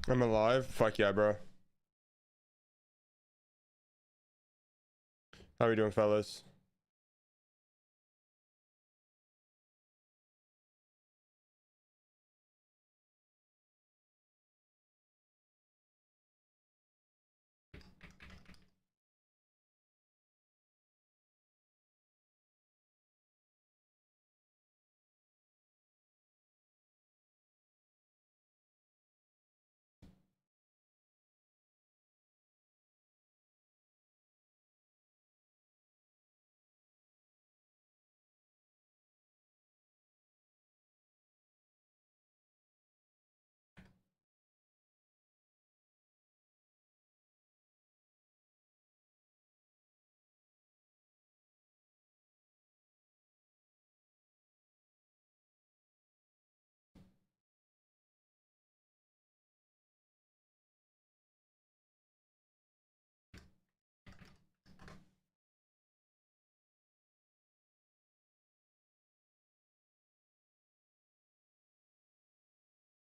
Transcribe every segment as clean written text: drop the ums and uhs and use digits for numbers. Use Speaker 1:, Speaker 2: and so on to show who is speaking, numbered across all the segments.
Speaker 1: I'm alive? Fuck yeah, bro. How we doing, fellas?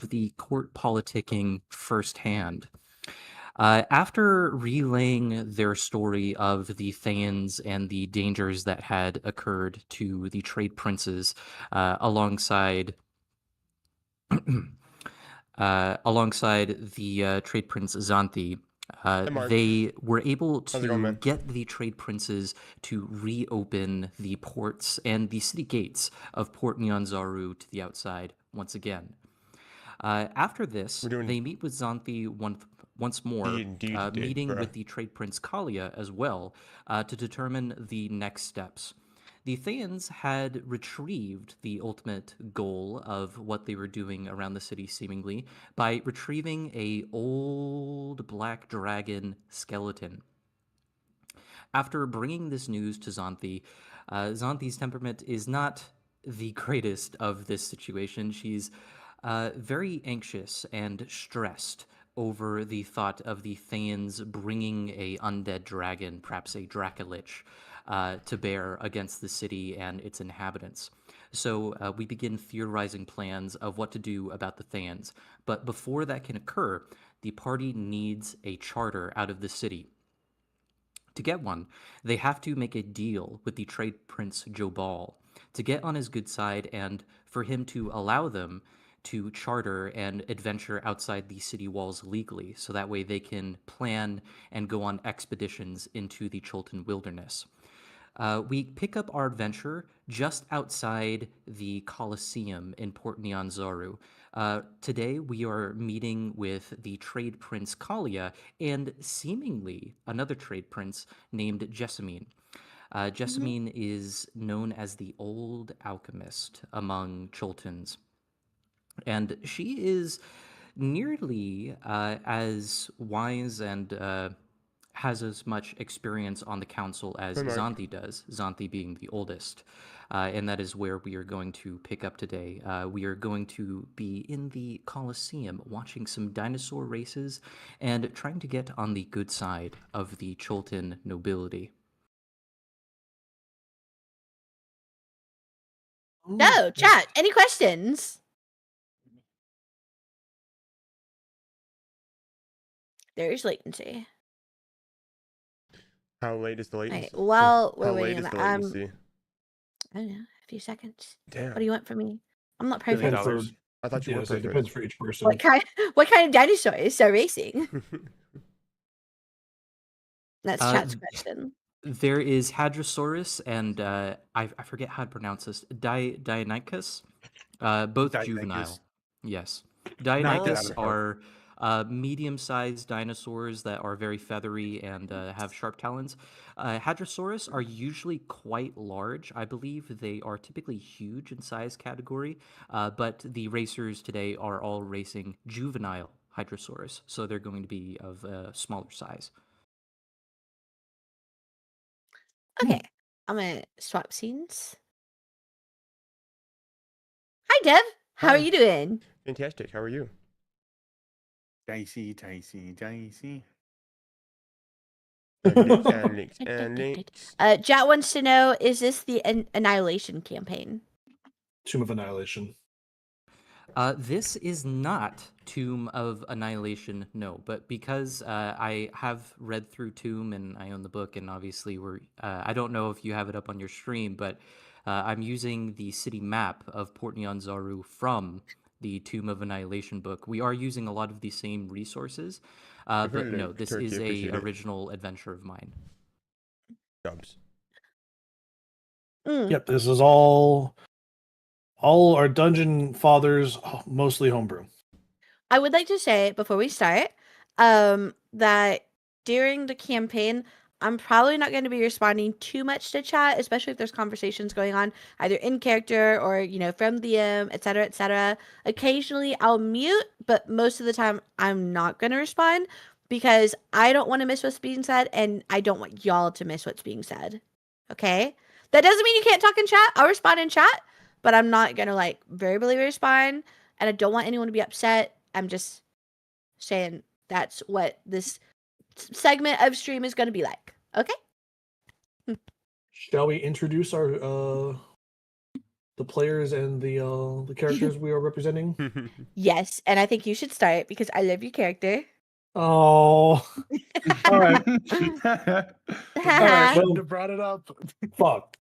Speaker 2: The court politicking firsthand. After relaying their story of the Thans and the dangers that had occurred to the trade princes alongside alongside the trade prince Xanthi,
Speaker 1: Hey, Mark.
Speaker 2: they were able
Speaker 1: How's it going,
Speaker 2: to
Speaker 1: man?
Speaker 2: get the trade princes to reopen the ports and the city gates of Port Nyanzaru to the outside once again. After this,
Speaker 1: We're doing
Speaker 2: they meet with Xanthi once more,
Speaker 1: D&D today,
Speaker 2: meeting
Speaker 1: bro.
Speaker 2: with the trade prince Kalia as well to determine the next steps. The Thayans had retrieved the ultimate goal of what they were doing around the city, seemingly, by retrieving a old black dragon skeleton. After bringing this news to Xanthi, Xanthi's temperament is not the greatest of this situation. She's very anxious and stressed over the thought of the Thayans bringing a undead dragon, perhaps a Dracolich, to bear against the city and its inhabitants. So we begin theorizing plans of what to do about the Thayans. But before that can occur, the party needs a charter out of the city. To get one, they have to make a deal with the trade prince Jobal to get on his good side and for him to allow them to charter and adventure outside the city walls legally, so that way they can plan and go on expeditions into the Chultan wilderness. We pick up our adventure just outside the Colosseum in Port Nyanzaru. Today, we are meeting with the trade prince Kalia and seemingly another trade prince named Jessamine. Jessamine is known as the Old Alchemist among Chultans, and she is nearly as wise and has as much experience on the council as
Speaker 1: Hey, Mark.
Speaker 2: Xanthi does, Xanthi being the oldest. And that is where we are going to pick up today. We are going to be in the Colosseum watching some dinosaur races and trying to get on the good side of the Chultan nobility.
Speaker 3: No, chat. Any questions? There is latency.
Speaker 1: How late is the latency?
Speaker 3: Right. Well, we're
Speaker 1: How
Speaker 3: waiting
Speaker 1: late
Speaker 3: on
Speaker 1: is
Speaker 3: that.
Speaker 1: the latency?
Speaker 3: I don't know, a few seconds.
Speaker 1: Damn.
Speaker 3: What do you want from me? I'm not
Speaker 4: Depends
Speaker 3: perfect.
Speaker 4: for,
Speaker 1: I thought you were
Speaker 4: so it
Speaker 1: perfect.
Speaker 4: depends for each person.
Speaker 3: What kind of dinosaurs are racing? That's chat's question.
Speaker 2: There is Hadrosaurus and I forget how to pronounce this. Deinonychus, both
Speaker 4: Deinonychus.
Speaker 2: juvenile. Yes,
Speaker 4: Not
Speaker 2: Deinonychus
Speaker 4: that
Speaker 2: are medium-sized dinosaurs that are very feathery and have sharp talons. Hadrosaurus are usually quite large. I believe they are typically huge in size category, but the racers today are all racing juvenile Hadrosaurus, so they're going to be of a smaller size.
Speaker 3: Okay, I'm gonna swap scenes. Hi, Dev. How
Speaker 1: Hi.
Speaker 3: are you doing?
Speaker 1: Fantastic. How are you?
Speaker 4: Dicey, dicey, dicey.
Speaker 1: And links.
Speaker 3: Jat wants to know: is this the Annihilation campaign?
Speaker 4: Tomb of Annihilation.
Speaker 2: This is not Tomb of Annihilation, no. But because I have read through Tomb and I own the book, and obviously I don't know if you have it up on your stream, but I'm using the city map of Port Nyanzaru from the Tomb of Annihilation book. We are using a lot of the same resources, but no, this
Speaker 1: Turkey,
Speaker 2: is a
Speaker 1: appreciate it.
Speaker 2: original adventure of mine.
Speaker 1: Jobs.
Speaker 5: Yep, this is all our dungeon fathers, mostly homebrew.
Speaker 3: I would like to say before we start, that during the campaign, I'm probably not going to be responding too much to chat, especially if there's conversations going on either in character or from DM, etc., etc. Occasionally, I'll mute, but most of the time, I'm not going to respond because I don't want to miss what's being said, and I don't want y'all to miss what's being said. Okay, that doesn't mean you can't talk in chat. I'll respond in chat, but I'm not gonna verbally respond, and I don't want anyone to be upset. I'm just saying that's what this segment of stream is going to be like. Okay?
Speaker 5: Shall we introduce our the players and the characters we are representing?
Speaker 3: Yes, and I think you should start because I love your character.
Speaker 5: Oh, all right.
Speaker 3: Haha.
Speaker 5: Well,
Speaker 6: Shouldn't have brought it up.
Speaker 5: fuck.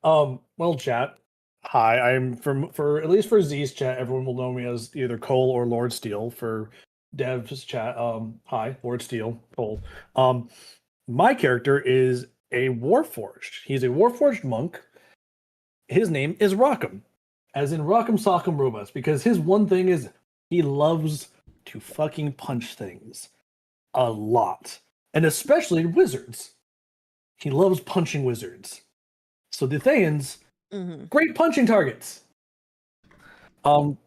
Speaker 5: Well, chat. Hi, I'm for at least for Z's chat, everyone will know me as either Cole or Lord Steel. For Dev's chat, hi, Lord Steel, Cole. My character is a Warforged. He's a Warforged monk. His name is Rockham, as in Rock'em Sock'em Robots, because his one thing is he loves to fucking punch things a lot, and especially wizards. He loves punching wizards. So the Thayans, great punching targets. I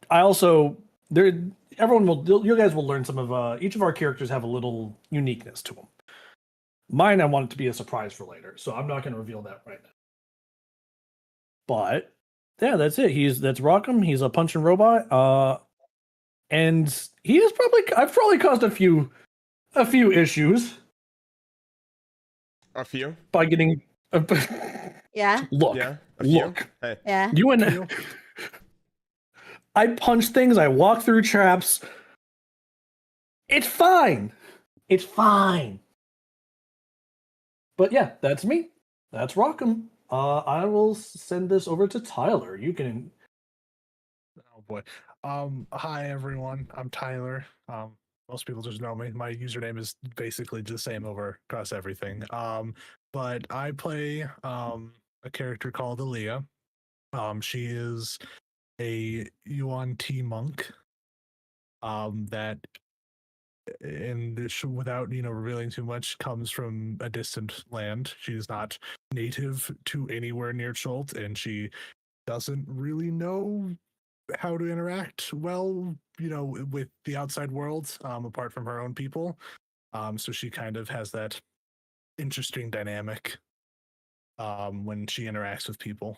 Speaker 5: also you guys will learn some of each of our characters have a little uniqueness to them. Mine I want it to be a surprise for later, so I'm not going to reveal that right now. But yeah, that's it. That's Rockham. He's a punching robot. And I've probably caused a few issues.
Speaker 1: A few?
Speaker 5: By getting
Speaker 3: Yeah.
Speaker 5: Look.
Speaker 1: Yeah. A few?
Speaker 5: Look.
Speaker 1: Hey.
Speaker 3: Yeah.
Speaker 5: You and I punch things, I walk through traps. It's fine. It's fine. But yeah, that's me. That's Rockham. I will send this over to Tyler. You can.
Speaker 6: Oh boy. Hi everyone. I'm Tyler. Most people just know me. My username is basically the same across everything. But I play a character called Aaliyah. She is a Yuan Ti monk. That without revealing too much, comes from a distant land. She is not native to anywhere near Chult, and she doesn't really know how to interact well, with the outside world, apart from her own people. So she kind of has that interesting dynamic when she interacts with people.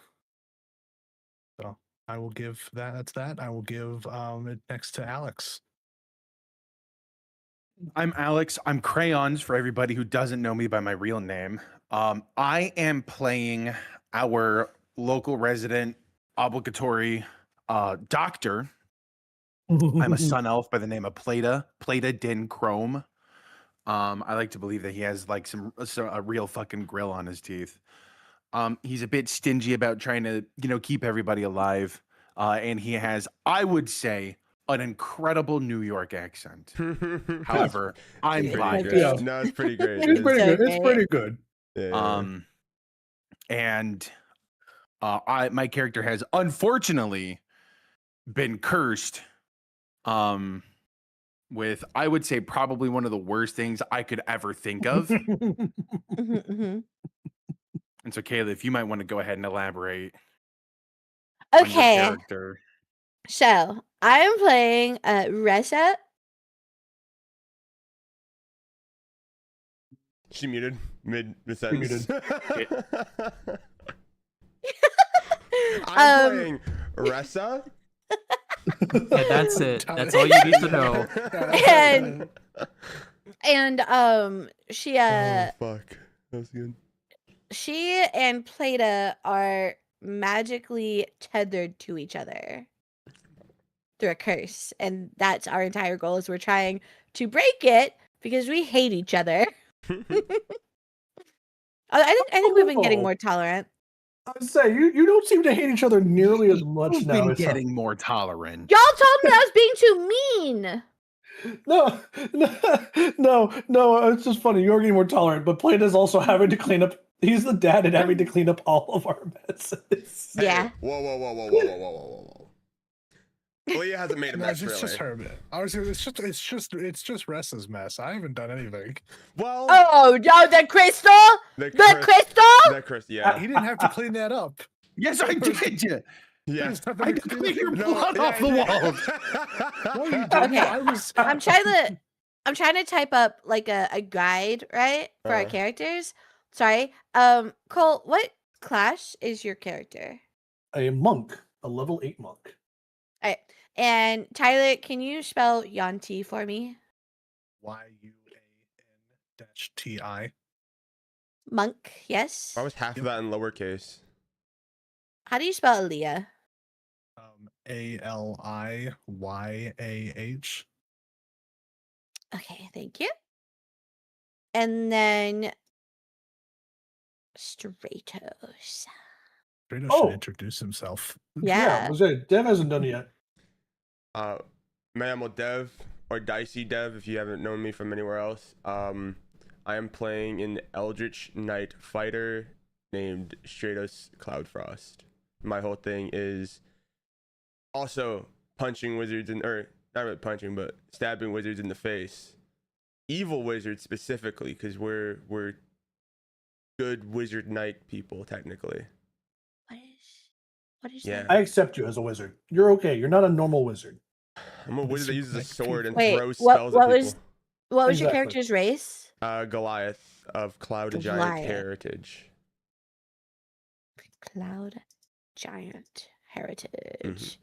Speaker 6: So I will give that's that. I will give it next to Alex.
Speaker 4: I'm Alex. I'm Crayons for everybody who doesn't know me by my real name. I am playing our local resident obligatory doctor. I'm a sun elf by the name of Plata Din Chrome. I like to believe that he has like a real fucking grill on his teeth. He's a bit stingy about trying to, keep everybody alive. And he has, I would say, an incredible New York accent. However, I'm
Speaker 1: pretty
Speaker 4: biased.
Speaker 1: great. No, it's pretty great.
Speaker 5: It's pretty good.
Speaker 3: okay.
Speaker 5: It's pretty good.
Speaker 1: Yeah.
Speaker 4: And my character has unfortunately been cursed with, I would say, probably one of the worst things I could ever think of. And so, Kayla, if you might want to go ahead and elaborate on your
Speaker 3: Okay.
Speaker 4: character.
Speaker 3: So I'm playing Ressa.
Speaker 1: She muted mid sentence. I'm playing Ressa.
Speaker 2: Yeah, that's it. That's all you need to know.
Speaker 3: And she
Speaker 1: Oh fuck, that was good.
Speaker 3: she and Plata are magically tethered to each other. through a curse, and that's our entire goal. Is we're trying to break it because we hate each other. I think we've been getting
Speaker 5: Oh.
Speaker 3: more tolerant.
Speaker 5: I would say you don't seem to hate each other nearly as much
Speaker 4: You've
Speaker 5: now.
Speaker 4: been
Speaker 5: as
Speaker 4: getting more tolerant.
Speaker 3: Y'all told me I was being too mean.
Speaker 5: No. It's just funny. You're getting more tolerant, but Plain is also having to clean up. He's the dad and having to clean up all of our messes.
Speaker 3: Yeah.
Speaker 1: Whoa. Leah hasn't made a
Speaker 6: No,
Speaker 1: mess,
Speaker 6: it's
Speaker 1: really.
Speaker 6: just her. It's just Ressa's mess. I haven't done anything.
Speaker 1: Well,
Speaker 3: Oh, no, the crystal? The crystal?
Speaker 1: The crystal, yeah.
Speaker 6: He didn't have to clean that up.
Speaker 4: Yes, I did.
Speaker 1: Yeah.
Speaker 6: There's nothing
Speaker 4: I
Speaker 6: to
Speaker 4: can
Speaker 6: do
Speaker 4: clean
Speaker 6: with
Speaker 4: your
Speaker 6: it.
Speaker 4: blood off the
Speaker 1: wall.
Speaker 6: No, you didn't.
Speaker 3: Okay.
Speaker 6: I was.
Speaker 3: I'm trying to type up like a guide, right? For our
Speaker 1: Uh.
Speaker 3: characters. Sorry. Cole, what class is your character?
Speaker 5: A monk, a level 8 monk.
Speaker 3: All right. And Tyler, can you spell Yanti for me?
Speaker 6: YUAN-TI.
Speaker 3: Monk, yes.
Speaker 1: Why was half of that in lowercase?
Speaker 3: How do you spell Aaliyah?
Speaker 6: ALIYAH.
Speaker 3: Okay, thank you. And then Stratos.
Speaker 6: Fredo
Speaker 5: Oh.
Speaker 6: should introduce himself.
Speaker 3: Yeah.
Speaker 5: I was saying, Dev hasn't done it yet.
Speaker 1: I'm a Dev or DiceyDev if you haven't known me from anywhere else. I am playing an Eldritch Knight fighter named Stratos Cloudfrost. My whole thing is also punching wizards or not really punching, but stabbing wizards in the face. Evil wizards specifically, because we're good wizard knight people technically.
Speaker 3: What is
Speaker 1: Yeah.
Speaker 3: that?
Speaker 5: I accept you as a wizard. You're okay. You're not a normal wizard.
Speaker 1: I'm a wizard that uses a
Speaker 6: Like
Speaker 1: sword and
Speaker 3: Wait,
Speaker 1: throws
Speaker 3: what
Speaker 1: spells at
Speaker 3: was
Speaker 1: people.
Speaker 3: what was your
Speaker 5: Exactly.
Speaker 3: character's race?
Speaker 1: Goliath of Cloud Giant
Speaker 3: Goliath.
Speaker 1: heritage.
Speaker 3: Cloud Giant Heritage.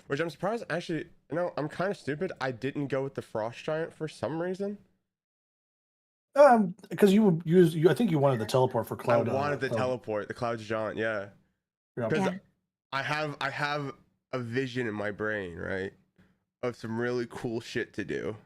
Speaker 1: Which I'm surprised, actually, I'm kind of stupid. I didn't go with the Frost Giant for some reason.
Speaker 5: Because I think you wanted the teleport for Cloud.
Speaker 1: I wanted the
Speaker 5: Cloud.
Speaker 1: teleport, the Cloud Giant, yeah.
Speaker 5: Yeah.
Speaker 1: Because
Speaker 3: Yeah.
Speaker 1: I have a vision in my brain, right, of some really cool shit to do.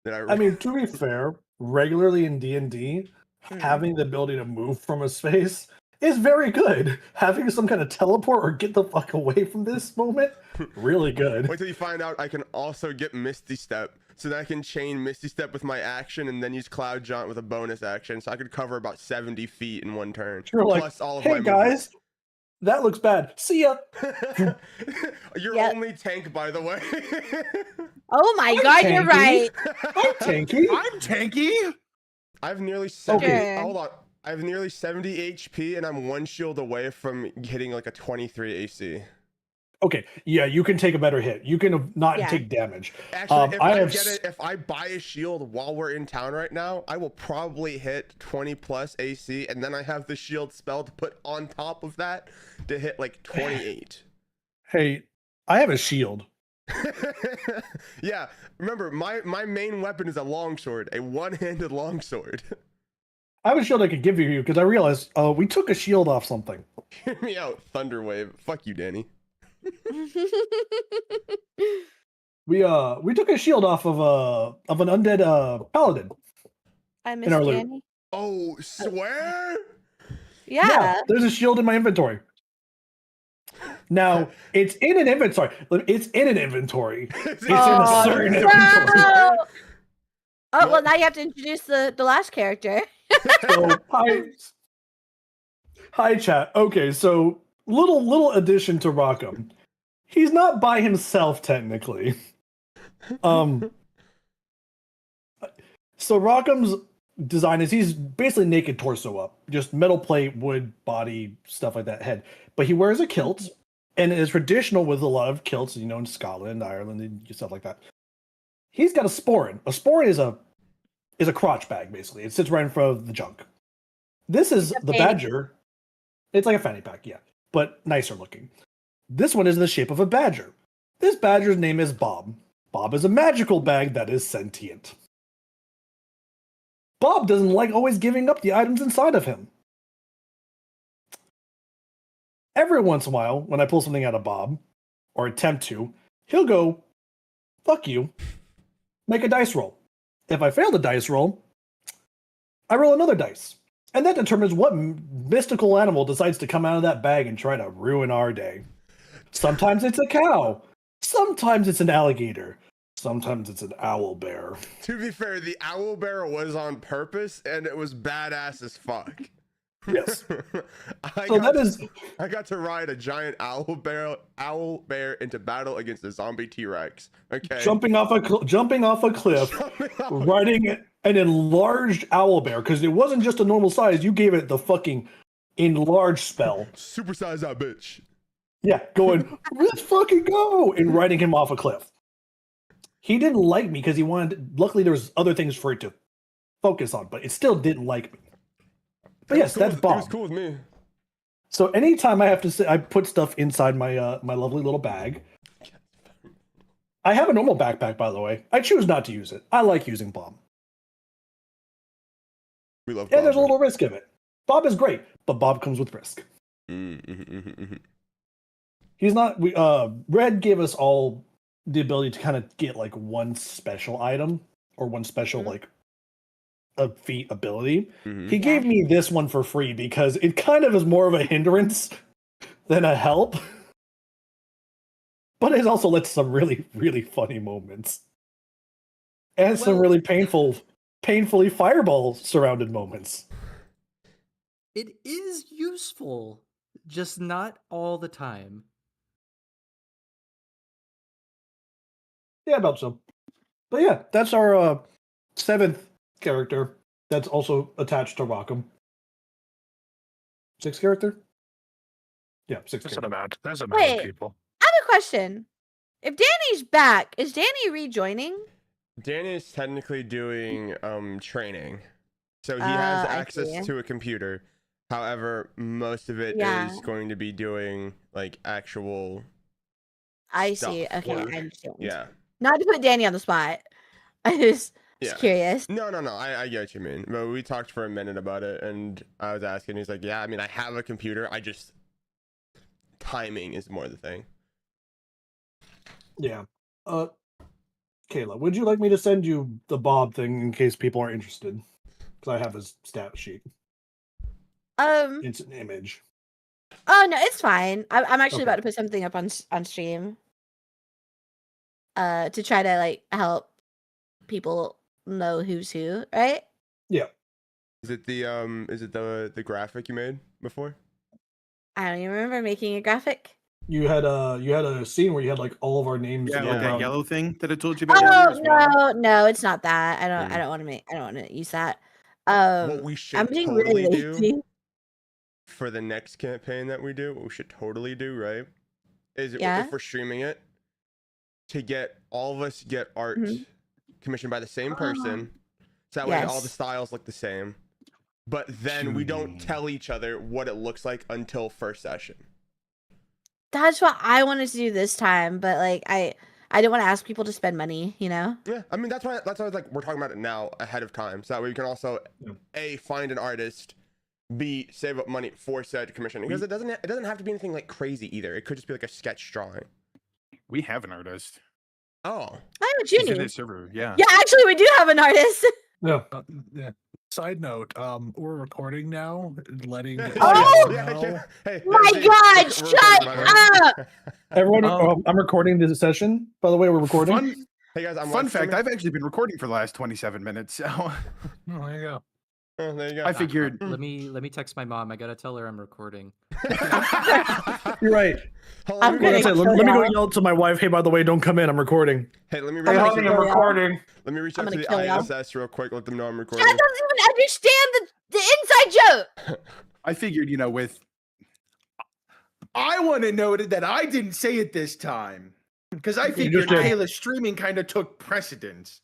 Speaker 5: I mean, to be fair, regularly in D&D,
Speaker 3: Hmm.
Speaker 5: having the ability to move from a space is very good. Having some kind of teleport or get the fuck away from this moment, really good.
Speaker 1: Wait till you find out I can also get Misty Step, so that I can chain Misty Step with my action and then use Cloud Jaunt with a bonus action, so I could cover about 70 feet in one turn.
Speaker 5: You're like,
Speaker 1: plus all of
Speaker 5: hey
Speaker 1: my
Speaker 5: guys, that looks bad. See ya.
Speaker 1: movement. You're
Speaker 3: Yep.
Speaker 1: only tank, by the way.
Speaker 3: Oh my
Speaker 5: I'm
Speaker 3: god, you're
Speaker 5: tanky.
Speaker 3: right.
Speaker 5: I'm tanky.
Speaker 4: I'm tanky.
Speaker 1: I have nearly 70.
Speaker 3: Okay.
Speaker 1: Hold on. I have nearly 70 HP, and I'm one shield away from hitting like a 23 AC.
Speaker 5: Okay, yeah, you can take a better hit. You can not
Speaker 3: Yeah.
Speaker 5: take damage.
Speaker 1: Actually,
Speaker 5: I
Speaker 1: if I buy a shield while we're in town right now, I will probably hit 20 plus AC, and then I have the shield spell to put on top of that to hit like 28.
Speaker 5: Hey, I have a shield.
Speaker 1: Yeah, remember my main weapon is a longsword, a one-handed longsword.
Speaker 5: I have a shield I could give you because I realized we took a shield off something.
Speaker 1: Hear me out, Thunderwave. Fuck you, Danny.
Speaker 5: We took a shield off of an undead paladin.
Speaker 3: I
Speaker 5: In
Speaker 3: miss
Speaker 5: our loot.
Speaker 3: Danny.
Speaker 1: Oh, swear?
Speaker 3: Yeah.
Speaker 5: There's a shield in my inventory. Now it's in an inventory. It's in an inventory. It's in a certain inventory.
Speaker 3: no! Oh well, now you have to introduce the last character.
Speaker 5: So, hi, chat. Okay, so little addition to Rockham. He's not by himself technically. So Rockham's design is he's basically naked torso up, just metal plate, wood, body, stuff like that, head. But he wears a kilt, and it is traditional with a lot of kilts, in Scotland, Ireland, and stuff like that. He's got a sporran. A sporran is a crotch bag, basically. It sits right in front of the junk. This is the
Speaker 3: fanny
Speaker 5: badger. It's like a fanny pack, yeah, but nicer looking. This one is in the shape of a badger. This badger's name is Bob. Bob is a magical bag that is sentient. Bob doesn't like always giving up the items inside of him. Every once in a while, when I pull something out of Bob, or attempt to, he'll go, fuck you, make a dice roll. If I fail the dice roll, I roll another dice. And that determines what mystical animal decides to come out of that bag and try to ruin our day. Sometimes it's a cow. Sometimes it's an alligator. Sometimes it's an owl bear.
Speaker 1: To be fair, the owl bear was on purpose, and it was badass as fuck.
Speaker 5: Yes.
Speaker 1: I got to ride a giant owl bear into battle against a zombie T-Rex. Okay.
Speaker 5: Jumping off a cliff, riding an enlarged owl bear, because it wasn't just a normal size. You gave it the fucking enlarged spell.
Speaker 1: Supersize that bitch.
Speaker 5: Yeah, going, let's fucking go, and riding him off a cliff. He didn't like me because he wanted. Luckily, there was other things for it to focus on, but it still didn't like me. But yes, that's Bob.
Speaker 1: It was cool with me.
Speaker 5: So anytime I have to say, I put stuff inside my my lovely little bag. I have a normal backpack, by the way. I choose not to use it. I like using Bob.
Speaker 1: We love Bob.
Speaker 5: And there's a little risk in it. Bob is great, but Bob comes with risk. He's not. Red gave us all the ability to kind of get like one special item or one special like a feat ability. He gave me this one for free because it kind of is more of a hindrance than a help. But it also lets some really, really funny moments. And some really painfully fireball surrounded moments.
Speaker 2: It is useful, just not all the time.
Speaker 5: Yeah, about so. But yeah, that's our 7th character that's also attached to Rockham. 6th character? Yeah, 6th
Speaker 6: That's
Speaker 5: character.
Speaker 6: not bad. That's a
Speaker 3: Wait.
Speaker 6: bad people.
Speaker 3: I have a question. If Danny's back, is Danny rejoining?
Speaker 1: Danny is technically doing training, so he has
Speaker 3: I
Speaker 1: access
Speaker 3: see.
Speaker 1: to a computer. However, most of it is going to be doing like actual.
Speaker 3: I
Speaker 1: stuff
Speaker 3: see. Okay,
Speaker 1: work.
Speaker 3: I understand.
Speaker 1: Yeah.
Speaker 3: Not to put Danny on the spot. I just
Speaker 1: Yeah.
Speaker 3: curious.
Speaker 1: No. I get what you mean. But we talked for a minute about it, and I was asking. He's like, "Yeah, I mean, I have a computer. I just timing is more the thing."
Speaker 5: Yeah. Kayla, would you like me to send you the Bob thing in case people are interested? Because I have his stat sheet. It's an image.
Speaker 3: Oh no, it's fine. I'm actually
Speaker 5: Okay.
Speaker 3: about to put something up on stream. To try to like help people know who's who, right?
Speaker 5: Yeah.
Speaker 1: Is it the graphic you made before?
Speaker 3: I don't even remember making a graphic.
Speaker 5: You had a scene where you had like all of our names.
Speaker 4: Yeah,
Speaker 5: go
Speaker 4: like that
Speaker 5: around.
Speaker 4: yellow thing that I told you about.
Speaker 3: Oh
Speaker 4: earlier as well.
Speaker 3: no, it's not that. I don't want to use that.
Speaker 1: What we
Speaker 3: I'm
Speaker 1: should
Speaker 3: being
Speaker 1: totally
Speaker 3: really
Speaker 1: do
Speaker 3: lazy.
Speaker 1: for the next campaign that we do, what we should totally do, right? Is
Speaker 3: Yeah.
Speaker 1: if we're streaming it, to get all of us get art commissioned by the same person, so that way all the
Speaker 3: Yes.
Speaker 1: styles look the same. But then we don't tell each other what it looks like until first session.
Speaker 3: That's what I wanted to do this time, but like I didn't want to ask people to spend money, you know?
Speaker 1: Yeah, I mean that's why I was like we're talking about it now ahead of time, so that way we can also A, find an artist, B, save up money for said commission, because it doesn't have to be anything like crazy either. It could just be like a sketch drawing.
Speaker 4: We have an artist.
Speaker 1: Oh,
Speaker 3: I know what
Speaker 4: He's
Speaker 3: you
Speaker 4: in
Speaker 3: need.
Speaker 4: his server. Yeah.
Speaker 3: Yeah, actually, we do have an artist.
Speaker 5: Yeah.
Speaker 6: Yeah. Side note, we're recording now, letting
Speaker 3: Oh!
Speaker 6: know.
Speaker 1: Hey,
Speaker 3: My
Speaker 1: Z,
Speaker 3: God,
Speaker 1: we're
Speaker 3: shut
Speaker 1: recording, by the way.
Speaker 5: Everyone,
Speaker 4: Um,
Speaker 5: I'm recording this session. By the way, we're recording.
Speaker 1: Hey guys, I'm
Speaker 4: Fun
Speaker 1: live
Speaker 4: fact:
Speaker 1: streaming.
Speaker 4: I've actually been recording for the last 27 minutes. So
Speaker 6: Oh, there you go.
Speaker 1: Oh, there you go.
Speaker 4: I figured.
Speaker 2: Let me text my mom. I gotta tell her I'm recording.
Speaker 5: You're right.
Speaker 1: Hold on,
Speaker 3: I'm
Speaker 1: let me
Speaker 3: gonna
Speaker 1: read-
Speaker 5: Let
Speaker 3: kill
Speaker 5: me go
Speaker 3: y'all.
Speaker 5: yell to my wife. Hey, by the way, don't come in. I'm recording.
Speaker 1: Hey, let me
Speaker 3: I'm
Speaker 1: reach
Speaker 3: gonna
Speaker 1: out
Speaker 3: kill
Speaker 1: to
Speaker 3: y'all.
Speaker 5: recording.
Speaker 1: let me reach
Speaker 3: I'm
Speaker 1: out to
Speaker 3: gonna
Speaker 1: the
Speaker 3: kill y'all.
Speaker 1: ISS real quick. Let them know I'm
Speaker 3: Chad
Speaker 1: recording.
Speaker 3: doesn't even understand the inside joke.
Speaker 4: I figured, with. I want to note that I didn't say it this time because I
Speaker 5: You
Speaker 4: figured
Speaker 5: just did.
Speaker 4: Kayla's streaming kind of took precedence.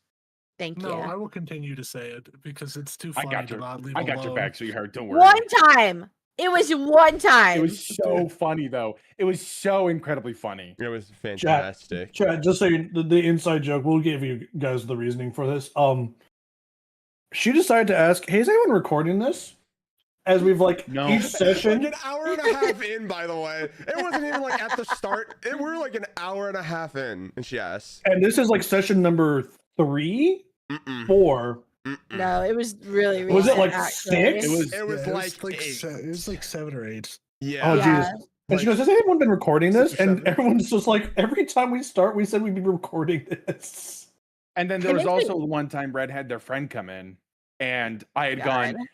Speaker 3: Thank
Speaker 6: No,
Speaker 3: you.
Speaker 6: I will continue to say it because it's too
Speaker 4: I
Speaker 6: funny
Speaker 4: got
Speaker 6: to
Speaker 4: your,
Speaker 6: not leave
Speaker 4: I got
Speaker 6: alone.
Speaker 4: your back, sweetheart. Don't worry.
Speaker 3: One time. It was one time.
Speaker 4: It was so funny, though. It was so incredibly funny.
Speaker 1: It was fantastic.
Speaker 5: Chad, just so you, the inside joke, we'll give you guys the reasoning for this. She decided to ask, hey, is anyone recording this? as we've like
Speaker 4: No.
Speaker 5: each session.
Speaker 1: Like an hour and a half in, by the way. It wasn't even like at the start. We were like an hour and a half in, and she asked.
Speaker 5: And this is like session number 3, 4.
Speaker 3: No, it was really recent.
Speaker 5: Was it like
Speaker 3: actually.
Speaker 5: 6?
Speaker 1: It was
Speaker 6: Yeah,
Speaker 1: like
Speaker 6: it was like 7 or 8.
Speaker 1: yeah.
Speaker 5: Oh
Speaker 3: Yeah.
Speaker 5: Jesus! And she goes, "Has anyone been recording this?"
Speaker 1: 6 or
Speaker 5: And
Speaker 1: 7.
Speaker 5: everyone's just like, every time we start, we said we'd be recording this.
Speaker 4: And then there
Speaker 3: It
Speaker 4: was
Speaker 3: makes me-
Speaker 4: also one time Red had their friend come in, and I had
Speaker 3: God.
Speaker 4: gone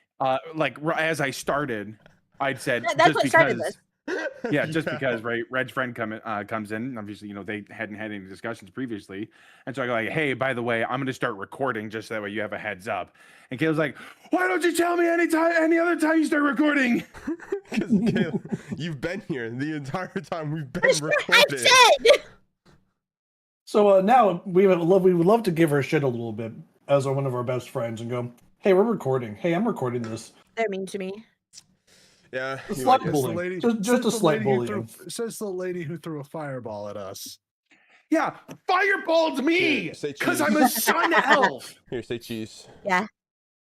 Speaker 4: as I started, I'd said
Speaker 3: That's
Speaker 4: just
Speaker 3: what started
Speaker 4: because.
Speaker 3: this.
Speaker 4: Yeah, just because, right? Red's friend comes in. Obviously, they hadn't had any discussions previously, and so I go like, "Hey, by the way, I'm going to start recording just so that way you have a heads up." And Caleb's like, "Why don't you tell me any other time you start recording?"
Speaker 1: Because Caleb, you've been here the entire time we've been
Speaker 3: That's what I
Speaker 1: recording.
Speaker 3: said.
Speaker 5: So now we would love to give her shit a little bit as one of our best friends and go, "Hey, we're recording. Hey, I'm recording this."
Speaker 3: They're mean to me.
Speaker 1: Yeah.
Speaker 5: It's
Speaker 1: you
Speaker 5: like
Speaker 1: like it.
Speaker 5: bullying. Just a slight bullying.
Speaker 6: Says the lady who threw a fireball at us.
Speaker 4: Yeah, fireballed me
Speaker 1: Here, say
Speaker 4: because
Speaker 1: cheese.
Speaker 4: I'm a sun elf.
Speaker 1: Here, say cheese.
Speaker 3: I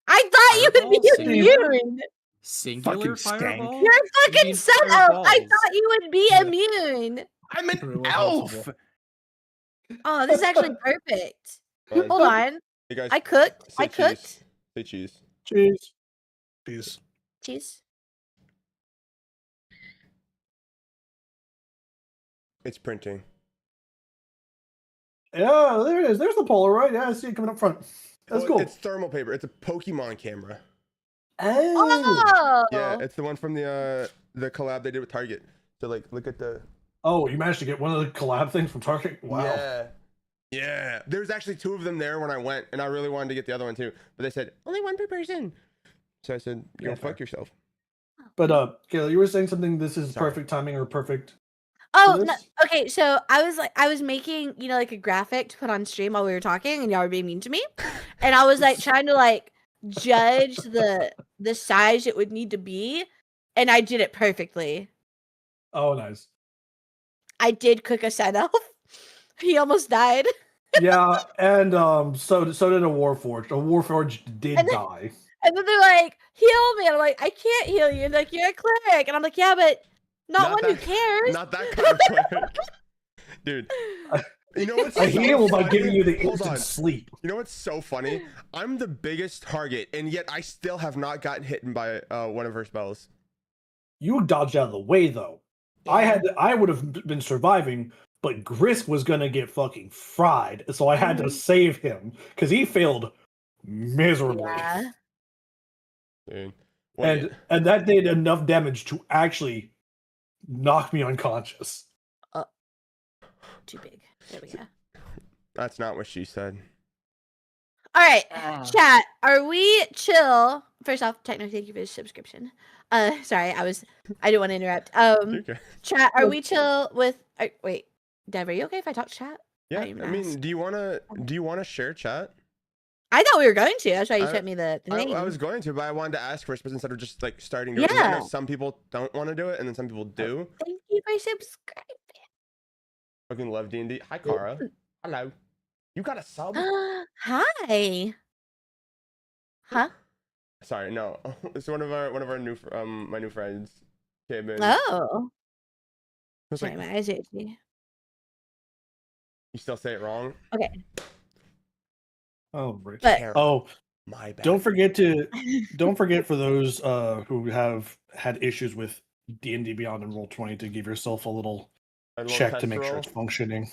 Speaker 3: thought you would be
Speaker 2: Fireball?
Speaker 3: immune.
Speaker 2: Singular
Speaker 4: stank.
Speaker 2: fireball?
Speaker 3: You're a
Speaker 2: You
Speaker 3: fucking
Speaker 2: mean
Speaker 3: sun elf. I
Speaker 2: fireballs.
Speaker 3: thought you would be
Speaker 6: Yeah.
Speaker 3: immune.
Speaker 4: I'm an
Speaker 6: True,
Speaker 4: elf.
Speaker 6: possible.
Speaker 3: Oh, this is actually perfect.
Speaker 1: Fine.
Speaker 3: Hold on.
Speaker 1: Hey guys,
Speaker 3: I cooked.
Speaker 1: say
Speaker 3: I cooked.
Speaker 1: cheese. Say cheese.
Speaker 5: Jeez.
Speaker 6: Jeez.
Speaker 3: Cheese.
Speaker 1: It's printing.
Speaker 5: Yeah, there it is. There's the Polaroid. Yeah, I see it coming up front. That's
Speaker 1: Well,
Speaker 5: cool.
Speaker 1: It's thermal paper. It's a Pokemon camera.
Speaker 5: Oh.
Speaker 3: Oh.
Speaker 1: Yeah, it's the one from the collab they did with Target. So like, look at the.
Speaker 5: Oh, you managed to get one of the collab things from Target? Wow.
Speaker 1: Yeah. Yeah. There's actually 2 of them there when I went, and I really wanted to get the other one too, but they said only 1 per person. So I said, "Go
Speaker 5: Yeah,
Speaker 1: fuck yourself."
Speaker 5: But Kayla, you were saying something. This is
Speaker 1: Sorry.
Speaker 5: perfect timing or perfect.
Speaker 3: Oh,
Speaker 5: for
Speaker 3: no,
Speaker 5: this?
Speaker 3: okay. So I was making, like a graphic to put on stream while we were talking, and y'all were being mean to me, and I was like trying to like judge the size it would need to be, and I did it perfectly.
Speaker 5: Oh, nice.
Speaker 3: I did cook a sun elf. He almost died.
Speaker 5: Yeah, and so did a Warforged. A Warforged did
Speaker 3: And then-
Speaker 5: die.
Speaker 3: And then they're like, heal me. And I'm like, I can't heal you. And they're like, you're a cleric. And I'm like, yeah, but not one who cares.
Speaker 1: Not that kind of cleric. Dude. You know what's
Speaker 5: I
Speaker 1: so
Speaker 5: heal by
Speaker 1: funny?
Speaker 5: giving you the
Speaker 1: Hold
Speaker 5: instant
Speaker 1: on.
Speaker 5: sleep.
Speaker 1: You know what's so funny? I'm the biggest target, and yet I still have not gotten hit by one of her spells.
Speaker 5: You dodged out of the way though. I would have been surviving, but Grisk was gonna get fucking fried, so I had to save him because he failed miserably.
Speaker 3: Yeah.
Speaker 1: Dude.
Speaker 5: And that did enough damage to actually knock me unconscious.
Speaker 3: Too big. There we go.
Speaker 1: That's not what she said.
Speaker 3: All right, chat. Are we chill? First off, Techno, thank you for the subscription. Sorry, I didn't want to interrupt.
Speaker 1: Okay.
Speaker 3: Chat, are we chill with? Wait, Dev, are you okay if I talk to chat?
Speaker 1: Yeah,
Speaker 3: Not even
Speaker 1: I mean,
Speaker 3: ask.
Speaker 1: do you wanna share chat?
Speaker 3: I thought we were going to. That's why you
Speaker 1: I-
Speaker 3: sent me the name.
Speaker 1: I was going to, but I wanted to ask first, but instead of just like starting to, because I know
Speaker 3: Yeah.
Speaker 1: some people don't want to do it, and then some people do.
Speaker 3: Thank you for subscribing.
Speaker 1: Fucking love D&D. Hi, Kara. Hello. You got a sub?
Speaker 3: Hi. Huh?
Speaker 1: Sorry, no. It's one of our new my new friends came in.
Speaker 3: Oh.
Speaker 1: I was
Speaker 3: Sorry,
Speaker 1: like,
Speaker 3: my eyes are itchy.
Speaker 1: you still say it wrong?
Speaker 3: Okay.
Speaker 5: Oh, Rich.
Speaker 3: But-
Speaker 5: Oh,
Speaker 1: My bad.
Speaker 5: don't forget for those who have had issues with D&D Beyond and Roll20 to give yourself a little check to
Speaker 1: test
Speaker 5: make sure
Speaker 1: roll.
Speaker 5: it's functioning.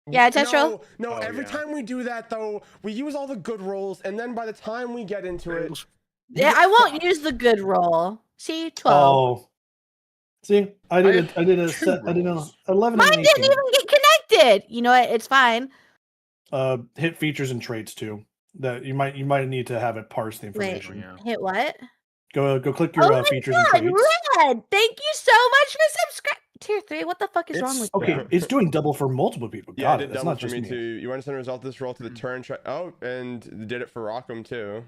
Speaker 3: Yeah, test roll.
Speaker 1: No,
Speaker 4: Oh,
Speaker 1: every
Speaker 4: yeah.
Speaker 1: time we do that though, we use all the good rolls, and then by the time we get into it,
Speaker 3: Yeah, I won't use the good roll. See, 12.
Speaker 5: Oh, see, I did
Speaker 1: I
Speaker 5: a
Speaker 1: have 2
Speaker 5: I did a
Speaker 1: rolls.
Speaker 5: 11
Speaker 3: Mine
Speaker 5: and
Speaker 3: didn't
Speaker 5: 18.
Speaker 3: even get connected. You know what? It's fine.
Speaker 5: Hit features and traits too. That you might need to have it parse the
Speaker 3: Wait,
Speaker 5: information.
Speaker 4: Yeah.
Speaker 3: hit what?
Speaker 5: Go click your
Speaker 3: Oh my
Speaker 5: features and
Speaker 3: God,
Speaker 5: traits.
Speaker 3: Red! Thank you so much for subscribing. Tier 3, what the fuck is wrong with
Speaker 5: Okay,
Speaker 3: you?
Speaker 5: it's doing double for multiple people.
Speaker 1: Yeah,
Speaker 5: Got
Speaker 1: it
Speaker 5: it.
Speaker 1: did
Speaker 5: That's
Speaker 1: double
Speaker 5: not
Speaker 1: for
Speaker 5: just
Speaker 1: me
Speaker 5: me.
Speaker 1: too. You want to send a result of this roll to the turn track? Oh, and did it for Rockham too.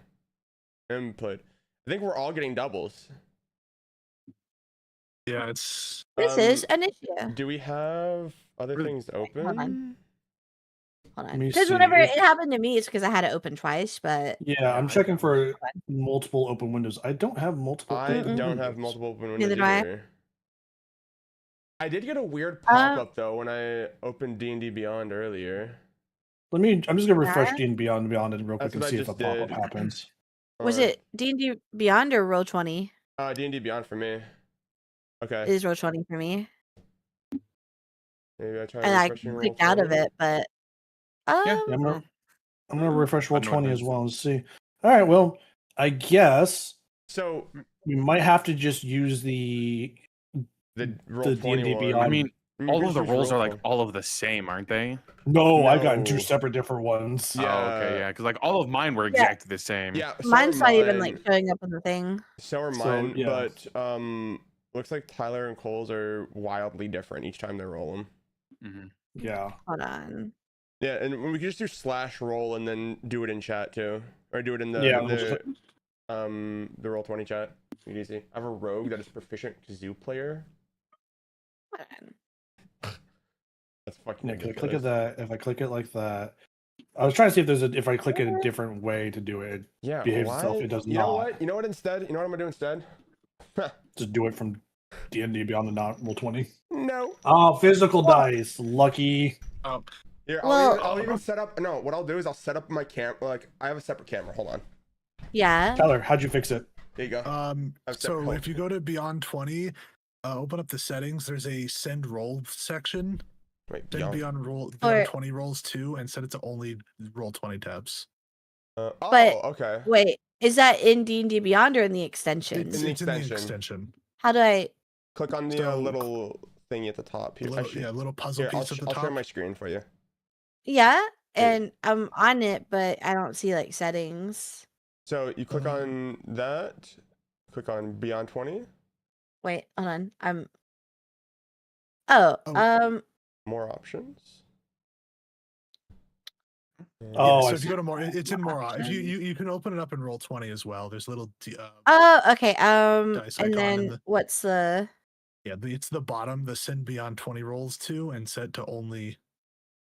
Speaker 1: Input. I think we're all getting doubles.
Speaker 6: Yeah, it's
Speaker 3: This is an issue.
Speaker 1: Do we have other
Speaker 6: Really?
Speaker 1: things
Speaker 3: Hold
Speaker 1: open?
Speaker 3: on. Hold
Speaker 5: Let
Speaker 3: on.
Speaker 5: me
Speaker 3: Because
Speaker 5: see.
Speaker 3: whenever it happened to me, it's because I had it open twice. But
Speaker 5: Yeah, I'm checking for multiple open windows. I don't have multiple.
Speaker 1: I
Speaker 5: open
Speaker 1: don't have
Speaker 5: windows.
Speaker 1: multiple open
Speaker 3: Neither
Speaker 1: windows
Speaker 3: do I.
Speaker 1: either. I did get a weird pop-up though when I opened D&D Beyond earlier.
Speaker 5: I'm just gonna refresh
Speaker 3: Yeah?
Speaker 5: D and Beyond it real quick
Speaker 1: That's
Speaker 5: and
Speaker 1: what I
Speaker 5: see if a
Speaker 1: just
Speaker 5: pop-up
Speaker 1: did.
Speaker 5: happens.
Speaker 3: Was it D&D Beyond or Roll20?
Speaker 1: D&D Beyond for me. Okay.
Speaker 3: It is Roll20 for me.
Speaker 1: Maybe I try
Speaker 3: And I
Speaker 1: refreshing roll
Speaker 3: clicked out of
Speaker 1: 20.
Speaker 3: it, but
Speaker 5: Yeah, I'm gonna refresh roll
Speaker 4: I know
Speaker 5: 20
Speaker 4: what
Speaker 5: as
Speaker 4: that is.
Speaker 5: well and see. All right, well, I guess
Speaker 1: So
Speaker 5: we might have to just use the
Speaker 1: roll 20
Speaker 5: D&D
Speaker 1: one.
Speaker 5: Beyond.
Speaker 4: I mean,
Speaker 1: We
Speaker 4: all
Speaker 1: could
Speaker 4: of the
Speaker 1: use
Speaker 4: rolls are
Speaker 1: roll
Speaker 4: like all of the same, aren't they?
Speaker 5: No, I've gotten two
Speaker 1: No.
Speaker 5: separate different ones.
Speaker 1: Yeah.
Speaker 4: Oh, okay, yeah. Because like all of mine were
Speaker 3: Yeah.
Speaker 4: exactly the same.
Speaker 1: Yeah, so
Speaker 3: mine's
Speaker 1: are
Speaker 3: not even like
Speaker 1: mine.
Speaker 3: showing up on the thing.
Speaker 1: So are
Speaker 5: So,
Speaker 1: mine,
Speaker 5: yeah.
Speaker 1: but looks like Tyler and Cole's are wildly different each time they roll them.
Speaker 4: Mm-hmm.
Speaker 5: Yeah.
Speaker 3: Hold on.
Speaker 1: Yeah, and we could just do /roll and then do it in chat too, or do it in the
Speaker 5: Yeah, we'll just-
Speaker 1: the roll 20 chat. Easy. I have a rogue that is proficient kazoo player.
Speaker 3: Hold on.
Speaker 1: That's fucking.
Speaker 5: Yeah, click
Speaker 1: ridiculous.
Speaker 5: at that. If I click it like that, I was trying to see if I click it a different way to do it.
Speaker 1: Yeah,
Speaker 5: behaves
Speaker 1: why?
Speaker 5: itself, it does
Speaker 1: You know
Speaker 5: not.
Speaker 1: what? You know what? Instead, you know what I'm gonna do instead?
Speaker 5: Just do it from D&D Beyond the not roll 20.
Speaker 1: No.
Speaker 5: Oh, physical dice. Lucky.
Speaker 1: Here,
Speaker 3: Well-
Speaker 1: I'll even set up. No, what I'll do is I'll set up my cam. Like I have a separate camera. Hold on.
Speaker 3: Yeah.
Speaker 5: Tyler, how'd you fix it?
Speaker 1: There you go. I've set-
Speaker 6: So
Speaker 1: hold-
Speaker 6: if you go to Beyond 20, open up the settings. There's a send roll section.
Speaker 1: Wait,
Speaker 6: Send
Speaker 1: beyond.
Speaker 6: Beyond
Speaker 3: Or-
Speaker 6: 20 rolls 2 and set it to only roll 20 tabs.
Speaker 1: Oh,
Speaker 3: But-
Speaker 1: okay.
Speaker 3: Wait, is that in D&D Beyond or in the extension?
Speaker 6: It's,
Speaker 1: In the
Speaker 6: it's in the
Speaker 1: extension.
Speaker 6: extension.
Speaker 3: How do I?
Speaker 1: Click on the
Speaker 6: So-
Speaker 1: little thingy at the top. Here, I should-
Speaker 6: Little puzzle
Speaker 1: here, I'll,
Speaker 6: piece at the
Speaker 1: I'll
Speaker 6: top.
Speaker 1: share my screen for you.
Speaker 3: Yeah, and I'm on it, but I don't see like settings.
Speaker 1: So you click on that. Click on Beyond 20.
Speaker 3: Wait, hold on. Oh,
Speaker 1: More options.
Speaker 5: Oh,
Speaker 6: so
Speaker 5: I
Speaker 6: if
Speaker 5: see.
Speaker 6: you go to more, it's in more. If you
Speaker 3: options.
Speaker 6: you can open it up in roll 20 as well. There's little
Speaker 3: Oh, okay.
Speaker 6: Dice
Speaker 3: And
Speaker 6: icon
Speaker 3: then
Speaker 6: in the-
Speaker 3: what's the?
Speaker 6: it's the bottom, the send Beyond 20 rolls to and set to only.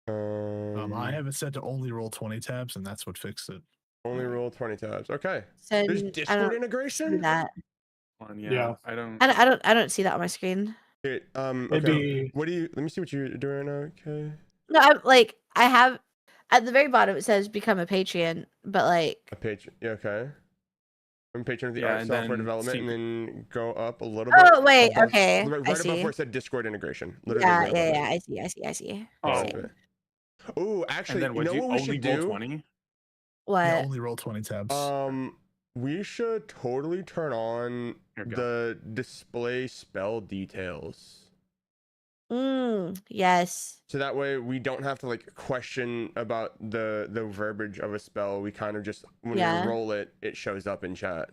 Speaker 6: I have it set to only roll 20 tabs, and that's what fixed it.
Speaker 1: Only roll 20 tabs. Okay.
Speaker 3: Send,
Speaker 1: There's
Speaker 3: I
Speaker 1: Discord
Speaker 3: don't see
Speaker 1: integration.
Speaker 3: that.
Speaker 5: Yeah.
Speaker 4: I don't.
Speaker 3: I don't see that on my screen.
Speaker 1: Here, okay.
Speaker 5: Maybe
Speaker 1: What do you? Let me see what you're doing right now. Okay.
Speaker 3: No, I'm like I have at the very bottom it says become a Patreon, but like
Speaker 1: A page. Yeah. Okay. I'm patron of the
Speaker 4: Yeah,
Speaker 1: art
Speaker 4: and
Speaker 1: software
Speaker 4: then
Speaker 1: development,
Speaker 4: see-
Speaker 1: and then go up a little bit.
Speaker 3: oh wait,
Speaker 1: above-
Speaker 3: okay,
Speaker 1: Right
Speaker 3: I
Speaker 1: above
Speaker 3: see.
Speaker 1: where it said Discord integration. Literally
Speaker 3: Yeah,
Speaker 1: right above it.
Speaker 3: I see.
Speaker 1: Yeah,
Speaker 3: see.
Speaker 1: okay. Ooh, actually,
Speaker 4: And then
Speaker 1: you
Speaker 4: would
Speaker 1: know
Speaker 4: you
Speaker 1: what we
Speaker 4: only
Speaker 1: should
Speaker 4: roll
Speaker 1: do?
Speaker 4: 20?
Speaker 3: What?
Speaker 6: Yeah, only roll 20 tabs.
Speaker 1: We should totally turn on
Speaker 4: Here we go.
Speaker 1: the display spell details.
Speaker 3: Yes.
Speaker 1: So that way we don't have to like question about the verbiage of a spell. We kind of just when
Speaker 3: Yeah.
Speaker 1: we roll it, it shows up in chat.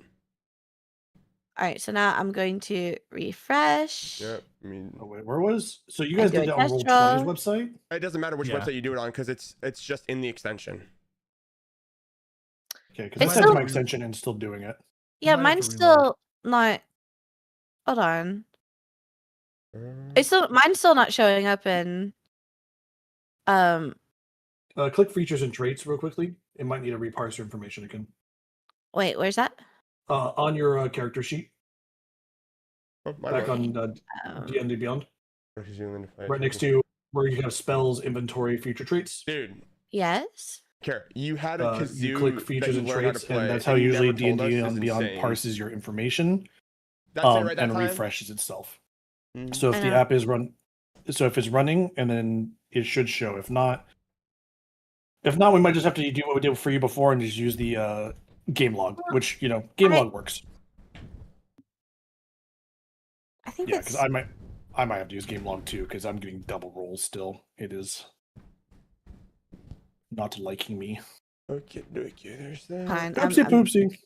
Speaker 3: All right, so now I'm going to refresh.
Speaker 1: Yep. I mean,
Speaker 5: oh, wait, where was? So you
Speaker 3: I
Speaker 5: guys
Speaker 3: do
Speaker 5: did
Speaker 3: a
Speaker 5: that on
Speaker 3: test
Speaker 5: Roll20's
Speaker 3: roll.
Speaker 5: website?
Speaker 1: it doesn't matter which
Speaker 6: Yeah.
Speaker 1: website you do it on because it's just in the extension.
Speaker 5: Okay, because
Speaker 3: It's
Speaker 5: I set
Speaker 3: still-
Speaker 5: my extension and still doing it.
Speaker 3: Yeah,
Speaker 6: might have
Speaker 3: mine's
Speaker 6: to reload.
Speaker 3: still not. Hold on. Mine's still not showing up in.
Speaker 5: Click features and traits real quickly. It might need to reparse your information again.
Speaker 3: Wait, where's that?
Speaker 5: On your character sheet,
Speaker 1: Oh, my
Speaker 5: back
Speaker 1: bad.
Speaker 5: on
Speaker 3: Um,
Speaker 5: D&D Beyond,
Speaker 1: Versus you in the fight.
Speaker 5: right next to where you have spells, inventory, feature traits.
Speaker 1: Dude,
Speaker 3: yes.
Speaker 1: care. You had a kazoo
Speaker 5: You click
Speaker 1: that
Speaker 5: features
Speaker 1: you
Speaker 5: and
Speaker 1: learned how to
Speaker 5: traits,
Speaker 1: play,
Speaker 5: and that's how
Speaker 1: you
Speaker 5: usually
Speaker 1: never told us
Speaker 5: D&D
Speaker 1: is
Speaker 5: on Beyond
Speaker 1: insane.
Speaker 5: parses your information
Speaker 1: That's it right that
Speaker 5: and
Speaker 1: time?
Speaker 5: refreshes itself.
Speaker 1: Mhm.
Speaker 5: So if
Speaker 3: I
Speaker 5: the
Speaker 3: know.
Speaker 5: app is if it's running, and then it should show. If not, we might just have to do what we did for you before and just use the game log, which game log works.
Speaker 3: I think
Speaker 5: Yeah,
Speaker 3: it's.
Speaker 5: because I might have to use game log too because I'm getting double rolls still. It is not liking me.
Speaker 1: Okay, there's that.
Speaker 3: Fine.
Speaker 5: Oopsie poopsie.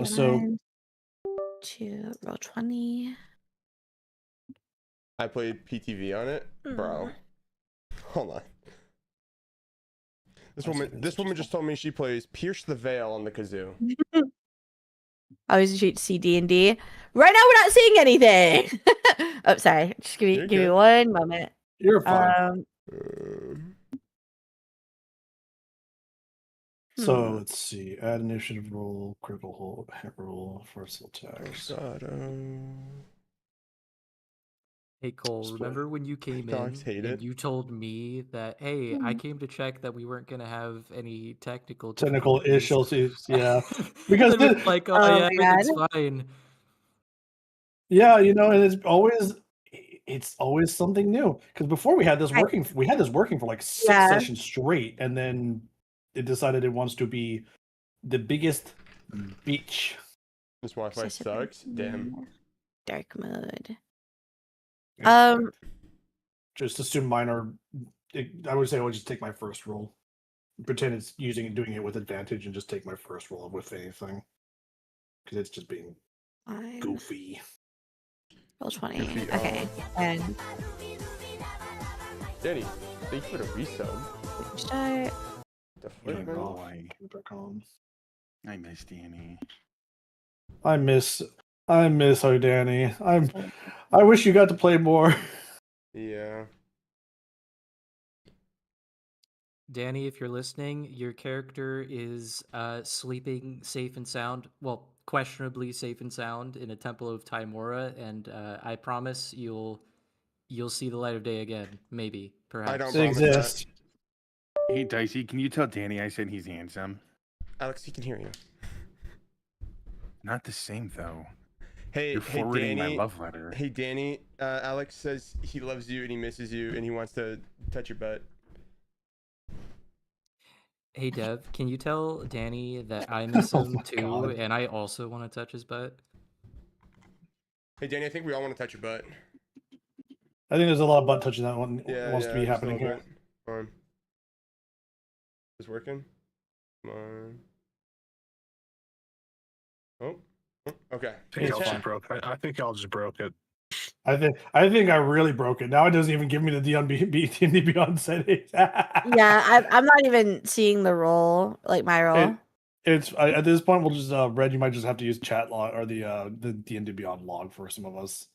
Speaker 5: So
Speaker 3: Beyond to roll 20.
Speaker 1: I played PTV on it, bro. Hold on. This woman just told me she plays Pierce the Veil on the kazoo.
Speaker 3: I always shoot C D&D. Right now we're not seeing anything. Oh, sorry. Just give
Speaker 1: You're
Speaker 3: me
Speaker 1: good.
Speaker 3: one moment.
Speaker 5: You're fine. So
Speaker 3: Hmm.
Speaker 5: let's see. Add initiative roll, critical hole, hit roll, first attacks.
Speaker 2: Hey Cole,
Speaker 5: Split.
Speaker 2: remember when you came
Speaker 1: Dogs
Speaker 2: in
Speaker 1: hate
Speaker 2: and
Speaker 1: it.
Speaker 2: you told me that, hey, I came to check that we weren't gonna have any technical
Speaker 5: Technical
Speaker 2: difficulties.
Speaker 5: issues, yeah. Because
Speaker 2: And it's like, oh
Speaker 3: Oh
Speaker 2: yeah,
Speaker 3: my god.
Speaker 2: everything's fine.
Speaker 5: yeah, you know, and it's always something new. Because before we had this
Speaker 3: Right.
Speaker 5: working for like 6
Speaker 3: Yeah.
Speaker 5: sessions straight, and then it decided it wants to be the biggest bitch.
Speaker 1: This Wi-Fi sucks. Damn.
Speaker 3: Dark mode.
Speaker 5: Yeah. Just assume mine are. I would say I would just take my first roll, pretend it's doing it with advantage, and just take my first roll with anything, because it's just being
Speaker 3: Fine.
Speaker 5: goofy.
Speaker 3: Roll 20.
Speaker 1: Goofy,
Speaker 3: Okay. And
Speaker 1: Danny, thank you for the resub.
Speaker 3: start.
Speaker 1: The
Speaker 4: Yeah,
Speaker 1: flip, man?
Speaker 4: boy.
Speaker 5: Back on.
Speaker 4: I miss Danny.
Speaker 5: I miss her, Danny. I wish you got to play more.
Speaker 1: Yeah.
Speaker 2: Danny, if you're listening, your character is sleeping safe and sound. Well, questionably safe and sound in a temple of Timora, and I promise you'll see the light of day again. Maybe, perhaps.
Speaker 1: I don't
Speaker 5: They
Speaker 1: promise that.
Speaker 5: exist.
Speaker 4: Hey, Dicey, can you tell Danny I said he's handsome?
Speaker 1: Alex, he can hear you.
Speaker 4: Not the same, though.
Speaker 1: Hey,
Speaker 4: You're forwarding
Speaker 1: Danny.
Speaker 4: my love letter.
Speaker 1: Hey, Danny. Alex says he loves you and he misses you and he wants to touch your butt.
Speaker 2: Hey Dev, can you tell Danny that I miss
Speaker 5: Oh
Speaker 2: him
Speaker 5: my
Speaker 2: too,
Speaker 5: God.
Speaker 2: and I also want to touch his butt?
Speaker 1: Hey, Danny, I think we all want to touch your butt.
Speaker 5: I think there's a lot of butt touching that one
Speaker 1: Yeah,
Speaker 5: wants to be
Speaker 1: just a
Speaker 5: happening
Speaker 1: little
Speaker 5: here.
Speaker 1: bit. Come on. Is this working? Come on. Oh. Okay.
Speaker 6: I think
Speaker 5: It's
Speaker 6: y'all
Speaker 5: fine.
Speaker 6: just broke. I think y'all just broke it.
Speaker 5: I think I really broke it. Now it doesn't even give me the D&D Beyond settings.
Speaker 3: Yeah, I'm not even seeing the roll, like my roll.
Speaker 5: At this point we'll just Red, you might just have to use chat log or the D&D Beyond log for some of us.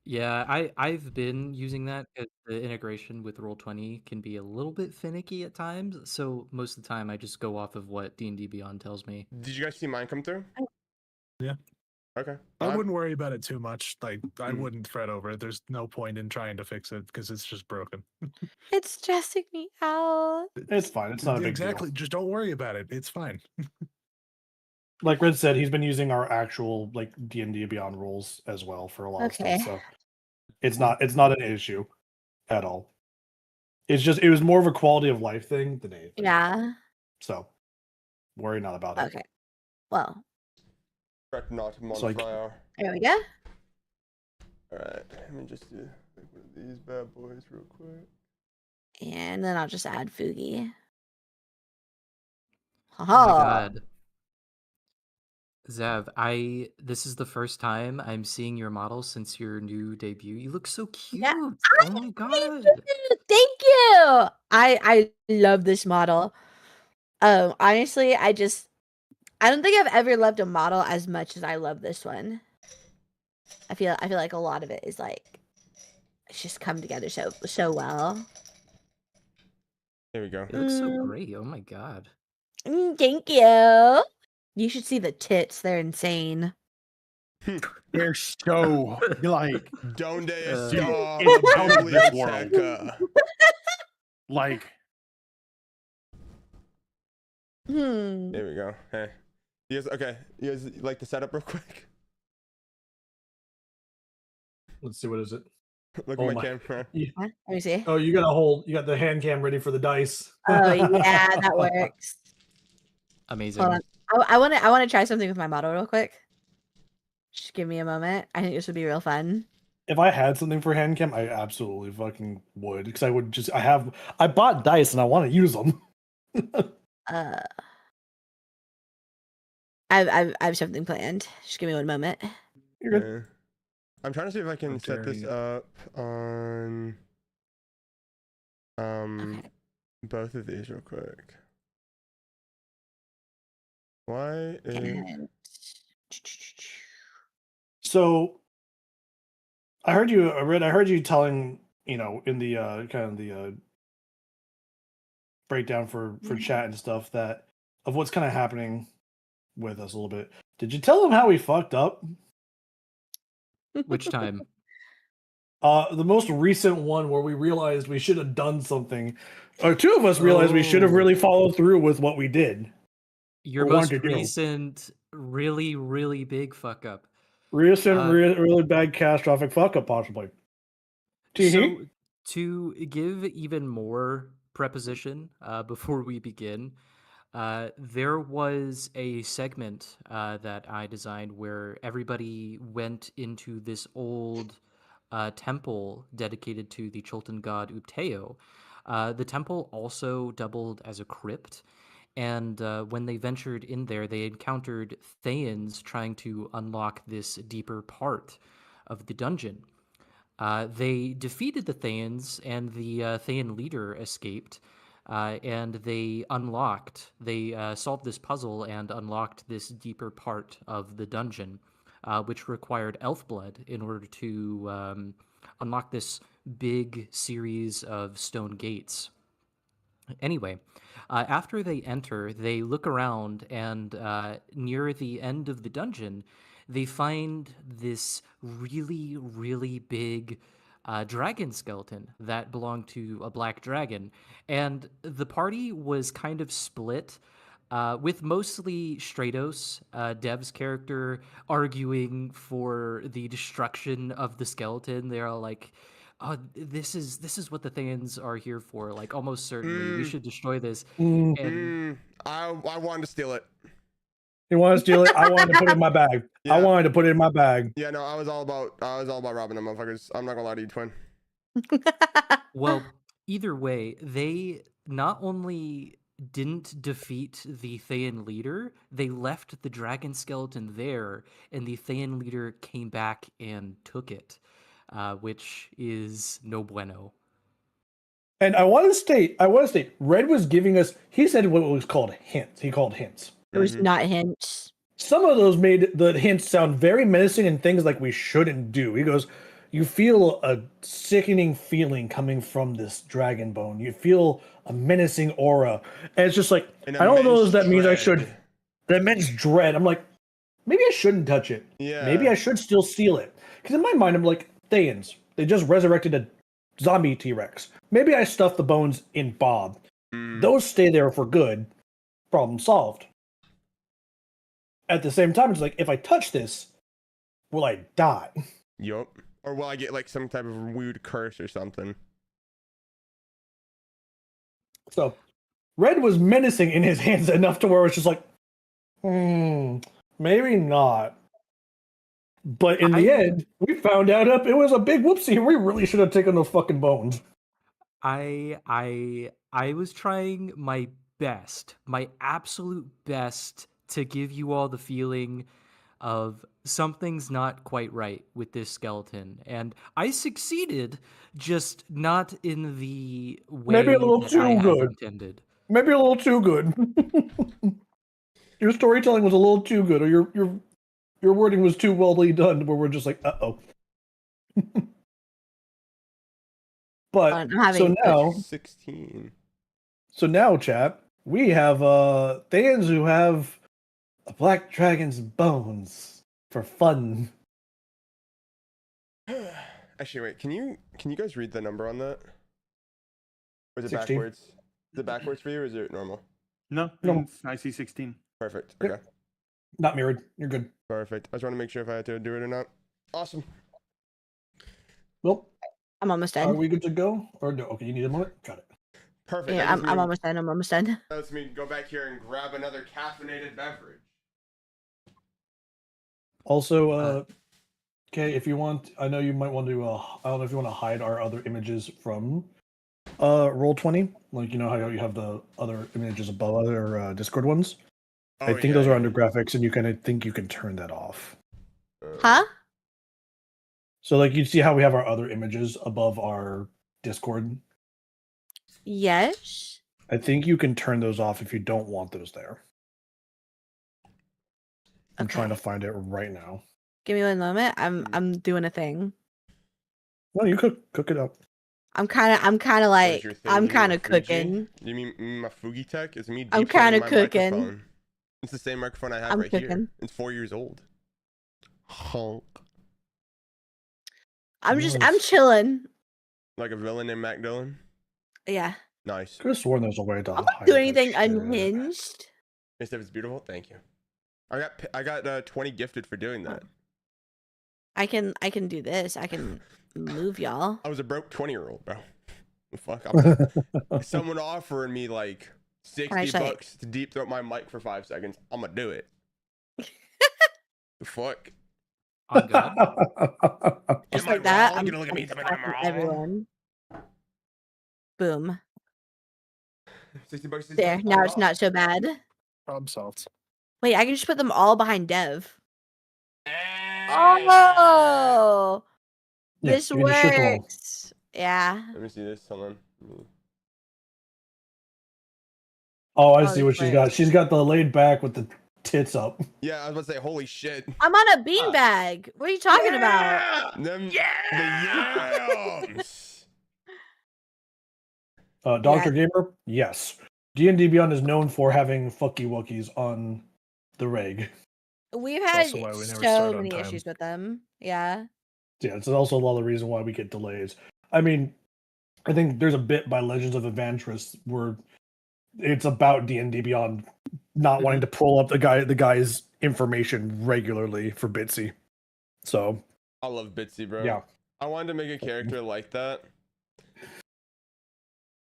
Speaker 2: Yeah, I've been using that because the integration with Roll20 can be a little bit finicky at times. So most of the time, I just go off of what D&D Beyond tells me.
Speaker 1: Did you guys see mine come through?
Speaker 6: Yeah.
Speaker 1: Okay.
Speaker 6: I wouldn't worry about it too much. Like, I
Speaker 1: Mm.
Speaker 6: wouldn't fret over it. There's no point in trying to fix it because it's just broken.
Speaker 3: It's stressing me out.
Speaker 5: It's fine. It's not a big
Speaker 6: Exactly.
Speaker 5: deal.
Speaker 6: Just don't worry about it. It's fine.
Speaker 5: Like Red said, he's been using our actual like D&D Beyond rules as well for a lot of
Speaker 3: Okay.
Speaker 5: stuff. So it's not an issue at all. It was more of a quality of life thing than anything.
Speaker 3: Yeah.
Speaker 5: So worry not about it.
Speaker 3: Okay. Well,
Speaker 1: Correct, not
Speaker 5: So, like-
Speaker 1: modifier.
Speaker 3: there we go.
Speaker 1: Alright, let me just do like one of these bad boys real quick.
Speaker 3: And then I'll just add Fugi.
Speaker 2: Oh my
Speaker 3: Haha.
Speaker 2: god. Zev, this is the first time I'm seeing your model since your new debut. You look so cute.
Speaker 3: Yeah.
Speaker 2: Oh my god.
Speaker 3: Thank you. I love this model. Honestly, I don't think I've ever loved a model as much as I love this one. I feel like a lot of it is like it's just come together so well.
Speaker 1: There we go.
Speaker 2: You look so great. Oh my god.
Speaker 3: Thank you. You should see the tits. They're insane.
Speaker 4: They're so like
Speaker 1: Donde
Speaker 2: Uh,
Speaker 1: está
Speaker 4: it's
Speaker 1: la
Speaker 4: out of this world.
Speaker 1: biblioteca?
Speaker 4: like
Speaker 1: There we go. Hey. You guys like the setup real quick?
Speaker 5: Let's see, what is it?
Speaker 1: Look
Speaker 5: Oh
Speaker 1: at my
Speaker 5: my-
Speaker 1: camera.
Speaker 3: Let me see.
Speaker 5: Oh, you got the hand cam ready for the dice.
Speaker 3: Oh yeah, that works.
Speaker 2: Amazing.
Speaker 3: Hold on. I want to try something with my model real quick. Just give me a moment. I think this would be real fun.
Speaker 5: If I had something for hand cam, I absolutely fucking would, because I bought dice and I want to use them.
Speaker 3: I have something planned. Just give me one moment.
Speaker 5: You're good.
Speaker 1: I'm trying to see if I can
Speaker 6: How
Speaker 1: set
Speaker 6: dare
Speaker 1: this
Speaker 6: you.
Speaker 1: up on
Speaker 3: Okay.
Speaker 1: both of these real quick. Why is
Speaker 3: And
Speaker 5: So I heard you, Red. I heard you telling, in the kind of the breakdown for chat and stuff that of what's kind of happening with us a little bit. Did you tell them how we fucked up?
Speaker 2: Which time?
Speaker 5: The most recent one where we realized we should have done something, or two of us realized we should have really followed through with what we did.
Speaker 2: Your
Speaker 5: Or
Speaker 2: most
Speaker 5: wanted to do.
Speaker 2: recent, really, really big fuck up.
Speaker 5: Recent, really bad catastrophic fuck up, possibly.
Speaker 2: So, to give even more preposition before we begin, there was a segment that I designed where everybody went into this old temple dedicated to the Chultan god Upteo. The temple also doubled as a crypt, and when they ventured in there, they encountered Thayans trying to unlock this deeper part of the dungeon. They defeated the Thayans, and the Thayan leader escaped, and they solved this puzzle and unlocked this deeper part of the dungeon, which required elf blood in order to unlock this big series of stone gates. Anyway, after they enter, they look around, and near the end of the dungeon, they find this really, really big dragon skeleton that belonged to a black dragon. And the party was kind of split, with mostly Stratos, Dev's character, arguing for the destruction of the skeleton. They're all like, "Oh, this is what the Thayans are here for. Like, almost certainly, we should destroy this." And
Speaker 1: I wanted to steal it.
Speaker 5: You want to steal it? I wanted to put it in my bag.
Speaker 1: Yeah.
Speaker 5: I wanted to put it in my bag.
Speaker 1: Yeah, no, I was all about robbing them motherfuckers. I'm not gonna lie to you, twin.
Speaker 2: well, either way, they not only didn't defeat the Thayan leader, they left the dragon skeleton there, and the Thayan leader came back and took it, which is no bueno.
Speaker 5: And I want to state, Red was giving us, he said what was called hints. He called hints.
Speaker 3: It was not hints.
Speaker 5: Some of those made the hints sound very menacing and things like we shouldn't do. He goes, you feel a sickening feeling coming from this dragon bone. You feel a menacing aura. And it's just like, I don't know if that means I should. That means dread. I'm like, maybe I shouldn't touch it.
Speaker 1: Yeah.
Speaker 5: Maybe I should still steal it. Because in my mind, I'm like, Thayans. They just resurrected a zombie T-Rex. Maybe I stuff the bones in Bob. Those stay there for good. Problem solved. At the same time, it's like, if I touch this, will I die?
Speaker 1: Yup. Or will I get like some type of weird curse or something?
Speaker 5: So, Red was menacing in his hands enough to where it's just like, maybe not. But in the end, we found out it was a big whoopsie. We really should have taken those fucking bones.
Speaker 2: I was trying my best, my absolute best, to give you all the feeling of something's not quite right with this skeleton, and I succeeded, just not in the way
Speaker 5: Maybe a little
Speaker 2: that
Speaker 5: too
Speaker 2: I had
Speaker 5: good.
Speaker 2: intended.
Speaker 5: Maybe a little too good. Your storytelling was a little too good, or your wording was too well done, where we're just like, uh-oh. But so now
Speaker 1: 16.
Speaker 5: So now, chat, we have Thayans who have a black dragon's bones for fun.
Speaker 1: Actually, wait. Can you guys read the number on that? Or is it
Speaker 5: 16.
Speaker 1: backwards? Is it backwards for you, or is it normal?
Speaker 4: No,
Speaker 5: No.
Speaker 4: I see 16.
Speaker 1: Perfect.
Speaker 5: Yep.
Speaker 1: Okay.
Speaker 5: Not mirrored. You're good.
Speaker 1: Perfect. I just want to make sure if I had to do it or not. Awesome.
Speaker 5: Well,
Speaker 3: I'm almost
Speaker 5: are
Speaker 3: done.
Speaker 5: we good to go? Or no? Okay, you need a moment? Got it.
Speaker 1: Perfect.
Speaker 3: Yeah, I'm almost done. I'm almost done.
Speaker 1: That lets me go back here and grab another caffeinated beverage.
Speaker 5: Also, okay, if you want, I know you might want to, I don't know if you want to hide our other images from Roll20. Like, you know how you have the other images above other Discord ones? I think those are under graphics, and you kind of think you can turn that off.
Speaker 3: Huh?
Speaker 5: So, like, you see how we have our other images above our Discord?
Speaker 3: Yes.
Speaker 5: I think you can turn those off if you don't want those there. I'm trying to find it right now.
Speaker 3: Give me one moment. I'm doing a thing.
Speaker 5: Well, you cook it up.
Speaker 3: I'm kind of
Speaker 1: What is your thing?
Speaker 3: I'm
Speaker 1: You mean
Speaker 3: kind of
Speaker 1: my Fuji?
Speaker 3: cooking.
Speaker 1: You mean my Fuji tech? It's me
Speaker 3: I'm
Speaker 1: deep throating
Speaker 3: kinda
Speaker 1: my
Speaker 3: cooking.
Speaker 1: microphone. It's the same microphone I have
Speaker 3: I'm
Speaker 1: right here.
Speaker 3: cooking.
Speaker 1: It's 4 years old. Honk.
Speaker 3: I'm
Speaker 5: Nice.
Speaker 3: chilling.
Speaker 1: Like a villain named Mac Dillon.
Speaker 3: Yeah.
Speaker 1: Nice.
Speaker 5: Could have sworn there's a way to
Speaker 3: I'm
Speaker 5: hide
Speaker 3: not doing
Speaker 5: that
Speaker 3: anything
Speaker 5: shit.
Speaker 3: unhinged.
Speaker 1: If it's beautiful, thank you. I got 20 gifted for doing that.
Speaker 3: I can do this. I can move y'all.
Speaker 1: I was a broke 20-year-old, bro. Fuck. Someone offering me like 60 bucks to deep throat my mic for 5 seconds. I'm gonna do it. The fuck.
Speaker 2: On God.
Speaker 3: Just
Speaker 1: Am I
Speaker 3: like that.
Speaker 1: wrong?
Speaker 3: I'm
Speaker 1: You gonna look at me and tell me I'm
Speaker 3: slapping
Speaker 1: wrong?
Speaker 3: everyone. Boom.
Speaker 1: 60 bucks. 60
Speaker 3: There.
Speaker 1: bucks,
Speaker 3: Now
Speaker 1: I'm
Speaker 3: it's
Speaker 1: off.
Speaker 3: not so bad.
Speaker 6: Problem solved.
Speaker 3: Wait, I can just put them all behind Dev. Oh,
Speaker 5: Yeah,
Speaker 3: this
Speaker 5: you can just shift them all.
Speaker 3: works. Yeah.
Speaker 1: Let me see this. Hold on.
Speaker 5: Oh, I
Speaker 3: Oh,
Speaker 5: see
Speaker 3: this
Speaker 5: what she's got.
Speaker 3: works.
Speaker 5: She's got the laid back with the tits up.
Speaker 1: Yeah, I was about to say, holy shit.
Speaker 3: I'm on a beanbag. What are you talking about?
Speaker 1: Them, the yams.
Speaker 5: Dr. Gamer, yes. D&D Beyond is known for having fucky wuckies on the reg.
Speaker 3: We've had
Speaker 6: also why we never
Speaker 3: so
Speaker 6: start on
Speaker 3: many
Speaker 6: time.
Speaker 3: issues with them. Yeah.
Speaker 5: Yeah, it's also a lot of the reason why we get delays. I mean, I think there's a bit by Legends of Adventurous where it's about D&D Beyond not wanting to pull up the guy's information regularly for Bitsy. So
Speaker 1: I love Bitsy, bro.
Speaker 5: yeah,
Speaker 1: I wanted to make a character like that.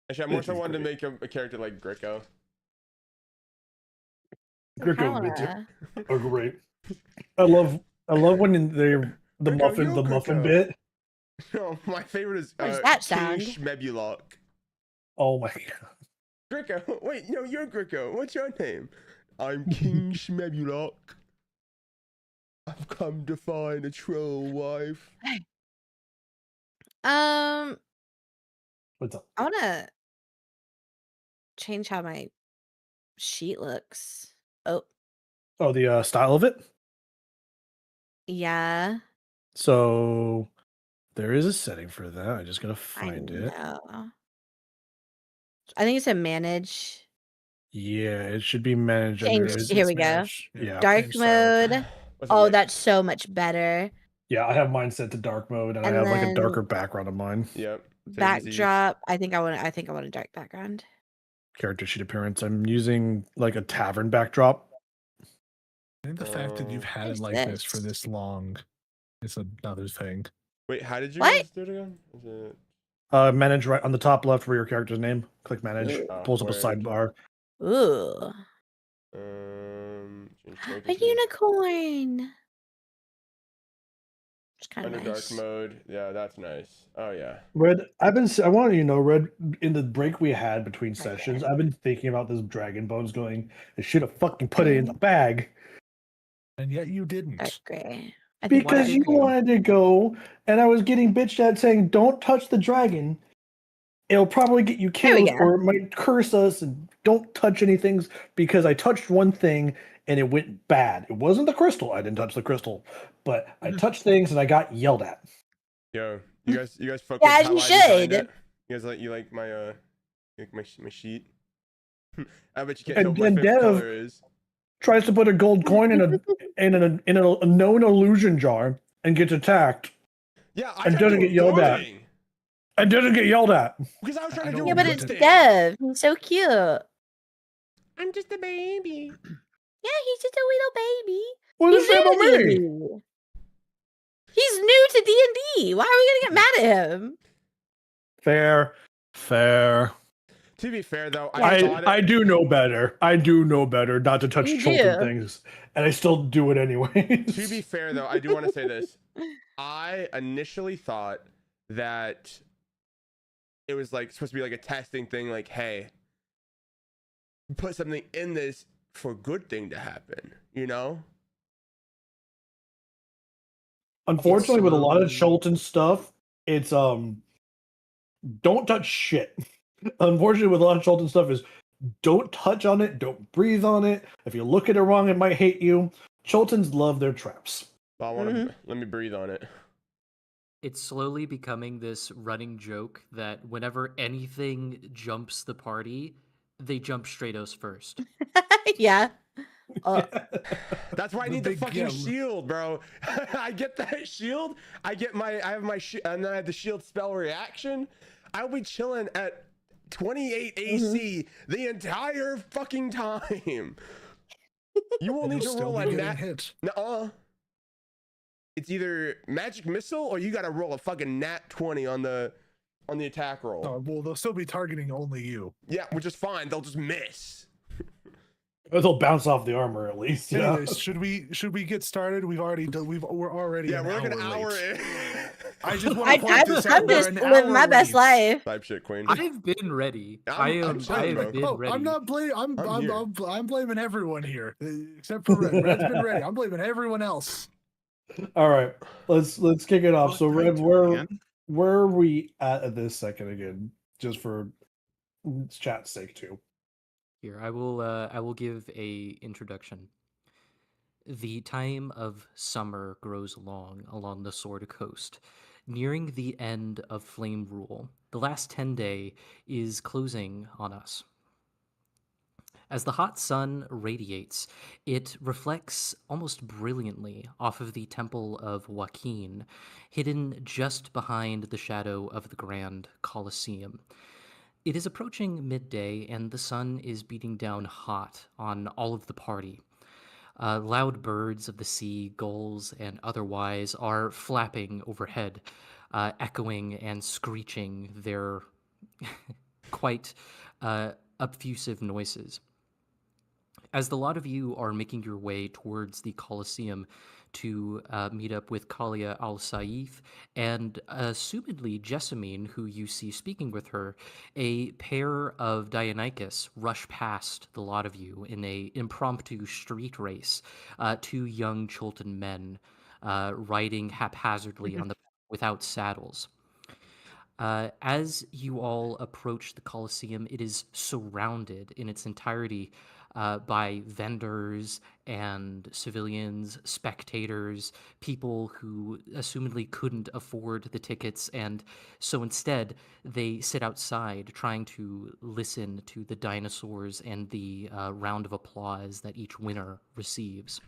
Speaker 1: Actually, I more so
Speaker 5: Bitsy's
Speaker 1: wanted to
Speaker 5: great.
Speaker 1: make a character like Greco.
Speaker 5: Greco and Bitsy are great. I love when they're the
Speaker 1: Greco,
Speaker 5: muffin
Speaker 1: yo, Greco.
Speaker 5: bit.
Speaker 1: No, my favorite is
Speaker 3: What does that
Speaker 1: King
Speaker 3: sound?
Speaker 1: Schmebulok.
Speaker 5: Oh my god.
Speaker 1: Greco, wait, no, you're Greco. What's your name? I'm King Schmebulok. I've come to find a troll wife.
Speaker 5: What's up?
Speaker 3: I want to change how my sheet looks. Oh,
Speaker 5: Oh, the style of it.
Speaker 3: yeah.
Speaker 5: So there is a setting for that. I just gotta
Speaker 3: I
Speaker 5: find it.
Speaker 3: know. I think it's a manage.
Speaker 5: Yeah, it should be managed under.
Speaker 3: Change. Here we go.
Speaker 6: Manage.
Speaker 5: Yeah.
Speaker 3: Dark
Speaker 6: Manage style.
Speaker 3: mode.
Speaker 1: What's
Speaker 3: Oh,
Speaker 1: it?
Speaker 3: that's so much better.
Speaker 5: Yeah, I have mine set to dark mode, and I
Speaker 3: And
Speaker 5: have like a
Speaker 3: then-
Speaker 5: darker background of mine.
Speaker 1: Yep.
Speaker 3: Backdrop. I think I want a dark background.
Speaker 5: Character sheet appearance. I'm using like a tavern backdrop.
Speaker 6: I think the fact that you've had
Speaker 3: What
Speaker 6: it like
Speaker 3: is
Speaker 6: this for
Speaker 3: this?
Speaker 6: this long is another thing.
Speaker 1: Wait, how did you
Speaker 3: What?
Speaker 1: guys do it again? Is it...
Speaker 5: Manage right on the top left for your character's name. Click manage.
Speaker 1: Oh,
Speaker 5: Pulls up a
Speaker 1: word.
Speaker 5: sidebar.
Speaker 3: Ooh,
Speaker 1: Change
Speaker 3: a
Speaker 1: character sheet.
Speaker 3: unicorn. It's kind
Speaker 1: Under
Speaker 3: of
Speaker 1: dark
Speaker 3: nice.
Speaker 1: mode. Yeah, that's nice. Oh yeah.
Speaker 5: Red, I wanted you to know, Red, in the break we had between
Speaker 3: Right
Speaker 5: sessions,
Speaker 3: there.
Speaker 5: I've been thinking about this dragon bones going, I should have fucking put it in the bag.
Speaker 6: And yet you didn't.
Speaker 3: Dark gray. I think
Speaker 5: Because you
Speaker 2: did you?
Speaker 5: wanted to go, and I was getting bitched at saying, don't touch the dragon. It'll probably get you
Speaker 3: There we
Speaker 5: killed,
Speaker 3: go.
Speaker 5: or it might curse us, and don't touch anything, because I touched one thing, and it went bad. It wasn't the crystal. I didn't touch the crystal. But I touched things, and I got yelled at.
Speaker 1: Yo, you guys fuck
Speaker 3: Yeah,
Speaker 1: with how
Speaker 3: you
Speaker 1: I designed
Speaker 3: should.
Speaker 1: it? You guys like my my sheet? I bet you can't
Speaker 5: And-
Speaker 1: tell what my
Speaker 5: and
Speaker 1: favorite
Speaker 5: Dev-
Speaker 1: color is.
Speaker 5: Tries to put a gold coin in a known illusion jar, and gets attacked,
Speaker 1: Yeah, I
Speaker 5: And
Speaker 1: tried
Speaker 5: doesn't
Speaker 1: doing
Speaker 5: get yelled at.
Speaker 1: gardening
Speaker 5: and doesn't get yelled at.
Speaker 1: because I was trying to
Speaker 6: I
Speaker 1: do.
Speaker 6: don't
Speaker 3: Yeah,
Speaker 1: a
Speaker 3: but
Speaker 6: know
Speaker 1: good
Speaker 3: it's
Speaker 6: what
Speaker 1: thing.
Speaker 3: Dev. He's so cute.
Speaker 1: I'm just a baby.
Speaker 3: Yeah, he's just a little baby.
Speaker 5: What does
Speaker 3: He's
Speaker 5: that
Speaker 3: new
Speaker 5: about
Speaker 3: to
Speaker 5: me?
Speaker 3: D&D. He's new to D&D. Why are we gonna get mad at him?
Speaker 5: Fair.
Speaker 1: To be fair though,
Speaker 5: I do know better. I do know better not to touch
Speaker 3: You
Speaker 5: children
Speaker 3: do.
Speaker 5: things, and I still do it anyways.
Speaker 1: To be fair though, I do want to say this. I initially thought that it was like supposed to be like a testing thing, like, hey, put something in this for a good thing to happen, you know?
Speaker 5: Unfortunately, with a lot of Schulten stuff, it's don't touch shit. Unfortunately, with a lot of Schulten stuff is don't touch on it, don't breathe on it. If you look at it wrong, it might hate you. Chultans love their traps.
Speaker 1: Well, I want to let me breathe on it.
Speaker 2: It's slowly becoming this running joke that whenever anything jumps the party, they jump Stratos first.
Speaker 3: Yeah.
Speaker 1: That's why I
Speaker 6: The
Speaker 1: need the
Speaker 6: big-
Speaker 1: fucking
Speaker 6: yeah.
Speaker 1: shield, bro. I get that shield. I have my and then I have the shield spell reaction. I'll be chilling at 28 AC the entire fucking time. You will
Speaker 6: And
Speaker 1: need
Speaker 6: you'll
Speaker 1: to
Speaker 6: still
Speaker 1: roll
Speaker 6: be
Speaker 1: a
Speaker 6: getting
Speaker 1: nat.
Speaker 6: hit.
Speaker 1: Nuh-uh. It's either magic missile or you gotta roll a fucking nat 20 on the attack roll.
Speaker 6: Oh, well, they'll still be targeting only you.
Speaker 1: Yeah, which is fine. They'll just miss.
Speaker 5: It'll bounce off the armor at least. Yeah.
Speaker 6: Anyways, should we get started? We're already
Speaker 1: Yeah,
Speaker 6: an
Speaker 1: we're like
Speaker 6: hour
Speaker 1: an hour
Speaker 6: late.
Speaker 1: in.
Speaker 6: I just want to point
Speaker 3: I'm
Speaker 6: this out. We're
Speaker 3: just
Speaker 6: an
Speaker 3: living my
Speaker 6: hour
Speaker 3: best
Speaker 6: late.
Speaker 3: life.
Speaker 1: Type shit, Queen.
Speaker 2: I've been ready.
Speaker 1: I'm chilling,
Speaker 2: I've
Speaker 1: bro.
Speaker 2: been ready.
Speaker 6: I'm not blaming.
Speaker 1: I'm here.
Speaker 6: I'm blaming everyone here, except for Red. Red's been ready. I'm blaming everyone else.
Speaker 5: All right, let's kick it off. So, Red,
Speaker 4: Man.
Speaker 5: where are we at this second again? Just for chat's sake, too.
Speaker 2: Here, I will give a introduction. The time of summer grows long along the Sword Coast. Nearing the end of Flame Rule, the last 10-day is closing on us. As the hot sun radiates, it reflects almost brilliantly off of the Temple of Joaquin, hidden just behind the shadow of the Grand Colosseum. It is approaching midday, and the sun is beating down hot on all of the party. Loud birds of the sea, gulls and otherwise, are flapping overhead, echoing and screeching their quite obtrusive noises. As the lot of you are making your way towards the Colosseum to meet up with Kalia al-Saif and assumedly Jessamine, who you see speaking with her, a pair of Dionychus rush past the lot of you in a impromptu street race. Two young Chultan men riding haphazardly on the without saddles. As you all approach the Colosseum, it is surrounded in its entirety by vendors and civilians, spectators, people who assumedly couldn't afford the tickets, and so instead they sit outside trying to listen to the dinosaurs and the round of applause that each winner receives.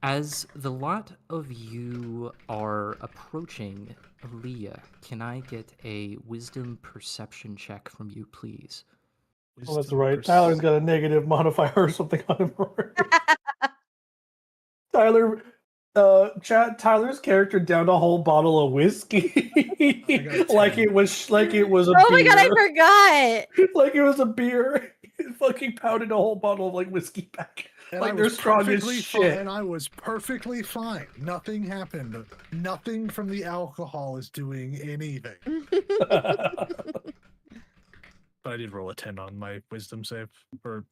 Speaker 2: As the lot of you are approaching, Aaliyah, can I get a wisdom perception check from you, please?
Speaker 5: Oh, that's right. Tyler's got a negative modifier or something on him. Tyler, Tyler's character downed a whole bottle of whiskey, like it was a beer.
Speaker 3: Oh my god, I forgot.
Speaker 5: Like it was a beer. He fucking pounded a whole bottle of like whiskey back.
Speaker 6: And
Speaker 5: Like
Speaker 6: I
Speaker 5: they're
Speaker 6: was
Speaker 5: strong as
Speaker 6: perfectly
Speaker 5: shit.
Speaker 6: and I was perfectly fine. Nothing happened. Nothing from the alcohol is doing anything. But I did roll a 10 on my wisdom save. Or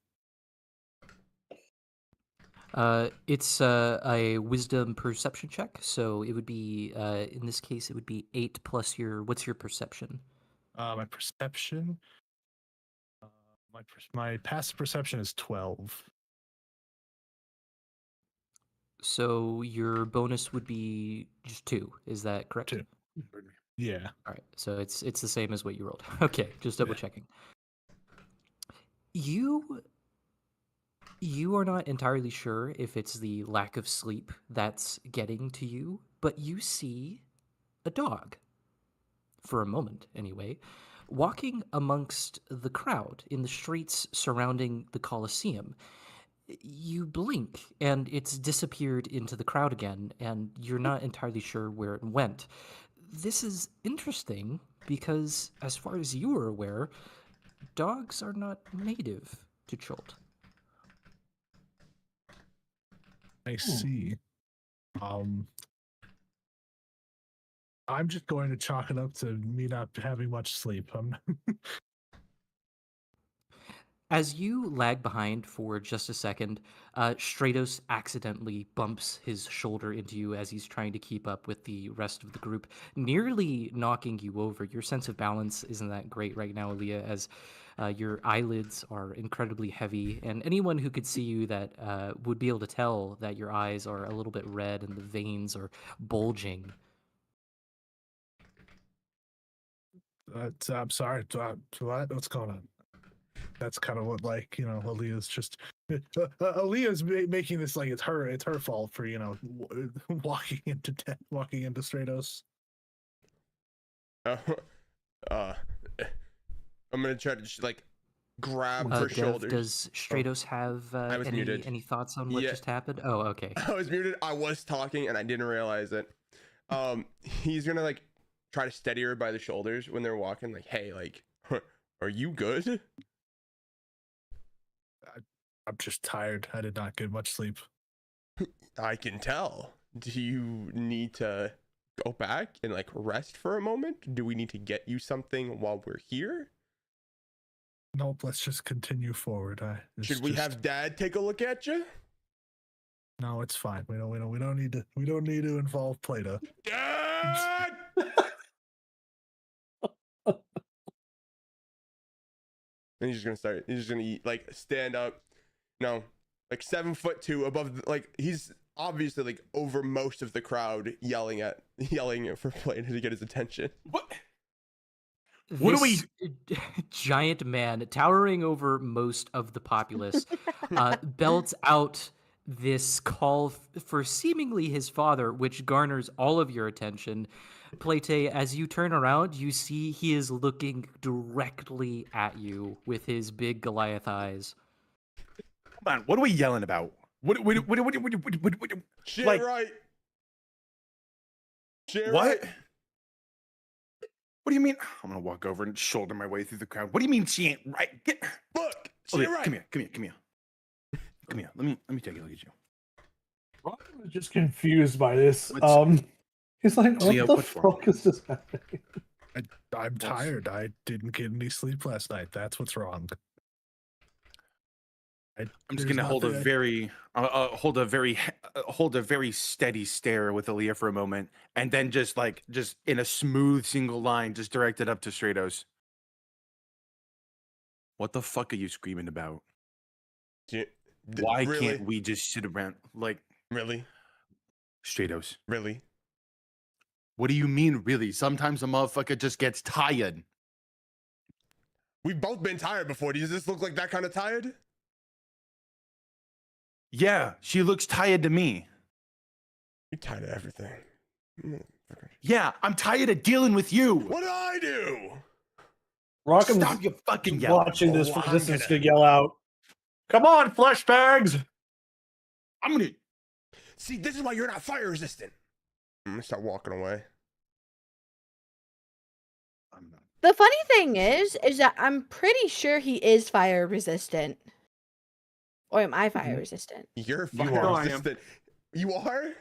Speaker 2: It's a wisdom perception check, so it would be in this case it would be 8 plus what's your perception?
Speaker 6: my perception. My past perception is 12.
Speaker 2: So your bonus would be just 2. Is that correct?
Speaker 6: 2. Yeah.
Speaker 2: All right. So it's the same as what you rolled. Okay, just double
Speaker 6: Yeah.
Speaker 2: checking. You are not entirely sure if it's the lack of sleep that's getting to you, but you see a dog, for a moment anyway, walking amongst the crowd in the streets surrounding the Colosseum. You blink and it's disappeared into the crowd again, and you're not entirely sure where it went. This is interesting because, as far as you are aware, dogs are not native to Chult.
Speaker 6: I see. I'm just going to chalk it up to me not having much sleep.
Speaker 2: As you lag behind for just a second, Stratos accidentally bumps his shoulder into you as he's trying to keep up with the rest of the group, nearly knocking you over. Your sense of balance isn't that great right now, Aaliyah, as your eyelids are incredibly heavy, and anyone who could see you that would be able to tell that your eyes are a little bit red and the veins are bulging.
Speaker 6: I'm sorry. What? What's going on? That's kind of what, like, Aaliyah's just Aaliyah's making this like it's her fault for walking into Stratos.
Speaker 1: I'm gonna try to just like grab her
Speaker 2: Dev,
Speaker 1: shoulders.
Speaker 2: does Stratos have
Speaker 1: I was muted.
Speaker 2: any thoughts on what
Speaker 1: Yeah.
Speaker 2: just happened? Oh, okay.
Speaker 1: I was muted. I was talking and I didn't realize it. He's gonna like try to steady her by the shoulders when they're walking. Like, hey, like, are you good?
Speaker 6: I'm just tired. I did not get much sleep.
Speaker 1: I can tell. Do you need to go back and like rest for a moment? Do we need to get you something while we're here?
Speaker 6: Nope. Let's just continue forward.
Speaker 1: Should we have Dad take a look at you?
Speaker 6: No, it's fine. We don't need to involve Plato.
Speaker 1: Dad! And he's just gonna eat, like stand up, like 7'2" above, like he's obviously like over most of the crowd, yelling for Plato to get his attention.
Speaker 4: What?
Speaker 2: What
Speaker 4: do we-
Speaker 2: giant man towering over most of the populace belts out this call for seemingly his father, which garners all of your attention. Plate, as you turn around, you see he is looking directly at you with his big Goliath eyes.
Speaker 4: Come on, what are we yelling about? What
Speaker 1: Shit,
Speaker 4: like,
Speaker 1: right. Shit,
Speaker 4: what?
Speaker 1: right.
Speaker 4: What do you mean? I'm gonna walk over and shoulder my way through the crowd. What do you mean she ain't right?
Speaker 1: Look,
Speaker 4: Oh,
Speaker 1: shit,
Speaker 4: yeah,
Speaker 1: right.
Speaker 4: Come here. Let me take a look at you.
Speaker 5: Rocket was just confused by this.
Speaker 4: What's-
Speaker 5: He's like, what
Speaker 4: Leo,
Speaker 5: the
Speaker 4: what's wrong?
Speaker 5: fuck is this happening?
Speaker 6: I'm tired. I didn't get any sleep last night. That's what's wrong.
Speaker 4: I'm just gonna hold a very steady stare with Aaliyah for a moment, and then just in a smooth single line, just direct it up to Stratos. What the fuck are you screaming about? Why
Speaker 1: Really?
Speaker 4: can't we just sit around like
Speaker 1: Really?
Speaker 4: Stratos?
Speaker 1: Really?
Speaker 4: What do you mean, really? Sometimes a motherfucker just gets tired.
Speaker 1: We've both been tired before. Does this look like that kind of tired?
Speaker 4: Yeah, she looks tired to me.
Speaker 1: You're tired of everything.
Speaker 4: Yeah, I'm tired of dealing with you.
Speaker 1: What did I do?
Speaker 5: Rockham's
Speaker 4: Stop your fucking yelling.
Speaker 5: watching this
Speaker 1: Oh,
Speaker 5: from
Speaker 1: I'm
Speaker 5: distance
Speaker 1: gonna-
Speaker 5: to yell out, "Come on, flesh bags!"
Speaker 4: I'm gonna.
Speaker 1: See, this is why you're not fire resistant. I'm gonna start walking away.
Speaker 4: I'm not.
Speaker 3: The funny thing is that I'm pretty sure he is fire resistant. Or am I fire resistant?
Speaker 1: You're
Speaker 4: You
Speaker 1: fire
Speaker 4: are.
Speaker 1: resistant. You are?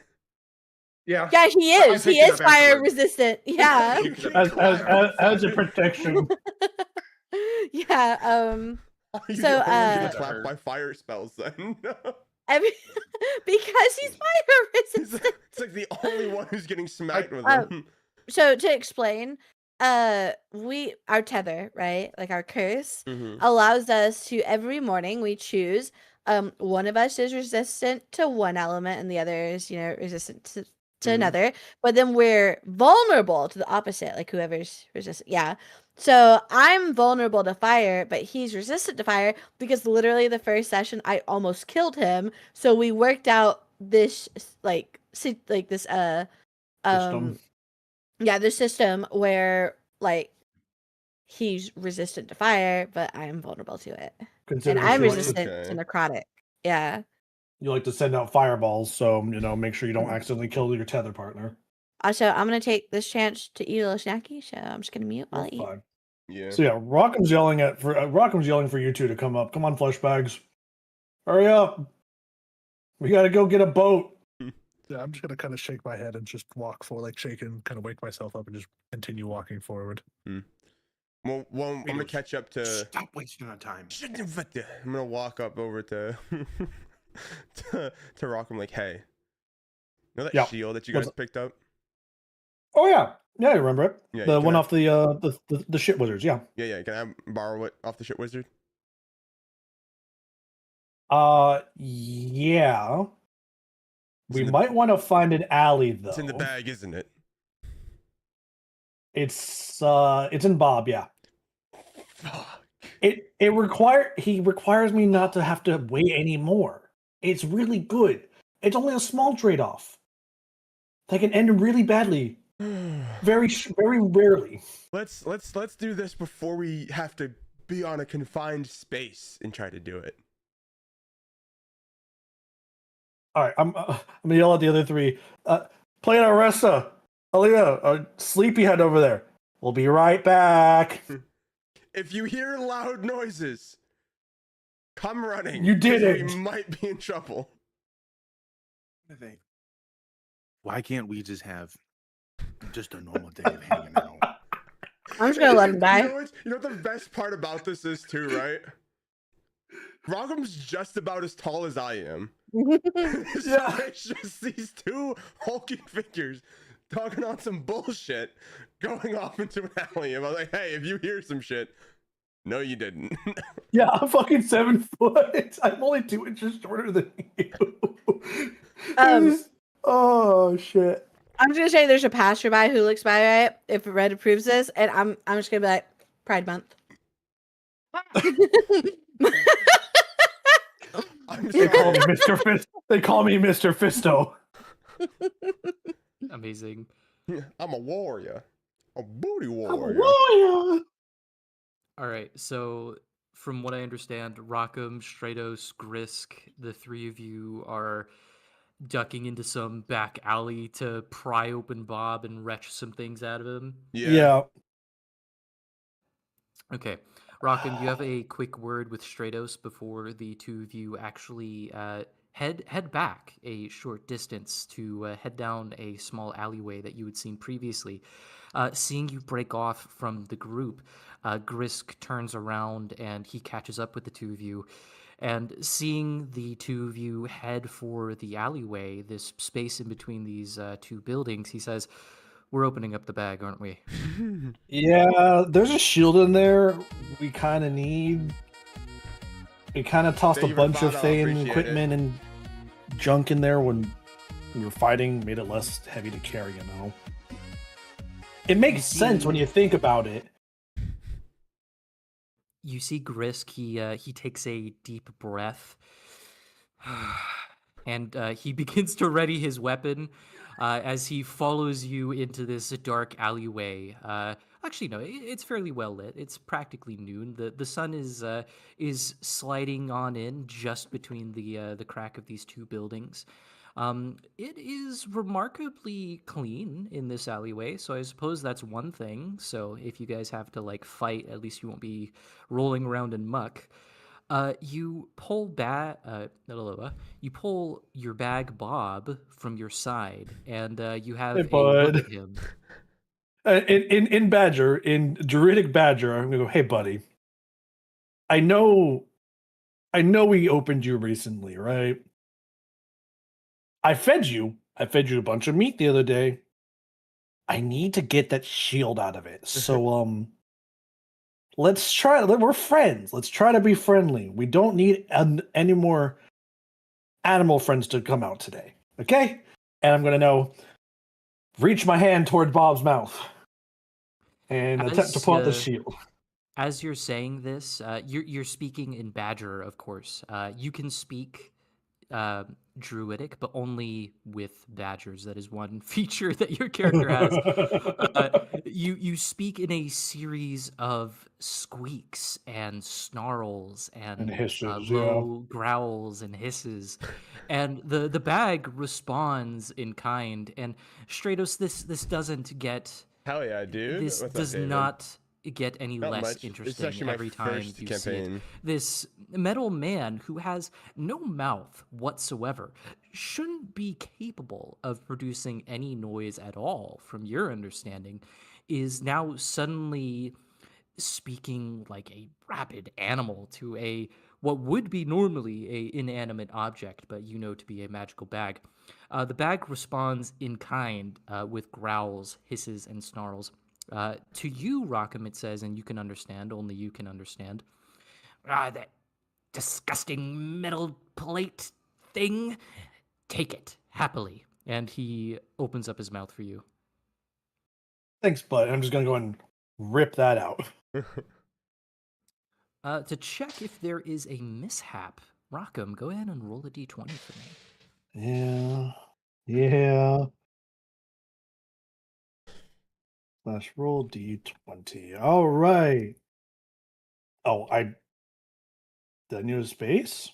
Speaker 4: Yeah.
Speaker 3: Yeah, he
Speaker 4: I
Speaker 3: is. He
Speaker 4: picked it
Speaker 3: is
Speaker 4: up
Speaker 3: fire
Speaker 4: afterwards.
Speaker 3: resistant. Yeah.
Speaker 5: As a protection.
Speaker 3: Yeah.
Speaker 1: You're
Speaker 3: So,
Speaker 1: the only one who gets
Speaker 4: uh,
Speaker 1: slapped by fire spells then.
Speaker 3: Every because he's fire resistant.
Speaker 1: It's like the only one who's getting smacked with
Speaker 3: um,
Speaker 1: them.
Speaker 3: So to explain, our tether, right? Like our curse
Speaker 1: Mhm.
Speaker 3: allows us to every morning we choose one of us is resistant to one element and the other is, resistant to
Speaker 1: Mhm.
Speaker 3: another, but then we're vulnerable to the opposite, like whoever's resistant. Yeah. So I'm vulnerable to fire, but he's resistant to fire because literally the first session I almost killed him. So we worked out this this
Speaker 5: System.
Speaker 3: yeah, the system where like he's resistant to fire, but I am vulnerable to it. And
Speaker 5: Considering
Speaker 3: I'm
Speaker 5: you like to-
Speaker 3: resistant
Speaker 1: Okay.
Speaker 3: to necrotic. Yeah.
Speaker 5: You like to send out fireballs, so make sure you don't accidentally kill your tether partner.
Speaker 3: Also, I'm gonna take this chance to eat a little snacky, so I'm just gonna mute while I
Speaker 5: That's
Speaker 3: eat.
Speaker 5: fine.
Speaker 1: Yeah.
Speaker 5: So yeah, Rockham's yelling for you two to come up. Come on, flesh bags. Hurry up. We gotta go get a boat.
Speaker 6: Yeah, I'm just gonna kind of shake my head and just walk forward, like shake and kind of wake myself up and just continue walking forward.
Speaker 1: Well, I'm gonna
Speaker 4: Kratos,
Speaker 1: catch up to.
Speaker 4: Stop wasting our time.
Speaker 1: I'm gonna walk up over to to Rockham like, hey, you know that
Speaker 5: Yeah.
Speaker 1: shield that you
Speaker 5: What's
Speaker 1: guys picked up?
Speaker 5: Oh yeah, I remember it.
Speaker 1: Yeah,
Speaker 5: The
Speaker 1: can
Speaker 5: one
Speaker 1: I-
Speaker 5: off the shit wizards. Yeah.
Speaker 1: Yeah. Can I borrow it off the shit wizard?
Speaker 5: Yeah.
Speaker 1: It's
Speaker 5: We
Speaker 1: in the-
Speaker 5: might want to find an alley though.
Speaker 1: It's in the bag, isn't it?
Speaker 5: It's in Bob. Yeah.
Speaker 1: Fuck.
Speaker 5: He requires me not to have to wait anymore. It's really good. It's only a small trade off. That can end really badly. Very rarely.
Speaker 1: Let's do this before we have to be on a confined space and try to do it.
Speaker 5: All right, I'm gonna yell at the other three. Play Aressa, Aaliyah, Sleepyhead over there. We'll be right back.
Speaker 1: If you hear loud noises, come running.
Speaker 5: You
Speaker 1: 'cause
Speaker 5: didn't.
Speaker 1: We might be in trouble.
Speaker 4: I think. Why can't we just have just a normal day of hanging out?
Speaker 3: I'm just gonna let him die.
Speaker 1: You know what the best part about this is too, right? Rockham's just about as tall as I am. So it's just these two hulking figures talking on some bullshit, going off into an alley. And I was like, hey, if you hear some shit, no, you didn't.
Speaker 5: Yeah, I'm fucking 7 foot. I'm only 2 inches shorter than you. Oh shit.
Speaker 3: I'm just gonna say there's a passerby who looks by, right? If Red approves this, and I'm just gonna be like, Pride Month.
Speaker 1: I'm
Speaker 5: They call me
Speaker 1: sorry.
Speaker 5: Mr. Fist. They call me Mr. Fisto.
Speaker 2: Amazing.
Speaker 1: I'm a warrior. A booty
Speaker 5: I'm a
Speaker 1: warrior.
Speaker 5: warrior.
Speaker 2: All right, so from what I understand, Rockham, Stratos, Grisk, the three of you are ducking into some back alley to pry open Bob and retch some things out of him.
Speaker 5: Yeah.
Speaker 2: Okay. Rockham, you have a quick word with Stratos before the two of you actually head back a short distance to head down a small alleyway that you had seen previously. Seeing you break off from the group, Grisk turns around and he catches up with the two of you. And seeing the two of you head for the alleyway, this space in between these two buildings, he says, "We're opening up the bag, aren't we?"
Speaker 5: Yeah, there's a shield in there. We kind of need. We kind of tossed
Speaker 1: Thank
Speaker 5: a
Speaker 1: you for
Speaker 5: bunch of
Speaker 1: Vado,
Speaker 5: Thane
Speaker 1: appreciate
Speaker 5: equipment and junk in there when we were fighting, made it less heavy to carry, you know? It makes sense when you think about it.
Speaker 2: You see Grisk, he takes a deep breath, and he begins to ready his weapon as he follows you into this dark alleyway. Actually, no, it's fairly well lit. It's practically noon. The sun is sliding on in just between the crack of these two buildings. It is remarkably clean in this alleyway, so I suppose that's one thing. So if you guys have to like fight, at least you won't be rolling around in muck. You pull you pull your bag Bob from your side, and you have
Speaker 5: Hey,
Speaker 2: a look
Speaker 5: bud.
Speaker 2: at him.
Speaker 5: In Badger, in Druidic Badger, I'm gonna go, hey buddy. I know we opened you recently, right? I fed you a bunch of meat the other day. I need to get that shield out of it. So let's try. We're friends. Let's try to be friendly. We don't need any more animal friends to come out today. Okay? And I'm gonna reach my hand toward Bob's mouth and attempt to pull out the shield.
Speaker 2: As you're saying this, you're speaking in Badger, of course. You can speak Druidic, but only with badgers. That is one feature that your character has. You speak in a series of squeaks and snarls and
Speaker 5: hisses,
Speaker 2: low growls and hisses, and the bag responds in kind. And Stratos, this doesn't get.
Speaker 1: Hell yeah, dude.
Speaker 2: This
Speaker 1: What's up,
Speaker 2: does
Speaker 1: David?
Speaker 2: not get any
Speaker 1: Not
Speaker 2: less
Speaker 1: much. It's
Speaker 2: interesting
Speaker 1: actually my
Speaker 2: every time
Speaker 1: first
Speaker 2: you see it.
Speaker 1: campaign.
Speaker 2: This metal man who has no mouth whatsoever shouldn't be capable of producing any noise at all, from your understanding, is now suddenly speaking like a rabid animal to a what would be normally a inanimate object, but you know to be a magical bag. The bag responds in kind with growls, hisses, and snarls. To you, Rockham, it says, and you can understand, only you can understand. That disgusting metal plate thing. Take it happily. And he opens up his mouth for you.
Speaker 5: Thanks, bud. I'm just gonna go and rip that out.
Speaker 2: To check if there is a mishap, Rockham, go ahead and roll a d20 for me.
Speaker 5: Yeah. Slash roll d20. All right. Oh, did I need a space?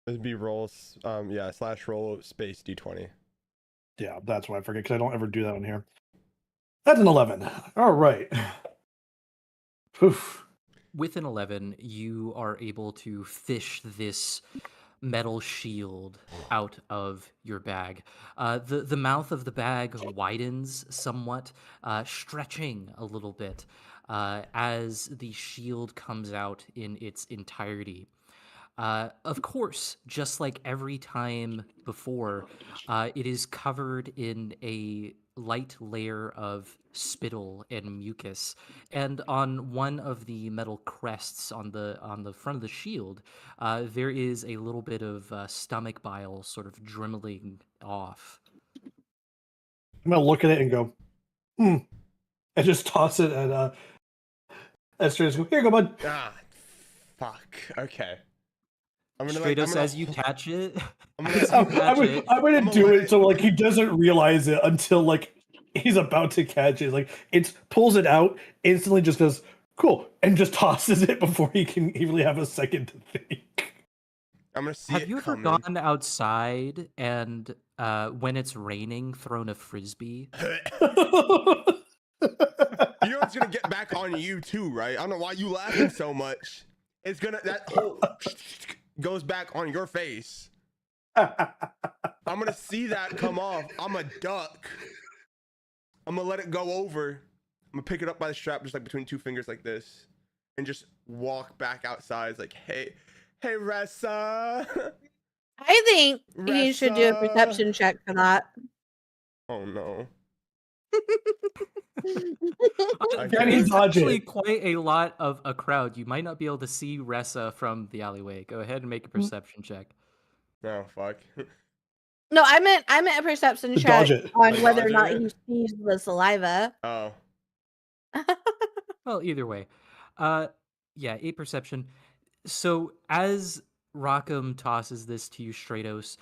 Speaker 1: It'd be rolls, /roll space d20.
Speaker 5: Yeah, that's why I forget because I don't ever do that on here. That's an 11. All right. Poof.
Speaker 2: With an 11, you are able to fish this metal shield out of your bag. The mouth of the bag widens somewhat, stretching a little bit as the shield comes out in its entirety. Of course, just like every time before, it is covered in a light layer of spittle and mucus, and on one of the metal crests on the front of the shield, there is a little bit of stomach bile sort of dribbling off.
Speaker 5: I'm gonna look at it and go, and just toss it at Stratos. Go, here you go, bud.
Speaker 1: Ah, fuck. Okay.
Speaker 2: Stratos, as you catch it,
Speaker 1: I'm
Speaker 5: gonna do it so like he doesn't realize it until like he's about to catch it. Like it pulls it out, instantly just goes cool, and just tosses it before he can even have a second to think.
Speaker 1: I'm gonna see.
Speaker 2: Have you ever gone outside and when it's raining, thrown a frisbee?
Speaker 1: You know it's gonna get back on you too, right? I don't know why you laughing so much. It's gonna that whole goes back on your face. I'm gonna see that come off. I'm a duck. I'm gonna let it go over. I'm gonna pick it up by the strap, just like between two fingers, like this, and just walk back outside. It's like, hey, Ressa.
Speaker 3: I think you should do a perception check for that.
Speaker 1: Oh no.
Speaker 2: There's actually quite a lot of a crowd. You might not be able to see Ressa from the alleyway. Go ahead and make a perception check.
Speaker 1: No, fuck.
Speaker 3: No, I meant a perception check on whether or not he sees the saliva.
Speaker 1: Oh.
Speaker 2: Well, either way. Yeah, 8 perception. So as Rockham tosses this to you, Stratos,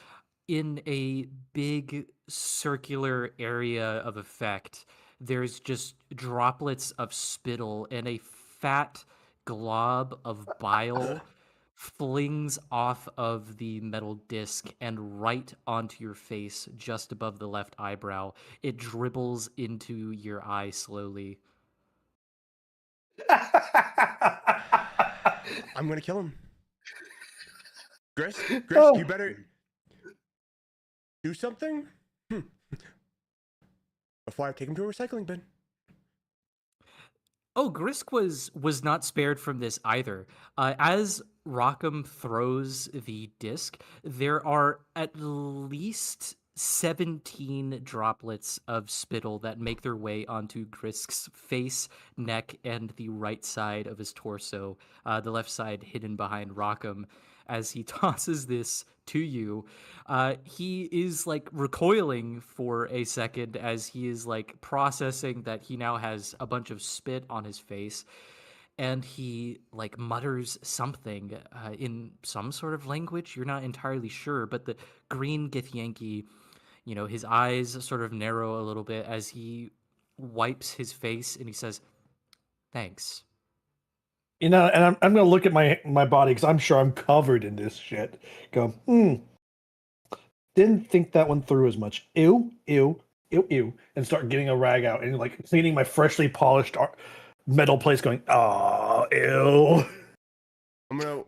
Speaker 2: in a big circular area of effect, there's just droplets of spittle and a fat glob of bile flings off of the metal disc and right onto your face just above the left eyebrow. It dribbles into your eye slowly.
Speaker 1: I'm gonna kill him. Gris, you better do something before I take him to a recycling bin.
Speaker 2: Oh, Grisk was not spared from this either. As Rockham throws the disc, there are at least 17 droplets of spittle that make their way onto Grisk's face, neck, and the right side of his torso, the left side hidden behind Rockham. As he tosses this to you, he is like recoiling for a second as he is like processing that he now has a bunch of spit on his face, and he like mutters something in some sort of language. You're not entirely sure, but the green Githyanki, you know, his eyes sort of narrow a little bit as he wipes his face and he says, "Thanks."
Speaker 5: You know, and I'm gonna look at my body because I'm sure I'm covered in this shit. Go, didn't think that one through as much. Ew, ew, ew, ew, and start getting a rag out and like cleaning my freshly polished metal plates. Going, oh, ew.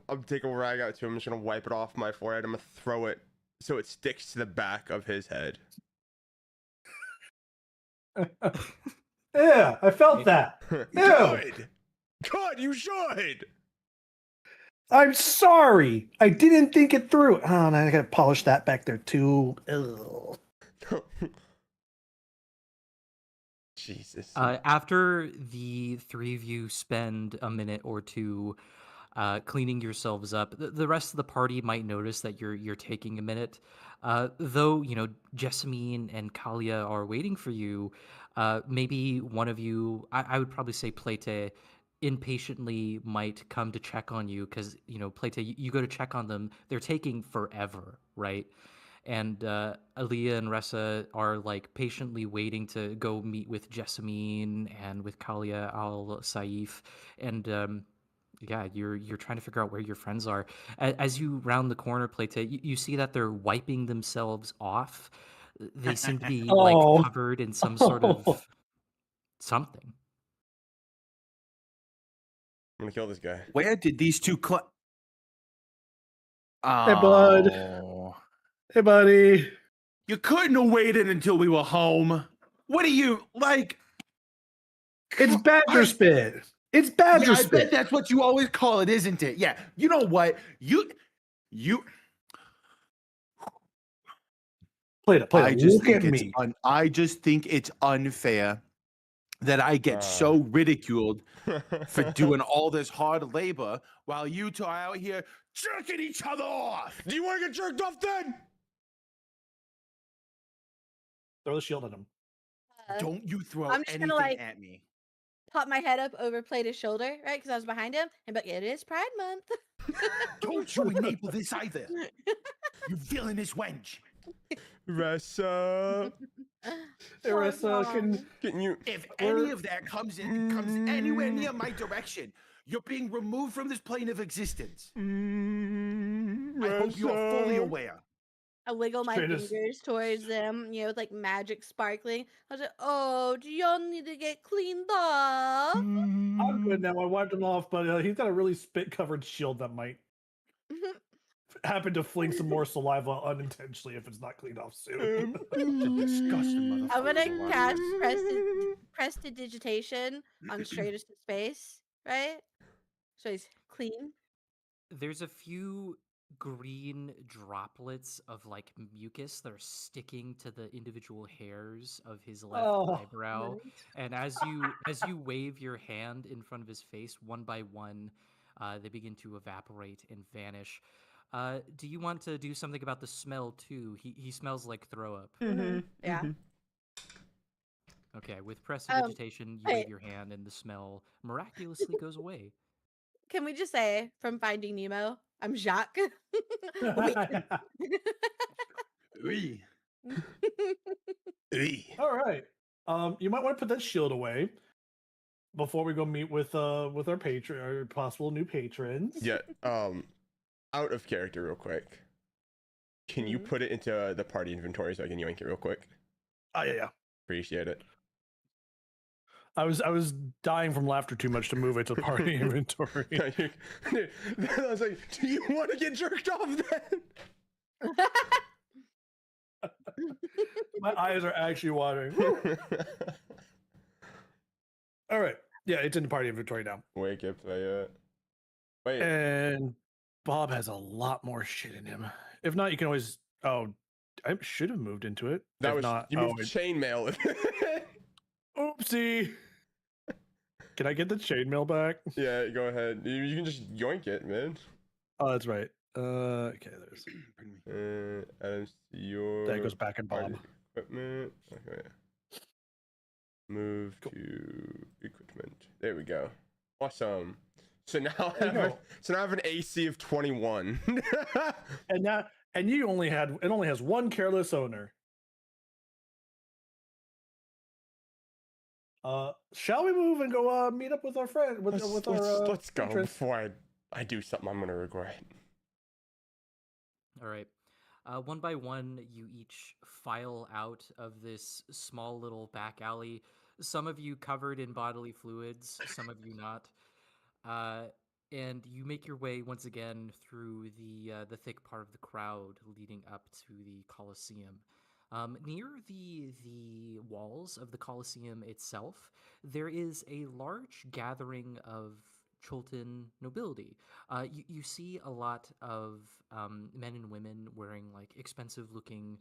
Speaker 1: I'll take a rag out too. I'm just gonna wipe it off my forehead. I'm gonna throw it so it sticks to the back of his head.
Speaker 5: Yeah, I felt that.
Speaker 1: Good. Good, you should.
Speaker 5: I'm sorry. I didn't think it through. Oh, and I gotta polish that back there too. Ugh.
Speaker 1: Jesus.
Speaker 2: After the three of you spend a minute or two cleaning yourselves up, the rest of the party might notice that you're taking a minute. Though Jessamine and Kalia are waiting for you. Maybe one of you, I would probably say Plete, impatiently might come to check on you because Plete, you go to check on them. They're taking forever, right? And Aaliyah and Ressa are like patiently waiting to go meet with Jessamine and with Kalia al Saif, and yeah, you're trying to figure out where your friends are. As you round the corner, Plate, you see that they're wiping themselves off. They seem to be like
Speaker 5: Oh.
Speaker 2: covered in some sort of something.
Speaker 1: I'm gonna kill this guy.
Speaker 4: Where did these two
Speaker 5: Hey, bud.
Speaker 4: Oh.
Speaker 5: Hey, buddy.
Speaker 4: You couldn't have waited until we were home. What are you like?
Speaker 5: It's badger spit. It's badger
Speaker 4: Yeah, I
Speaker 5: spit.
Speaker 4: bet that's what you always call it, isn't it? Yeah. You know what? You.
Speaker 5: Play it. Look at
Speaker 4: it's
Speaker 5: me.
Speaker 4: I just think it's unfair that I get so ridiculed for doing all this hard labor while you two are out here jerking each other off.
Speaker 1: Do you want to get jerked off then?
Speaker 5: Throw the shield at him.
Speaker 4: Don't you throw
Speaker 3: I'm just
Speaker 4: anything
Speaker 3: gonna,
Speaker 4: at me.
Speaker 3: pop my head up over Plate's shoulder, right? Because I was behind him, and but it is Pride Month.
Speaker 4: Don't you enable this either. You villainous wench.
Speaker 1: Ressa,
Speaker 5: Hey, Ressa,
Speaker 1: can you?
Speaker 4: If any of that comes anywhere near my direction, you're being removed from this plane of existence. I hope you are fully
Speaker 1: Ressa.
Speaker 4: aware.
Speaker 3: I wiggle my
Speaker 5: Straight as-
Speaker 3: fingers towards them, with like magic sparkling. I was like, "Oh, do y'all need to get cleaned up?"
Speaker 5: I'm good now. I wiped him off, but he's got a really spit-covered shield that might happen to fling some more saliva unintentionally if it's not cleaned off soon.
Speaker 4: Disgusting motherfucker.
Speaker 3: I'm gonna cast prestidigitation on Stratus' face, right? So he's clean.
Speaker 2: There's a few green droplets of like mucus that are sticking to the individual hairs of his left eyebrow. And as you wave your hand in front of his face, one by one, they begin to evaporate and vanish. Do you want to do something about the smell too? He smells like throw up.
Speaker 3: Yeah.
Speaker 2: Okay, with prestidigitation, you wave
Speaker 3: wait.
Speaker 2: your hand and the smell miraculously goes away.
Speaker 3: Can we just say from Finding Nemo, I'm Jacques?
Speaker 4: Ooh.
Speaker 5: All right. You might want to put that shield away before we go meet with our possible new patrons.
Speaker 1: Yeah. Out of character, real quick. Can you put it into the party inventory so I can yoink it real quick?
Speaker 5: Oh yeah.
Speaker 1: Appreciate it.
Speaker 5: I was dying from laughter too much to move it to party inventory.
Speaker 1: I was like, do you want to get jerked off then?
Speaker 5: My eyes are actually watering. All right. Yeah, it's in the party inventory now.
Speaker 1: Wake up, play it. Wait.
Speaker 5: And Bob has a lot more shit in him. If not, you can always. Oh, I should have moved into it.
Speaker 1: That
Speaker 5: if
Speaker 1: was
Speaker 5: not.
Speaker 1: you moved chainmail.
Speaker 5: Oopsie. Can I get the chainmail back?
Speaker 1: Yeah, go ahead. You can just yoink it, man.
Speaker 5: Oh, that's right. Okay, there's.
Speaker 1: As your
Speaker 5: That goes back in Bob.
Speaker 1: equipment. Okay. Move to equipment. There we go. Awesome. So now I have an AC of 21.
Speaker 5: And you only has one careless owner. Shall we move and go meet up with our friend?
Speaker 1: Let's go
Speaker 5: patrons?
Speaker 1: before I do something I'm gonna regret.
Speaker 2: All right. One by one, you each file out of this small little back alley. Some of you covered in bodily fluids, some of you not. And you make your way once again through the thick part of the crowd leading up to the Colosseum. Near the walls of the Colosseum itself, there is a large gathering of Chultan nobility. You see a lot of men and women wearing like expensive looking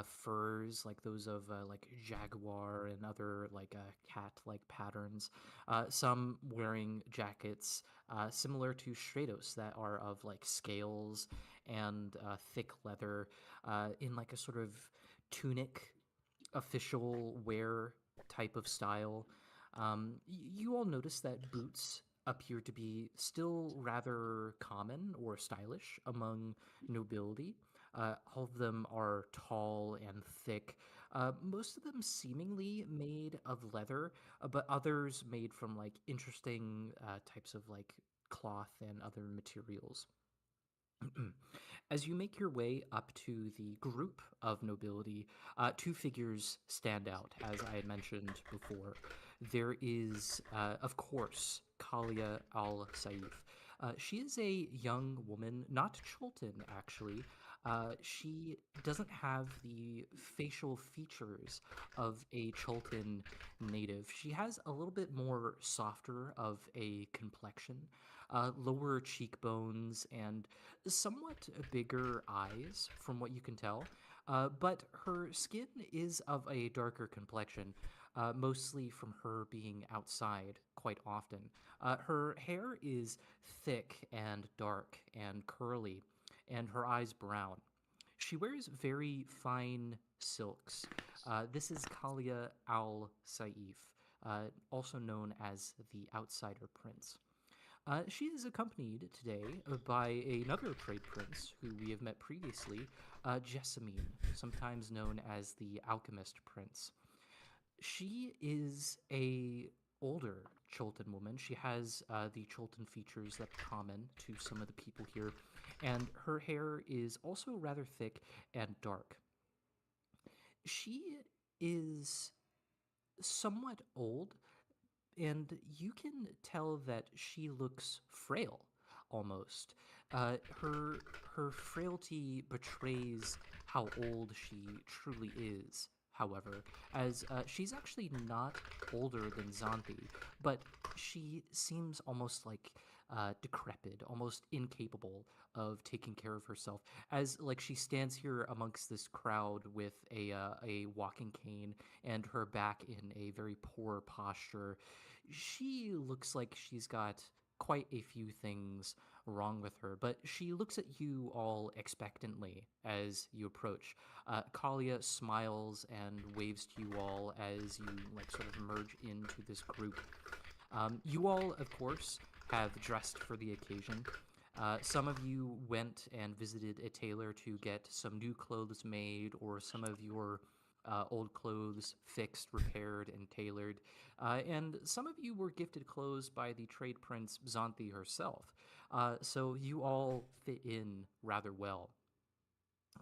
Speaker 2: furs, like those of like jaguar and other like cat like patterns. Some wearing jackets similar to Stratos that are of like scales and thick leather in like a sort of tunic official wear type of style. You all notice that boots appear to be still rather common or stylish among nobility. All of them are tall and thick, most of them seemingly made of leather, but others made from like interesting types of like cloth and other materials. As you make your way up to the group of nobility, two figures stand out, as I had mentioned before. There is, of course, Kalia al Saif. She is a young woman, not Chultan, actually. She doesn't have the facial features of a Chultan native. She has a little bit more softer of a complexion, lower cheekbones, and somewhat bigger eyes, from what you can tell. But her skin is of a darker complexion, mostly from her being outside quite often. Her hair is thick and dark and curly, and her eyes brown. She wears very fine silks. This is Kalia al Saif, also known as the Outsider Prince. She is accompanied today by another trade prince who we have met previously, Jessamine, sometimes known as the Alchemist Prince. She is a older Chultan woman. She has the Chultan features that are common to some of the people here, and her hair is also rather thick and dark. She is somewhat old, and you can tell that she looks frail almost. Her frailty betrays how old she truly is. However, as she's actually not older than Zanthi, but she seems almost like decrepit, almost incapable of taking care of herself. As like she stands here amongst this crowd with a walking cane and her back in a very poor posture. She looks like she's got quite a few things wrong with her, but she looks at you all expectantly as you approach. Kalia smiles and waves to you all as you like sort of merge into this group. You all, of course, have dressed for the occasion. Some of you went and visited a tailor to get some new clothes made, or some of your old clothes fixed, repaired, and tailored. And some of you were gifted clothes by the trade prince Xanthi herself. So you all fit in rather well.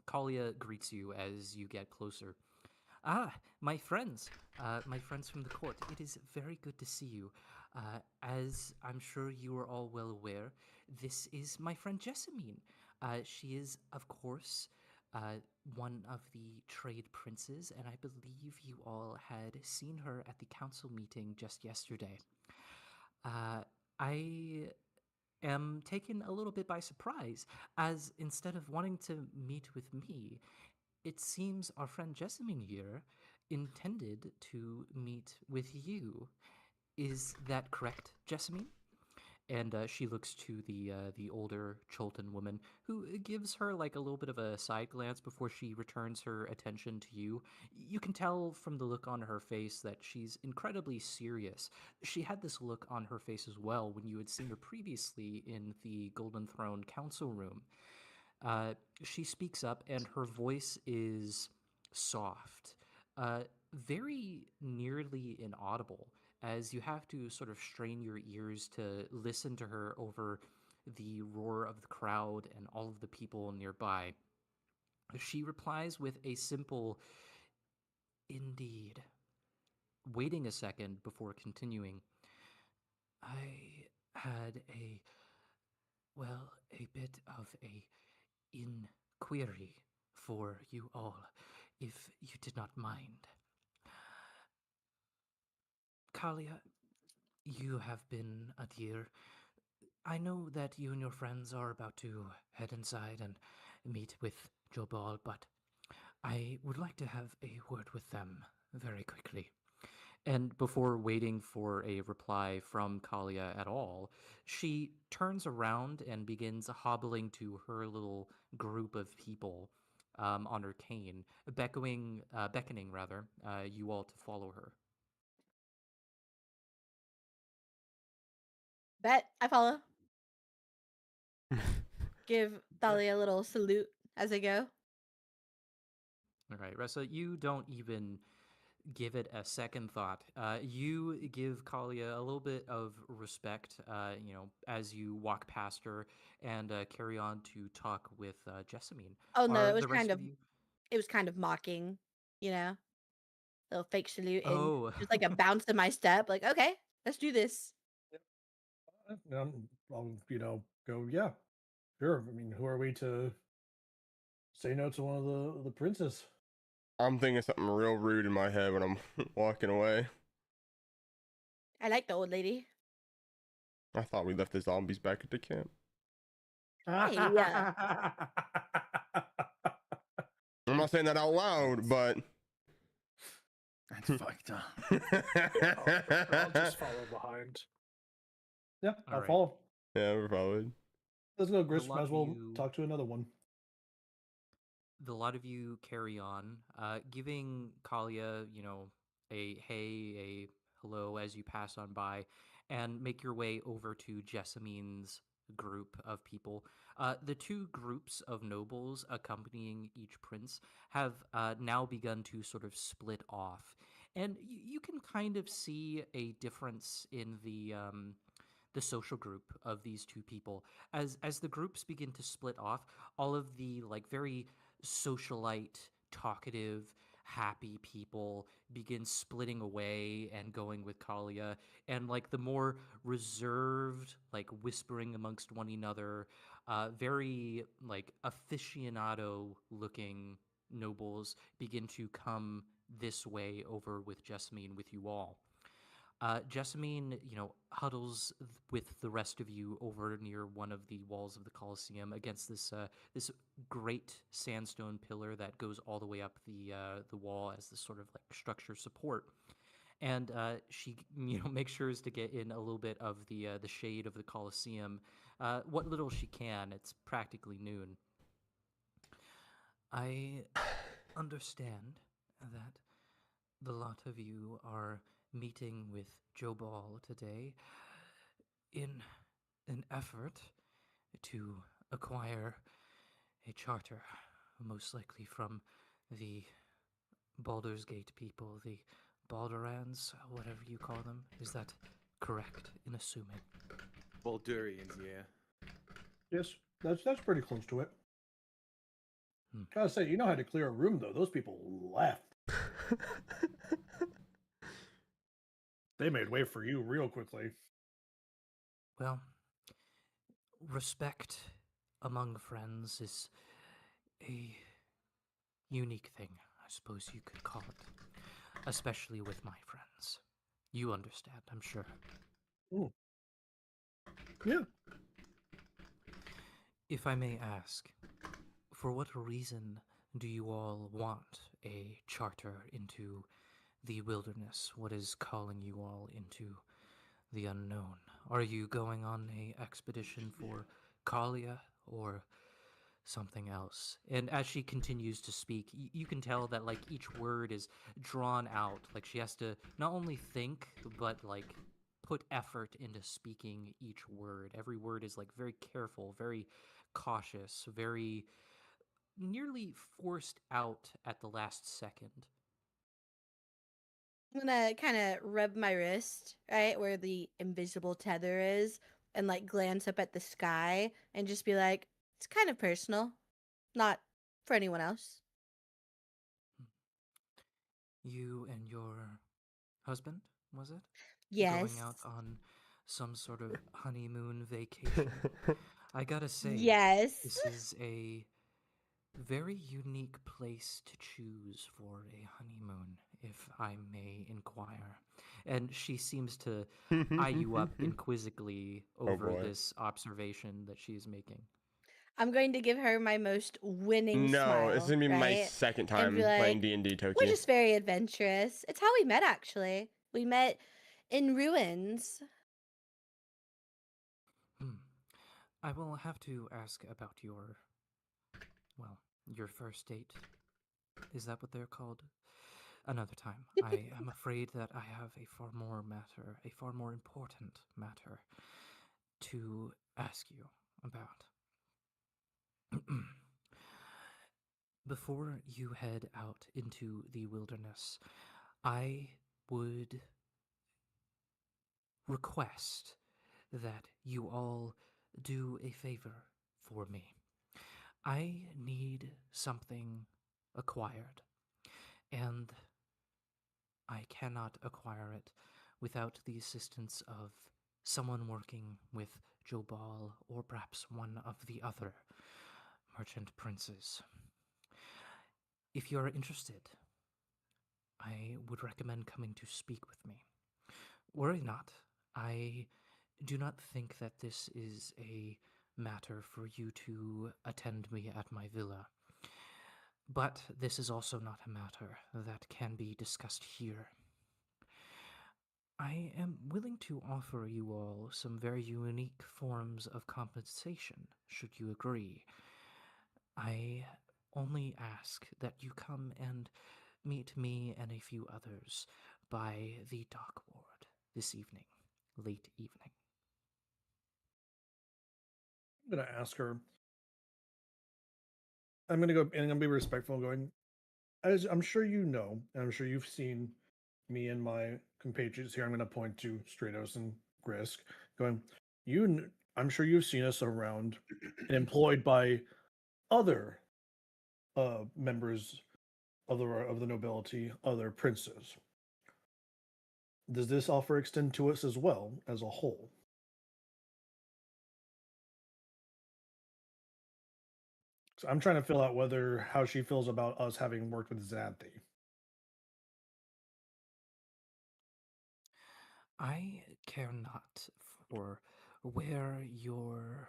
Speaker 2: Kalia greets you as you get closer. Ah, my friends from the court, it is very good to see you. As I'm sure you are all well aware, this is my friend Jessamine. She is, of course, one of the trade princes, and I believe you all had seen her at the council meeting just yesterday. I am taken a little bit by surprise, as instead of wanting to meet with me, it seems our friend Jessamine here intended to meet with you. Is that correct, Jessamine? And she looks to the older Chultan woman, who gives her like a little bit of a side glance before she returns her attention to you. You can tell from the look on her face that she's incredibly serious. She had this look on her face as well when you had seen her previously in the Golden Throne Council Room. She speaks up, and her voice is soft, very nearly inaudible, as you have to sort of strain your ears to listen to her over the roar of the crowd and all of the people nearby. She replies with a simple, "Indeed," waiting a second before continuing. I had a bit of a inquiry for you all. if you did not mind. Kalia, you have been a dear. I know that you and your friends are about to head inside and meet with Jobal, but I would like to have a word with them very quickly. And before waiting for a reply from Kalia at all, she turns around and begins hobbling to her little group of people on her cane, beckoning rather, you all to follow her.
Speaker 3: Bet I follow. Give Thalia a little salute as I go.
Speaker 2: All right, Ressa, you don't even give it a second thought. You give Kalia a little bit of respect, as you walk past her and carry on to talk with Jessamine.
Speaker 3: Oh no,
Speaker 2: Are
Speaker 3: it was
Speaker 2: the rest
Speaker 3: kind
Speaker 2: of
Speaker 3: of
Speaker 2: you?
Speaker 3: mocking, you know, little fake salute and
Speaker 2: Oh,
Speaker 3: just like a bounce to my step. Like, okay, let's do this.
Speaker 5: I'll, go, yeah, sure. I mean, who are we to say no to one of the princes?
Speaker 1: I'm thinking something real rude in my head when I'm walking away.
Speaker 3: I like the old lady.
Speaker 1: I thought we left the zombies back at the camp.
Speaker 3: Hey,
Speaker 1: I'm not saying that out loud, but
Speaker 4: That's fucked up.
Speaker 5: I'll just follow behind. Yeah,
Speaker 2: All
Speaker 5: I'll
Speaker 2: right.
Speaker 5: follow.
Speaker 1: Yeah, we're probably.
Speaker 5: Let's go, Gris.
Speaker 2: lot
Speaker 5: Might as
Speaker 2: of
Speaker 5: well
Speaker 2: you-
Speaker 5: talk to another one.
Speaker 2: a lot of you carry on, giving Kalia, a hey, a hello as you pass on by, and make your way over to Jessamine's group of people. The two groups of nobles accompanying each prince have now begun to sort of split off, and you can kind of see a difference in the social group of these two people as the groups begin to split off. All of the like very socialite, talkative, happy people begin splitting away and going with Kalia, and like the more reserved, like whispering amongst one another, very like aficionado looking nobles begin to come this way over with Jessamine, with you all. Jessamine, huddles with the rest of you over near one of the walls of the Colosseum against this great sandstone pillar that goes all the way up the wall as this sort of like structure support. And she, makes sure to get in a little bit of the shade of the Colosseum, what little she can. It's practically noon. I understand that the lot of you are meeting with Jobal today in an effort to acquire a charter, most likely from the Baldur's Gate people, the Balderans, whatever you call them. Is that correct in assuming?
Speaker 4: Baldurians, yeah.
Speaker 5: Yes, that's pretty close to it. Gotta say, you know how to clear a room though. Those people left. They made way for you real quickly.
Speaker 2: Well, respect among friends is a unique thing, I suppose you could call it. Especially with my friends. You understand, I'm sure.
Speaker 5: Yeah.
Speaker 2: If I may ask, for what reason do you all want a charter into the wilderness? What is calling you all into the unknown? Are you going on a expedition for Kalia or something else? And as she continues to speak, you can tell that like each word is drawn out. Like she has to not only think, but like put effort into speaking each word. Every word is like very careful, very cautious, very nearly forced out at the last second.
Speaker 3: I'm gonna kind of rub my wrist, right, where the invisible tether is, and like glance up at the sky and just be like, it's kind of personal, not for anyone else.
Speaker 2: You and your husband, was it?
Speaker 3: Yes.
Speaker 2: Going out on some sort of honeymoon vacation. I gotta say,
Speaker 3: Yes.
Speaker 2: this is a Very unique place to choose for a honeymoon, if I may inquire. And she seems to eye you up inquisitively over
Speaker 1: boy.
Speaker 2: this observation that she's making.
Speaker 3: I'm going to give her my most winning
Speaker 1: No,
Speaker 3: smile.
Speaker 1: it's gonna be my
Speaker 3: right?
Speaker 1: second
Speaker 3: And be
Speaker 1: time playing
Speaker 3: like,
Speaker 1: D&D,
Speaker 3: we're
Speaker 1: Toki.
Speaker 3: just very adventurous. It's how we met, actually. We met in ruins.
Speaker 2: I will have to ask about your, well, your first date. Is that what they're called? Another time. I am afraid that I have a far more important matter to ask you about. Before you head out into the wilderness, I would request that you all do a favor for me. I need something acquired, and I cannot acquire it without the assistance of someone working with Jobal or perhaps one of the other merchant princes. If you are interested, I would recommend coming to speak with me. Worry not, I do not think that this is a matter for you to attend me at my villa. But this is also not a matter that can be discussed here. I am willing to offer you all some very unique forms of compensation, should you agree. I only ask that you come and meet me and a few others by the dock ward this evening, late evening.
Speaker 5: I'm gonna ask her. I'm gonna go and I'm gonna be respectful, going, as I'm sure you know, and I'm sure you've seen me and my compatriots here. I'm gonna point to Stratos and Grisk, going, I'm sure you've seen us around and employed by other members of the nobility, other princes. Does this offer extend to us as well as a whole? So I'm trying to fill out how she feels about us having worked with Xanthi.
Speaker 2: I care not for where your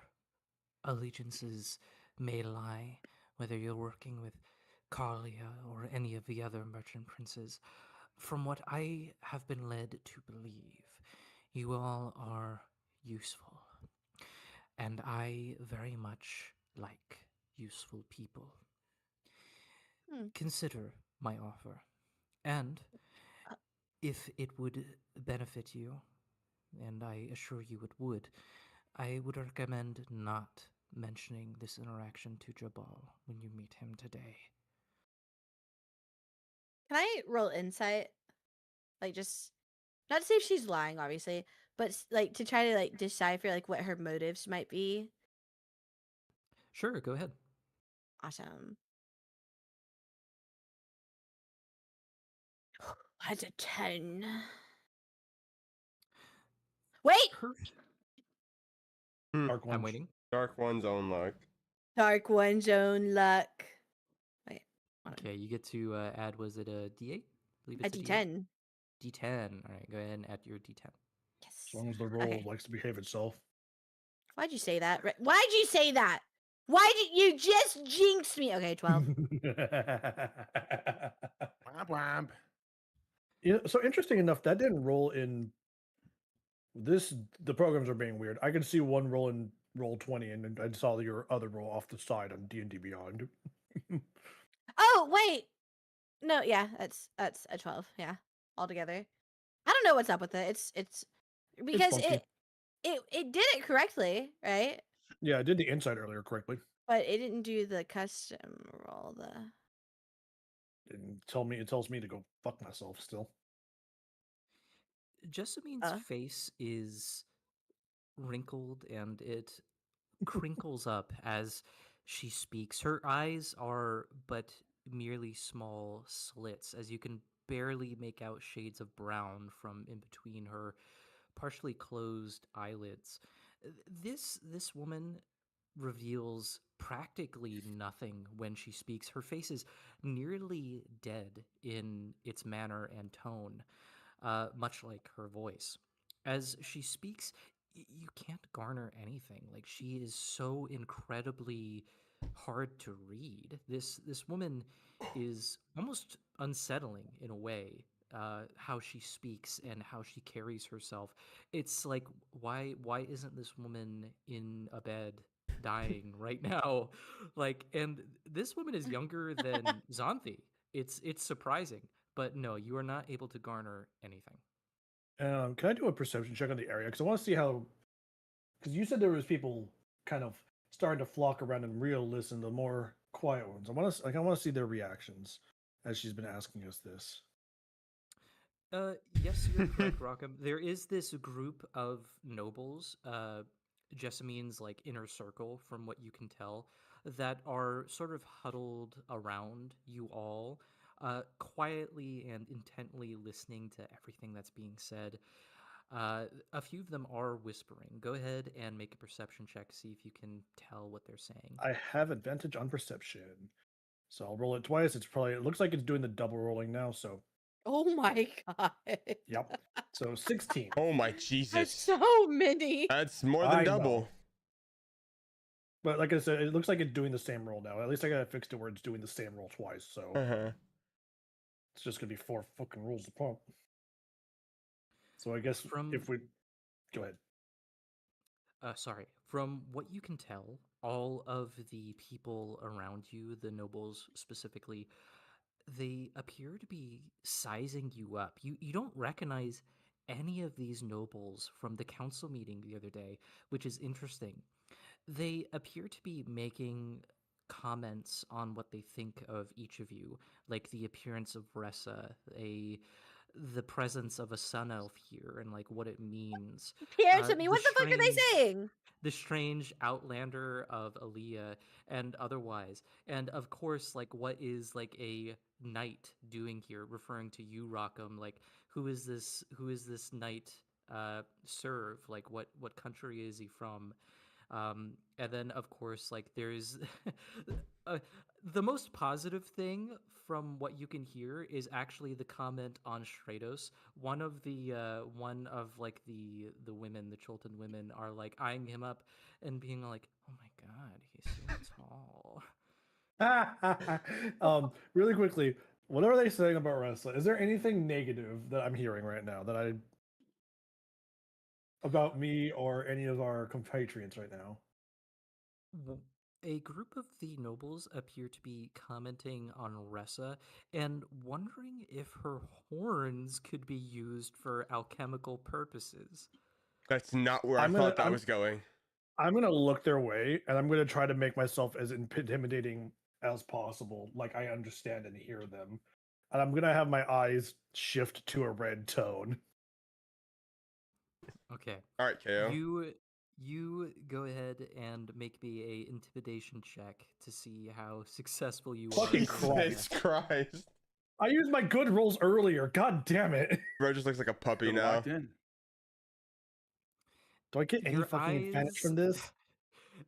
Speaker 2: allegiances may lie, whether you're working with Carlia or any of the other merchant princes. From what I have been led to believe, you all are useful. And I very much like useful people.
Speaker 3: Hmm.
Speaker 2: Consider my offer. And if it would benefit you, and I assure you it would, I would recommend not mentioning this interaction to Jabal when you meet him today.
Speaker 3: Can I roll insight? Like, just not to see if she's lying, obviously, but like to try to like decipher like what her motives might be.
Speaker 2: Sure, go ahead.
Speaker 3: Awesome. That's a 10. Wait!
Speaker 5: Dark
Speaker 2: I'm
Speaker 5: ones.
Speaker 2: waiting.
Speaker 1: Dark One's own luck.
Speaker 3: Dark One's own luck. Wait. hold on.
Speaker 2: Okay, you get to add, was it a D8? I believe
Speaker 3: A
Speaker 2: it's a D8.
Speaker 3: D10.
Speaker 2: D10. All right, go ahead and add your D10.
Speaker 5: As
Speaker 3: Yes.
Speaker 5: long as the roll
Speaker 3: Okay.
Speaker 5: likes to behave itself.
Speaker 3: Why'd you say that? Why'd you say that? Why did you just jinx me? Okay, 12.
Speaker 4: Womp womp.
Speaker 5: So interesting enough, that didn't roll in this. The programs are being weird. I could see one roll in roll 20, and then I saw your other roll off the side on D&D Beyond.
Speaker 3: Oh, wait. No, yeah, that's a 12. Yeah, altogether. I don't know what's up with it. It's because
Speaker 5: funky.
Speaker 3: it did it correctly, right?
Speaker 5: Yeah, I did the insight earlier correctly.
Speaker 3: But it didn't do the custom roll.
Speaker 5: It tells me to go fuck myself still.
Speaker 2: Jessamine's face is wrinkled and it crinkles up as she speaks. Her eyes are but merely small slits, as you can barely make out shades of brown from in between her partially closed eyelids. This woman reveals practically nothing when she speaks. Her face is nearly dead in its manner and tone, much like her voice. As she speaks, you can't garner anything. Like, she is so incredibly hard to read. This woman is almost unsettling in a way. How she speaks and how she carries herself. It's like, why isn't this woman in a bed dying right now? Like, and this woman is younger than Xanthi. It's surprising, but no, you are not able to garner anything.
Speaker 5: Can I do a perception check on the area? Because I want to see how. Because you said there was people kind of starting to flock around and real listen. The more quiet ones, I want to see their reactions as she's been asking us this.
Speaker 2: Yes, you're correct, Rockham. There is this group of nobles, Jessamine's like inner circle, from what you can tell, that are sort of huddled around you all, quietly and intently listening to everything that's being said. A few of them are whispering. Go ahead and make a perception check, see if you can tell what they're saying.
Speaker 5: I have advantage on perception, so I'll roll it twice. It looks like it's doing the double rolling now. So
Speaker 3: Oh my god.
Speaker 5: yep. So 16.
Speaker 1: Oh my
Speaker 3: That's
Speaker 1: Jesus.
Speaker 3: so many.
Speaker 1: That's more than
Speaker 5: I
Speaker 1: double.
Speaker 5: know. But like I said, it looks like it's doing the same roll now. At least I got it fixed to where it's doing the same roll twice. So
Speaker 1: Uh-huh.
Speaker 5: it's just gonna be 4 fucking rolls to pump. So I guess if we go ahead.
Speaker 2: Sorry. From what you can tell, all of the people around you, the nobles specifically, they appear to be sizing you up. You don't recognize any of these nobles from the council meeting the other day, which is interesting. They appear to be making comments on what they think of each of you, like the appearance of Ressa, the presence of a sun elf here, and like what it means.
Speaker 3: Pierce at me.
Speaker 2: The
Speaker 3: What the fuck are they
Speaker 2: strange-
Speaker 3: saying?
Speaker 2: The strange outlander of Aaliyah and otherwise, and of course, like what is like a knight doing here, referring to you, Rockham. Like, who is this? Who is this knight? Serve? Like, what country is he from? And then, of course, like there's uh, the most positive thing from what you can hear is actually the comment on Stratos. One of like the women, the Chultan women, are like eyeing him up and being like, "Oh my god, he's so tall."
Speaker 5: Really quickly, what are they saying about wrestling? Is there anything negative that I'm hearing right now about me or any of our compatriots right now?
Speaker 2: A group of the nobles appear to be commenting on Ressa and wondering if her horns could be used for alchemical purposes.
Speaker 1: That's not where I thought that was going.
Speaker 5: I'm gonna look their way, and I'm gonna try to make myself as intimidating as possible, like I understand and hear them. And I'm gonna have my eyes shift to a red tone.
Speaker 2: Okay.
Speaker 1: All right, KO.
Speaker 2: You go ahead and make me a intimidation check to see how successful you are.
Speaker 5: Fucking
Speaker 1: Jesus Christ.
Speaker 5: I used my good rolls earlier. God damn it!
Speaker 1: Bro just looks like a puppy
Speaker 4: You're
Speaker 1: now.
Speaker 4: locked in.
Speaker 5: Do I get any
Speaker 2: Your
Speaker 5: fucking advantage
Speaker 2: eyes-
Speaker 5: from this?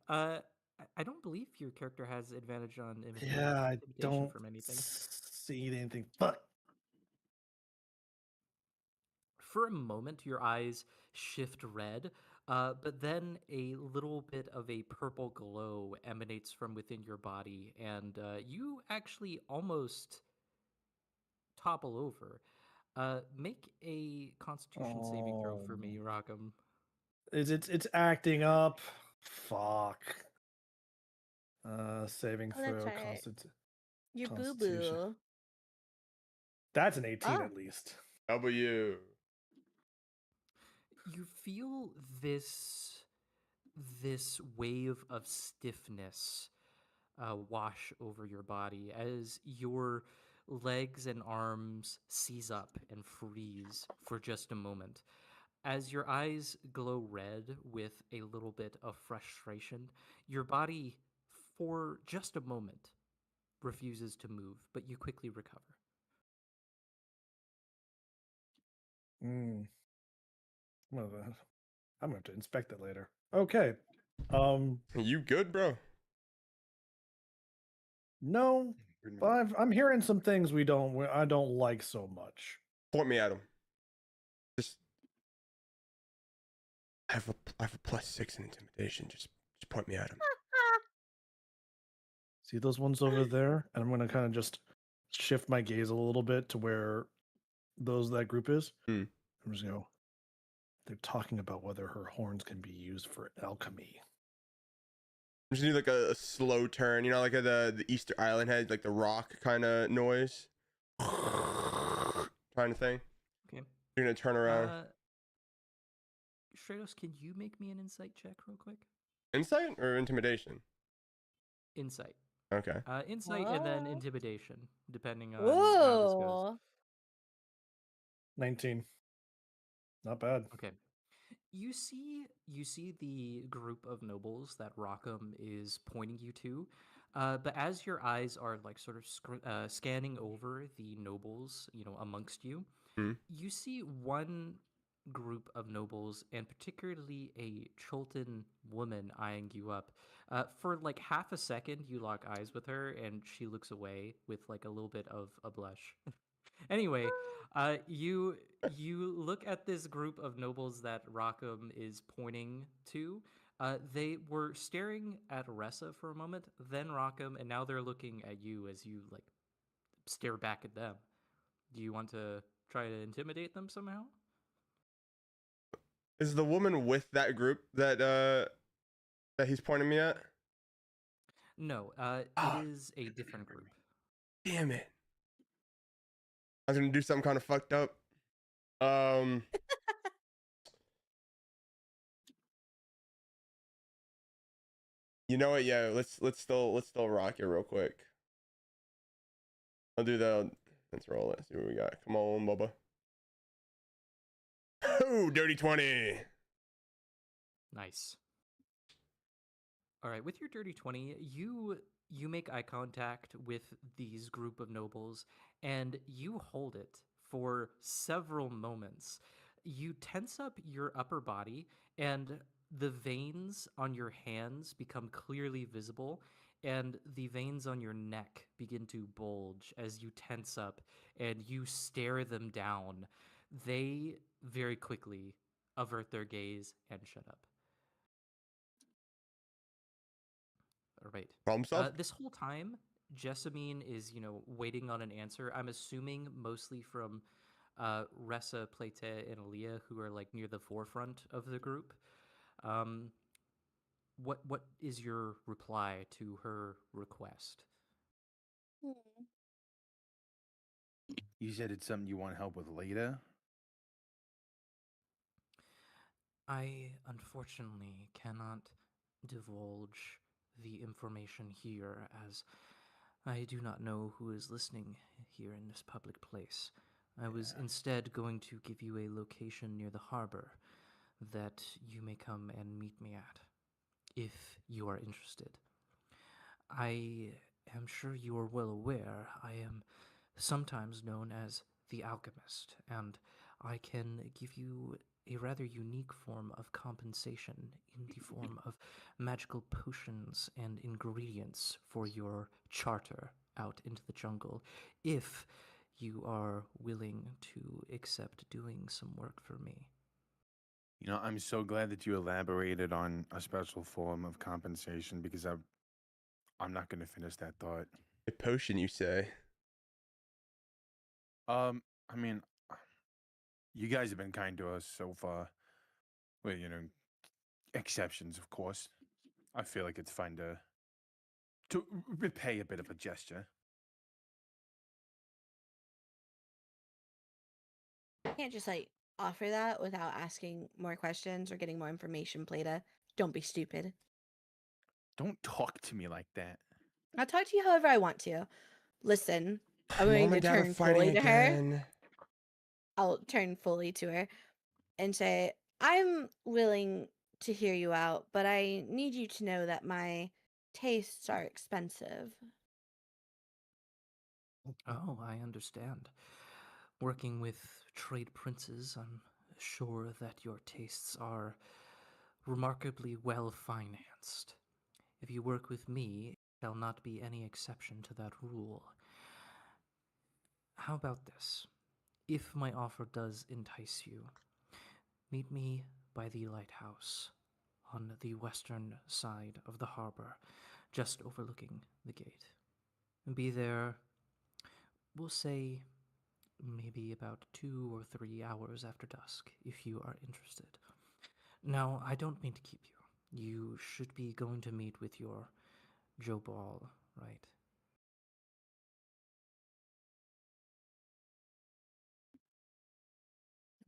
Speaker 2: I don't believe your character has advantage on
Speaker 5: Yeah, I
Speaker 2: intimidation
Speaker 5: don't
Speaker 2: from anything.
Speaker 5: see anything. Fuck.
Speaker 2: For a moment, your eyes shift red, but then a little bit of a purple glow emanates from within your body, and you actually almost topple over. Make a Constitution saving throw for me, Rockham.
Speaker 5: It's acting up. Fuck. Saving
Speaker 3: Oh, that's
Speaker 5: throw.
Speaker 3: right. Your boo
Speaker 5: Constitution.
Speaker 3: boo.
Speaker 5: That's an 18
Speaker 3: Oh.
Speaker 5: at least.
Speaker 1: W.
Speaker 2: You feel this wave of stiffness wash over your body as your legs and arms seize up and freeze for just a moment. As your eyes glow red with a little bit of frustration, your body, for just a moment, refuses to move, but you quickly recover.
Speaker 5: I'm gonna have to inspect it later. Okay.
Speaker 1: You good, bro?
Speaker 5: No, but I'm hearing some things I don't like so much.
Speaker 1: Point me at him. Just. I have a +6 in intimidation. Just point me at him.
Speaker 5: See those ones over there? And I'm gonna kind of just shift my gaze a little bit to where that group is.
Speaker 1: Hmm.
Speaker 5: I'm just gonna go. They're talking about whether her horns can be used for alchemy.
Speaker 1: I'm just gonna do like a slow turn, you know, like the Easter Island head, like the rock kind of noise, kind of thing.
Speaker 2: Okay.
Speaker 1: You're gonna turn around.
Speaker 2: Stratos, can you make me an insight check real quick?
Speaker 1: Insight or intimidation?
Speaker 2: Insight.
Speaker 1: Okay.
Speaker 2: Insight and then intimidation, depending on how this goes.
Speaker 3: Ooh.
Speaker 5: 19. Not bad.
Speaker 2: Okay. You see the group of nobles that Rockham is pointing you to, but as your eyes are like sort of scanning over the nobles, you know, amongst you, you see one group of nobles, and particularly a Cholton woman eyeing you up. For like half a second, you lock eyes with her, and she looks away with like a little bit of a blush. Anyway, you look at this group of nobles that Rockham is pointing to. They were staring at Ressa for a moment, then Rockham, and now they're looking at you as you like stare back at them. Do you want to try to intimidate them somehow?
Speaker 1: Is the woman with that group that he's pointing me at?
Speaker 2: No, it is a different group.
Speaker 1: Damn it. I was gonna do something kind of fucked up. You know what? Yeah, let's still rock it real quick. I'll do let's roll it. See what we got. Come on, Bubba. Oh, dirty 20.
Speaker 2: Nice. All right, with your dirty 20, you make eye contact with these group of nobles, and you hold it for several moments. You tense up your upper body, and the veins on your hands become clearly visible, and the veins on your neck begin to bulge as you tense up and you stare them down. They very quickly avert their gaze and shut up. All right.
Speaker 1: Problem solved?
Speaker 2: This whole time, Jessamine is, waiting on an answer. I'm assuming mostly from Ressa, Plete, and Aaliyah, who are like near the forefront of the group. What is your reply to her request?
Speaker 4: You said it's something you want help with later?
Speaker 2: I unfortunately cannot divulge the information here, as I do not know who is listening here in this public place. I was instead going to give you a location near the harbor that you may come and meet me at, if you are interested. I am sure you are well aware I am sometimes known as the Alchemist, and I can give you a rather unique form of compensation in the form of magical potions and ingredients for your charter out into the jungle, if you are willing to accept doing some work for me.
Speaker 4: You know, I'm so glad that you elaborated on a special form of compensation, because I'm not going to finish that thought.
Speaker 1: A potion, you say?
Speaker 4: I mean, you guys have been kind to us so far. Well, exceptions, of course. I feel like it's fine to repay a bit of a gesture.
Speaker 3: Can't just like offer that without asking more questions or getting more information, Plata. Don't be stupid.
Speaker 4: Don't talk to me like that.
Speaker 3: I'll talk to you however I want to. Listen, I'm
Speaker 1: Mom
Speaker 3: going to
Speaker 1: and Dad are
Speaker 3: turn
Speaker 1: fighting
Speaker 3: fully to her.
Speaker 1: again.
Speaker 3: I'll turn fully to her and say, I'm willing to hear you out, but I need you to know that my tastes are expensive.
Speaker 2: Oh, I understand. Working with trade princes, I'm sure that your tastes are remarkably well financed. If you work with me, there shall not be any exception to that rule. How about this? If my offer does entice you, meet me by the lighthouse on the western side of the harbor, just overlooking the gate. And be there, we'll say, maybe about 2 or 3 hours after dusk, if you are interested. Now, I don't mean to keep you. You should be going to meet with your Joe Ball, right?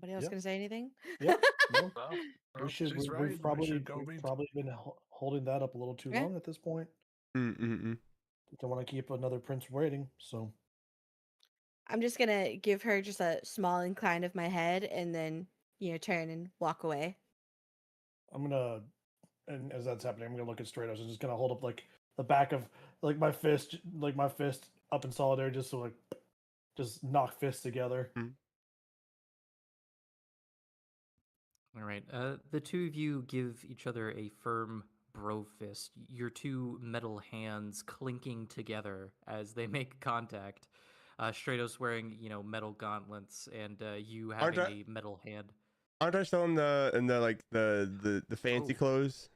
Speaker 3: Anybody else
Speaker 5: Yep.
Speaker 3: gonna say anything?
Speaker 5: Yep. No,
Speaker 6: Well,
Speaker 5: we should.
Speaker 6: she's
Speaker 5: We've
Speaker 6: right. We
Speaker 5: probably
Speaker 6: should go
Speaker 5: we've
Speaker 6: meet.
Speaker 5: probably been holding that up a little too
Speaker 3: Yeah.
Speaker 5: long at this point.
Speaker 1: Mm-mm-mm.
Speaker 5: Don't want to keep another prince waiting. So
Speaker 3: I'm just gonna give her just a small incline of my head and then, turn and walk away.
Speaker 5: I'm gonna, and as that's happening, I'm gonna look at Stratos and just gonna hold up like the back of my fist up in solidarity, just to just knock fists together.
Speaker 2: All right. The two of you give each other a firm bro fist, your two metal hands clinking together as they make contact. Stratos wearing, metal gauntlets, and you
Speaker 1: Aren't
Speaker 2: having
Speaker 1: I,
Speaker 2: a metal hand.
Speaker 1: aren't I still in the fancy
Speaker 2: Oh.
Speaker 1: clothes?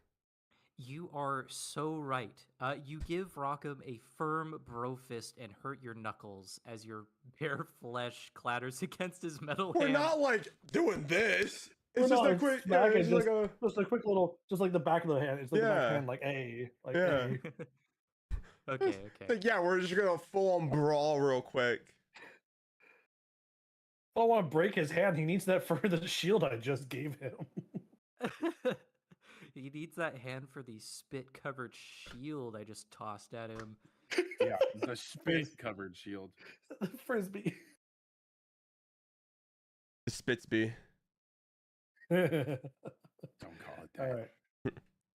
Speaker 2: You are so right. You give Rockham a firm bro fist and hurt your knuckles as your bare flesh clatters against his metal
Speaker 1: We're
Speaker 2: hand.
Speaker 1: not like doing this.
Speaker 5: Well,
Speaker 1: It's just
Speaker 5: no,
Speaker 1: a quick.
Speaker 5: smack
Speaker 1: It's
Speaker 5: it,
Speaker 1: just like a.
Speaker 5: just a quick little, just like the back of the hand. It's like the back
Speaker 1: Yeah.
Speaker 5: hand, like a, like
Speaker 1: Yeah.
Speaker 5: a.
Speaker 2: Okay.
Speaker 1: Like, yeah, we're just gonna full on brawl real quick.
Speaker 5: I don't want to break his hand. He needs that for the shield I just gave him.
Speaker 2: He needs that hand for the spit-covered shield I just tossed at him.
Speaker 4: Yeah, the spit covered shield.
Speaker 5: Frisbee.
Speaker 1: Spitsby.
Speaker 5: All
Speaker 4: Don't call it that.
Speaker 5: right.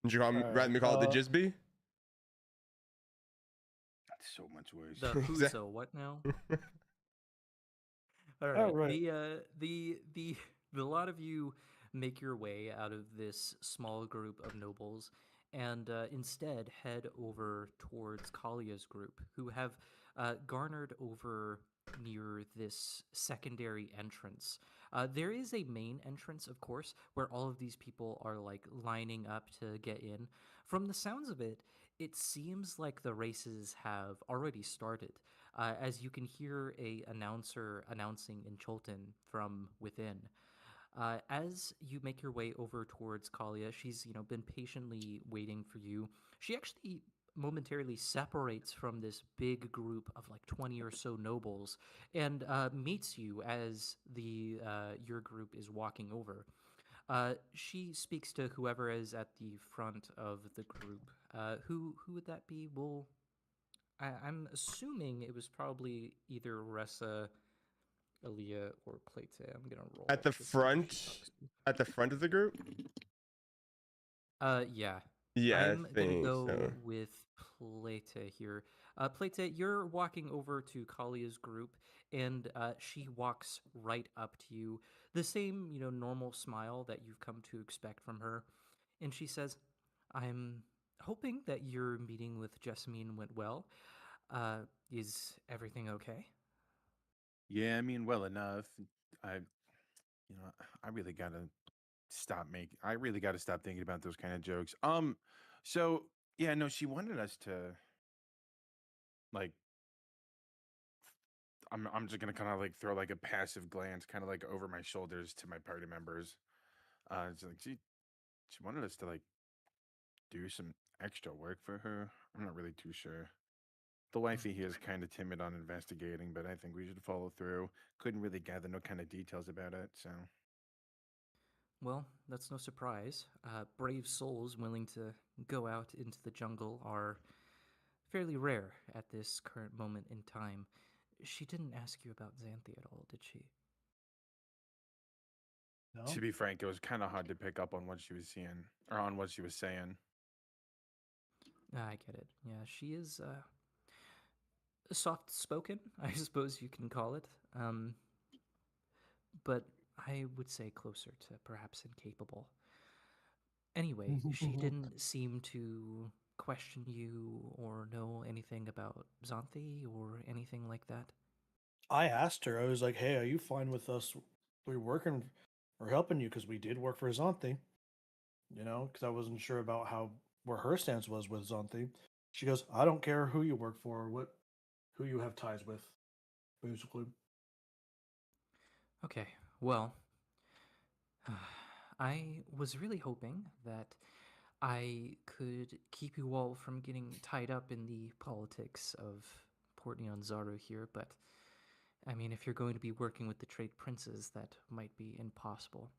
Speaker 1: Would you
Speaker 5: Alright,
Speaker 1: rather me call it the Jizby?
Speaker 4: That's so much worse.
Speaker 2: The Huzo, what now? All right.
Speaker 5: Alright.
Speaker 2: The lot of you make your way out of this small group of nobles and instead head over towards Kalia's group, who have garnered over near this secondary entrance. There is a main entrance, of course, where all of these people are like lining up to get in. From the sounds of it, it seems like the races have already started, as you can hear a announcer announcing in Cholton from within. As you make your way over towards Kalia, she's been patiently waiting for you. She actually momentarily separates from this big group of like 20 or so nobles and meets you as your group is walking over. She speaks to whoever is at the front of the group. Who would that be? Well, I'm assuming it was probably either Ressa, Aaliyah, or Clayton. I'm gonna roll
Speaker 1: At the
Speaker 2: to see if she
Speaker 1: front?
Speaker 2: talks to me.
Speaker 1: At the front of the group?
Speaker 2: Yeah.
Speaker 1: Yeah,
Speaker 2: I'm
Speaker 1: I
Speaker 2: gonna
Speaker 1: think
Speaker 2: go
Speaker 1: so.
Speaker 2: with Plata here. Plata, you're walking over to Kalia's group, and she walks right up to you. The same, normal smile that you've come to expect from her. And she says, I'm hoping that your meeting with Jessamine went well. Is everything okay?
Speaker 4: Yeah, I mean, well enough. I, I really gotta I really gotta stop thinking about those kind of jokes. So yeah, no, she wanted us to like. I'm just gonna kind of like throw like a passive glance, kind of like over my shoulders to my party members. It's like she wanted us to like do some extra work for her. I'm not really too sure. The wifey here is kind of timid on investigating, but I think we should follow through. Couldn't really gather no kind of details about it, so.
Speaker 2: Well, that's no surprise. Brave souls willing to go out into the jungle are fairly rare at this current moment in time. She didn't ask you about Xanthi at all, did she?
Speaker 5: No.
Speaker 4: To be frank, it was kind of hard to pick up on what she was seeing or on what she was saying.
Speaker 2: I get it. Yeah, she is soft-spoken, I suppose you can call it. But I would say closer to perhaps incapable. Anyway, she didn't seem to question you or know anything about Xanthi or anything like that.
Speaker 5: I asked her, I was like, hey, are you fine with us? We're working or helping you because we did work for Xanthi, because I wasn't sure about where her stance was with Xanthi. She goes, I don't care who you work for or who you have ties with, basically.
Speaker 2: Okay, well, I was really hoping that I could keep you all from getting tied up in the politics of Port Neon Zaru here, but I mean, if you're going to be working with the trade princes, that might be impossible.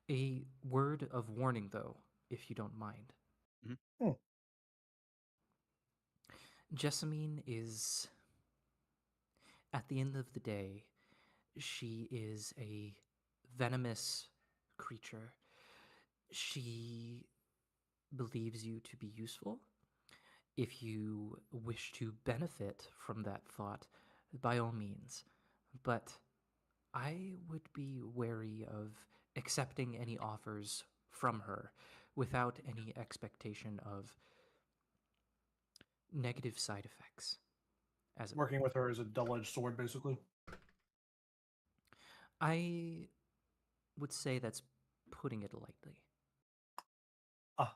Speaker 2: A word of warning, though, if you don't mind.
Speaker 5: Hmm.
Speaker 2: Jessamine is, at the end of the day, she is a venomous creature. She believes you to be useful. If you wish to benefit from that thought, by all means. But I would be wary of accepting any offers from her without any expectation of negative side effects. As it
Speaker 5: Working with her is a double-edged sword, basically.
Speaker 2: I would say that's putting it lightly.
Speaker 5: Ah.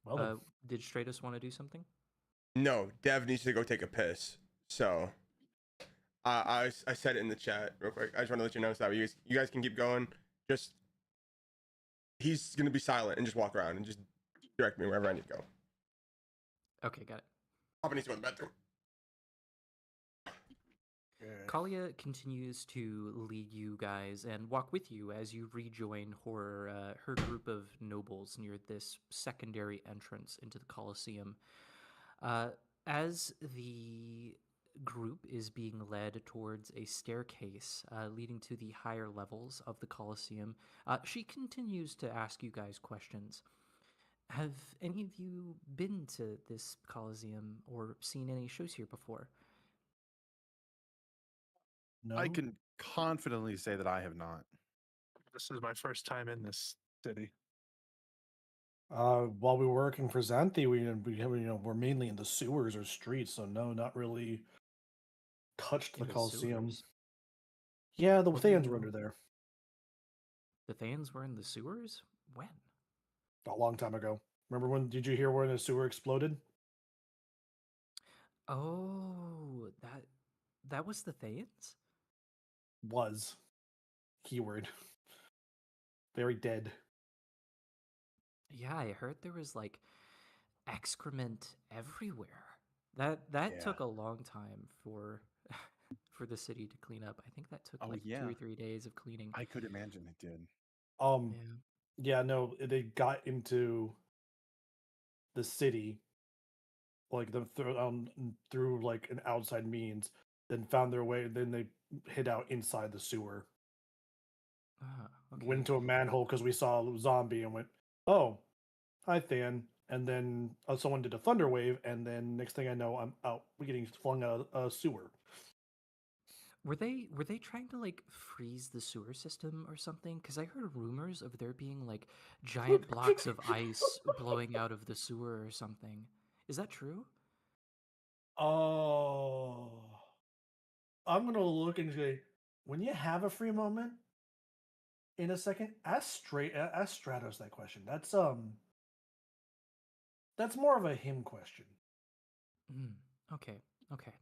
Speaker 5: Well, then.
Speaker 2: Did Stratos want to do something?
Speaker 1: No, Dev needs to go take a piss. So I said it in the chat real quick. I just want to let you know so that you guys can keep going. Just he's gonna be silent and just walk around and just direct me wherever I need to go.
Speaker 2: Okay, got it.
Speaker 1: Papa needs to go to the bathroom.
Speaker 2: Kalia continues to lead you guys and walk with you as you rejoin her group of nobles near this secondary entrance into the Colosseum. As the group is being led towards a staircase leading to the higher levels of the Colosseum, she continues to ask you guys questions. Have any of you been to this Colosseum or seen any shows here before?
Speaker 5: No.
Speaker 4: I can confidently say that I have not.
Speaker 6: This is my first time in this city.
Speaker 5: While we were working for Xanthi, we're mainly in the sewers or streets, so no, not really touched
Speaker 2: In
Speaker 5: the
Speaker 2: the
Speaker 5: Colosseum.
Speaker 2: sewers?
Speaker 5: Yeah, the
Speaker 2: What do you
Speaker 5: Thans were
Speaker 2: mean?
Speaker 5: under there
Speaker 2: The Thans were in the sewers? When?
Speaker 5: a long time ago. Remember did you hear when the sewer exploded?
Speaker 2: Oh, that was the Thans?
Speaker 5: Was. Keyword. Very dead.
Speaker 2: Yeah, I heard there was like excrement everywhere. That took a long time for for the city to clean up. I think that took
Speaker 4: Oh
Speaker 2: like 2
Speaker 4: yeah,
Speaker 2: or 3 days of cleaning.
Speaker 4: I could imagine it did.
Speaker 2: Yeah.
Speaker 5: Yeah, no, they got into the city like through like an outside means, then found their way, then they hid out inside the sewer.
Speaker 2: Okay.
Speaker 5: Went into a manhole because we saw a zombie and went, oh, hi Than. And then someone did a thunder wave, and then next thing I know, I'm out. We're getting flung out of a sewer.
Speaker 2: Were they trying to like freeze the sewer system or something? Because I heard rumors of there being like giant blocks of ice blowing out of the sewer or something. Is that true?
Speaker 5: Oh, I'm gonna look and say, when you have a free moment in a second, ask Stratos that question. That's more of a him question.
Speaker 2: Okay. Okay.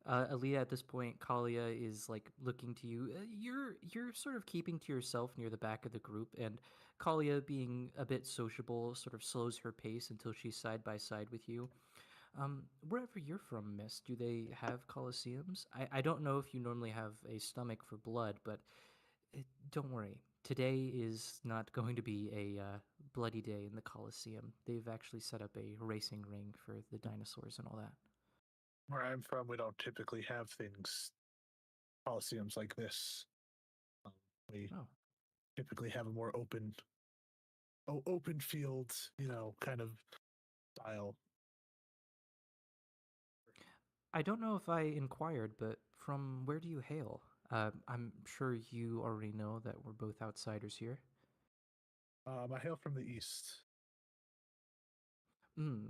Speaker 2: Aaliyah, at this point, Kalia is like looking to you. You're sort of keeping to yourself near the back of the group, and Kalia, being a bit sociable, sort of slows her pace until she's side by side with you. Wherever you're from, Miss, do they have coliseums? I don't know if you normally have a stomach for blood, but don't worry. Today is not going to be a bloody day in the Coliseum. They've actually set up a racing ring for the dinosaurs and all that.
Speaker 6: Where I'm from, we don't typically have coliseums like this. We typically have a more open field, kind of style.
Speaker 2: I don't know if I inquired, but from where do you hail? I'm sure you already know that we're both outsiders here.
Speaker 6: I hail from the east.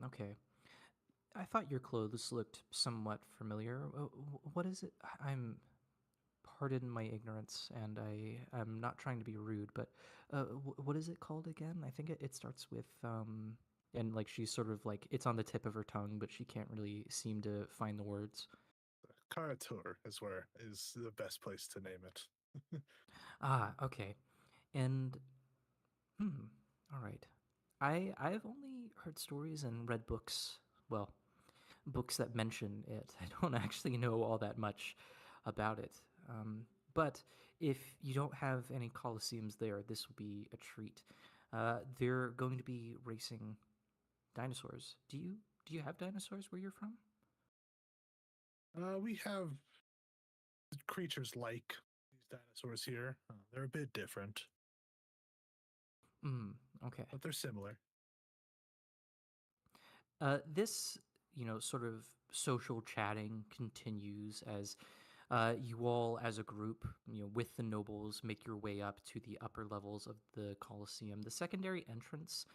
Speaker 2: Okay. I thought your clothes looked somewhat familiar. What is it? Pardon my ignorance, and I'm not trying to be rude, but what is it called again? I think it starts with and like she's sort of like it's on the tip of her tongue, but she can't really seem to find the words.
Speaker 6: Karatur is the best place to name it.
Speaker 2: Ah, okay. And all right. I've only heard stories and read books. Well, books that mention it. I don't actually know all that much about it. But if you don't have any coliseums there, this will be a treat. They're going to be racing dinosaurs. Do you have dinosaurs where you're from?
Speaker 6: We have creatures like these dinosaurs here. They're a bit different,
Speaker 2: Okay.
Speaker 6: but they're similar.
Speaker 2: This, sort of social chatting continues as you all, as a group, with the nobles, make your way up to the upper levels of the Colosseum. The secondary entrance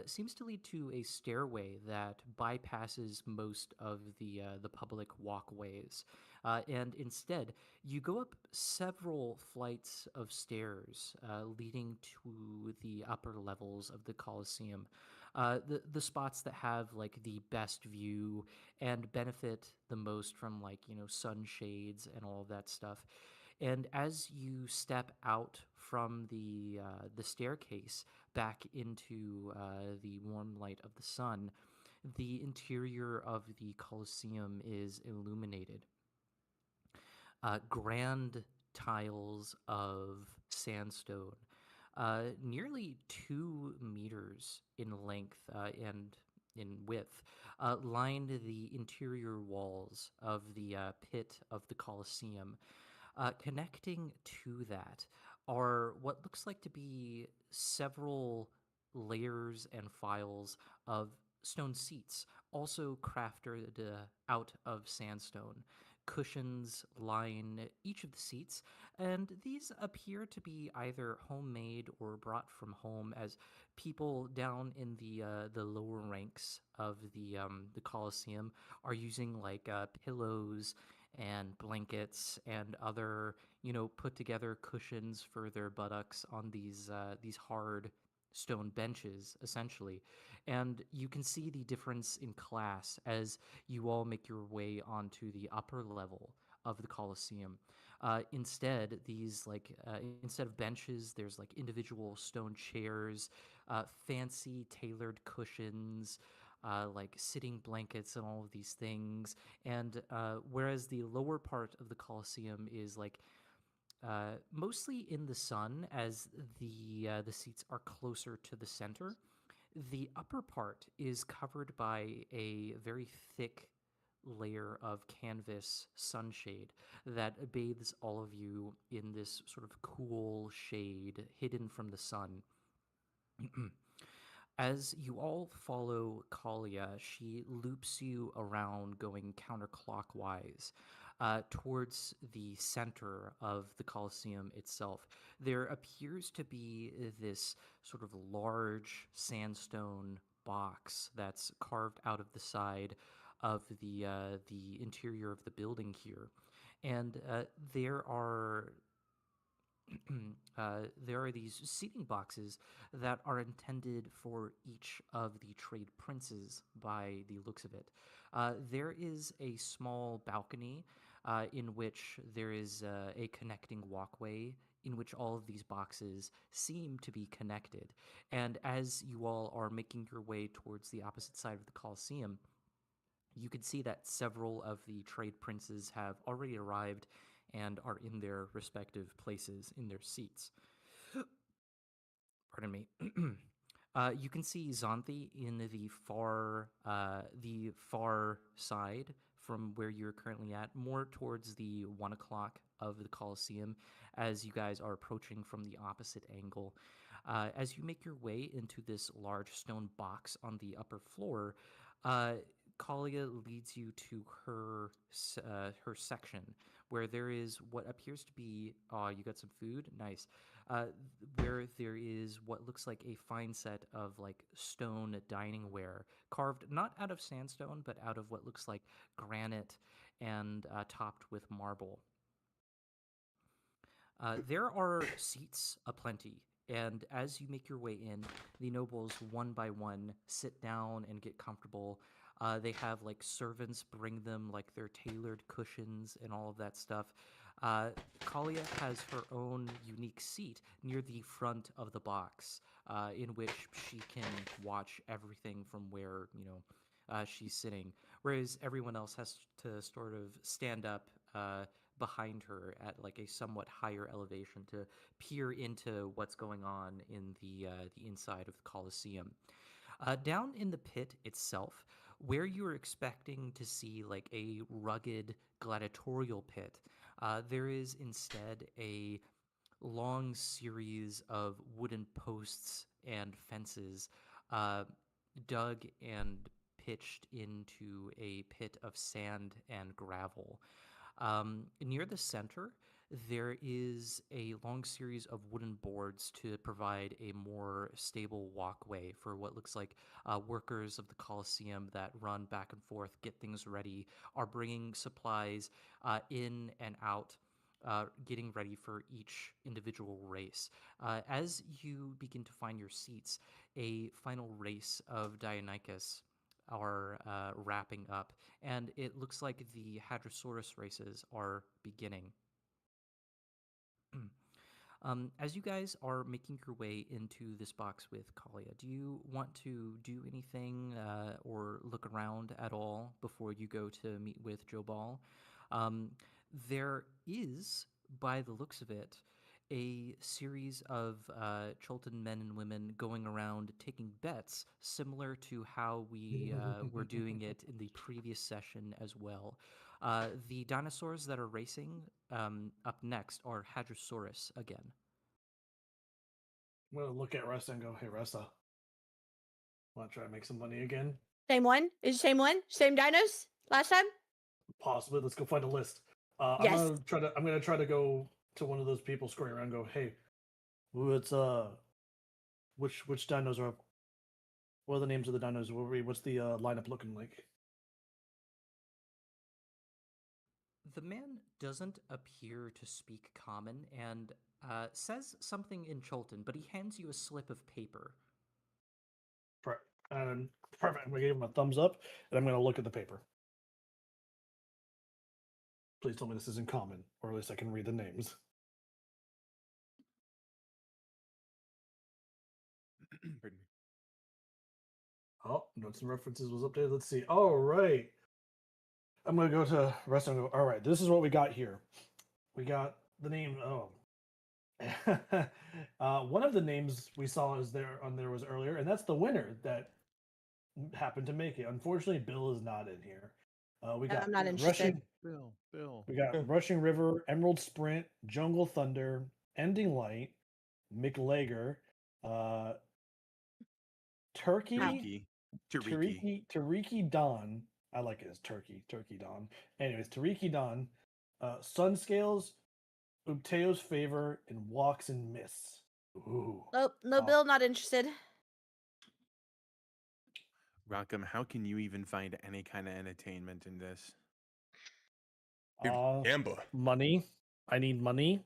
Speaker 2: seems to lead to a stairway that bypasses most of the public walkways, and instead you go up several flights of stairs leading to the upper levels of the Colosseum. The spots that have like the best view and benefit the most from like sunshades and all of that stuff. And as you step out from the staircase back into the warm light of the sun, the interior of the Colosseum is illuminated. Grand tiles of sandstone, nearly 2 meters in length and in width, lined the interior walls of the pit of the Colosseum. Connecting to that are what looks like to be several layers and files of stone seats, also crafted out of sandstone. Cushions line each of the seats, and these appear to be either homemade or brought from home, as people down in the lower ranks of the Colosseum are using like pillows and blankets and other put together cushions for their buttocks on these hard stone benches, essentially. And you can see the difference in class as you all make your way onto the upper level of the Colosseum. Instead of benches, there's like individual stone chairs, fancy tailored cushions, like sitting blankets and all of these things. And whereas the lower part of the Colosseum is like mostly in the sun, as the seats are closer to the center. The upper part is covered by a very thick layer of canvas sunshade that bathes all of you in this sort of cool shade hidden from the sun. As you all follow Kalia, she loops you around going counterclockwise towards the center of the Colosseum itself. There appears to be this sort of large sandstone box that's carved out of the side of the interior of the building here, and there are these seating boxes that are intended for each of the trade princes by the looks of it. There is a small balcony in which there is a connecting walkway in which all of these boxes seem to be connected. And as you all are making your way towards the opposite side of the Colosseum, you can see that several of the trade princes have already arrived and are in their respective places in their seats. Pardon me. You can see Xanthi in the far side from where you're currently at, more towards the 1 o'clock of the Colosseum, as you guys are approaching from the opposite angle. As you make your way into this large stone box on the upper floor, Kalia leads you to her section, where there is what appears to be, you got some food? Nice. Where there is what looks like a fine set of like stone dining ware carved not out of sandstone, but out of what looks like granite and topped with marble. There are seats aplenty, and as you make your way in, the nobles one by one sit down and get comfortable. They have like servants bring them like their tailored cushions and all of that stuff. Kalia has her own unique seat near the front of the box, in which she can watch everything from where she's sitting, whereas everyone else has to sort of stand up behind her at like a somewhat higher elevation to peer into what's going on in the inside of the Colosseum. Down in the pit itself, where you were expecting to see like a rugged gladiatorial pit, there is instead a long series of wooden posts and fences dug and pitched into a pit of sand and gravel. Near the center, there is a long series of wooden boards to provide a more stable walkway for what looks like workers of the Colosseum that run back and forth, get things ready, are bringing supplies in and out. Getting ready for each individual race. As you begin to find your seats, a final race of Deinonychus are wrapping up, and it looks like the Hadrosaurus races are beginning. As you guys are making your way into this box with Kalia, do you want to do anything or look around at all before you go to meet with Joe Ball? There is, by the looks of it, a series of Chilton men and women going around taking bets, similar to how we were doing it in the previous session as well. The dinosaurs that are racing up next are Hadrosaurus again.
Speaker 5: I'm gonna look at Ressa and go, "Hey, Ressa, want to try to make some money again?
Speaker 3: Same one? Is it same one? Same dinos? Last time?
Speaker 5: Possibly. Let's go find a list."
Speaker 3: Yes.
Speaker 5: I'm gonna try to go to one of those people screwing around. And go, "Hey, what's which dinos are? What are the names of the dinos? What's the lineup looking like?"
Speaker 2: The man doesn't appear to speak common and says something in Chilton, but he hands you a slip of paper.
Speaker 5: Perfect. I'm gonna give him a thumbs up, and I'm gonna look at the paper. Please tell me this is in common, or at least I can read the names.
Speaker 4: Pardon me.
Speaker 5: Oh, notes and references was updated. Let's see. All right. I'm going to go to rest and go, all right, this is what we got here. We got the name. Oh. One of the names we saw is there was earlier, and that's the winner that happened to make it. Unfortunately, Bill is not in here. We got
Speaker 3: I'm not interested.
Speaker 4: Bill.
Speaker 5: We got Rushing River, Emerald Sprint, Jungle Thunder, Ending Light, McLager, Turkey, Tariki Don. I like it as Turkey Don. Anyways, Tariki Don, Sun Scales, Ubteo's Favor, and Walks and Mists. Ooh.
Speaker 3: Nope, no, Bill, not interested.
Speaker 4: Rockham, how can you even find any kind of entertainment in this?
Speaker 1: Dude, Amber.
Speaker 5: Money. I need money.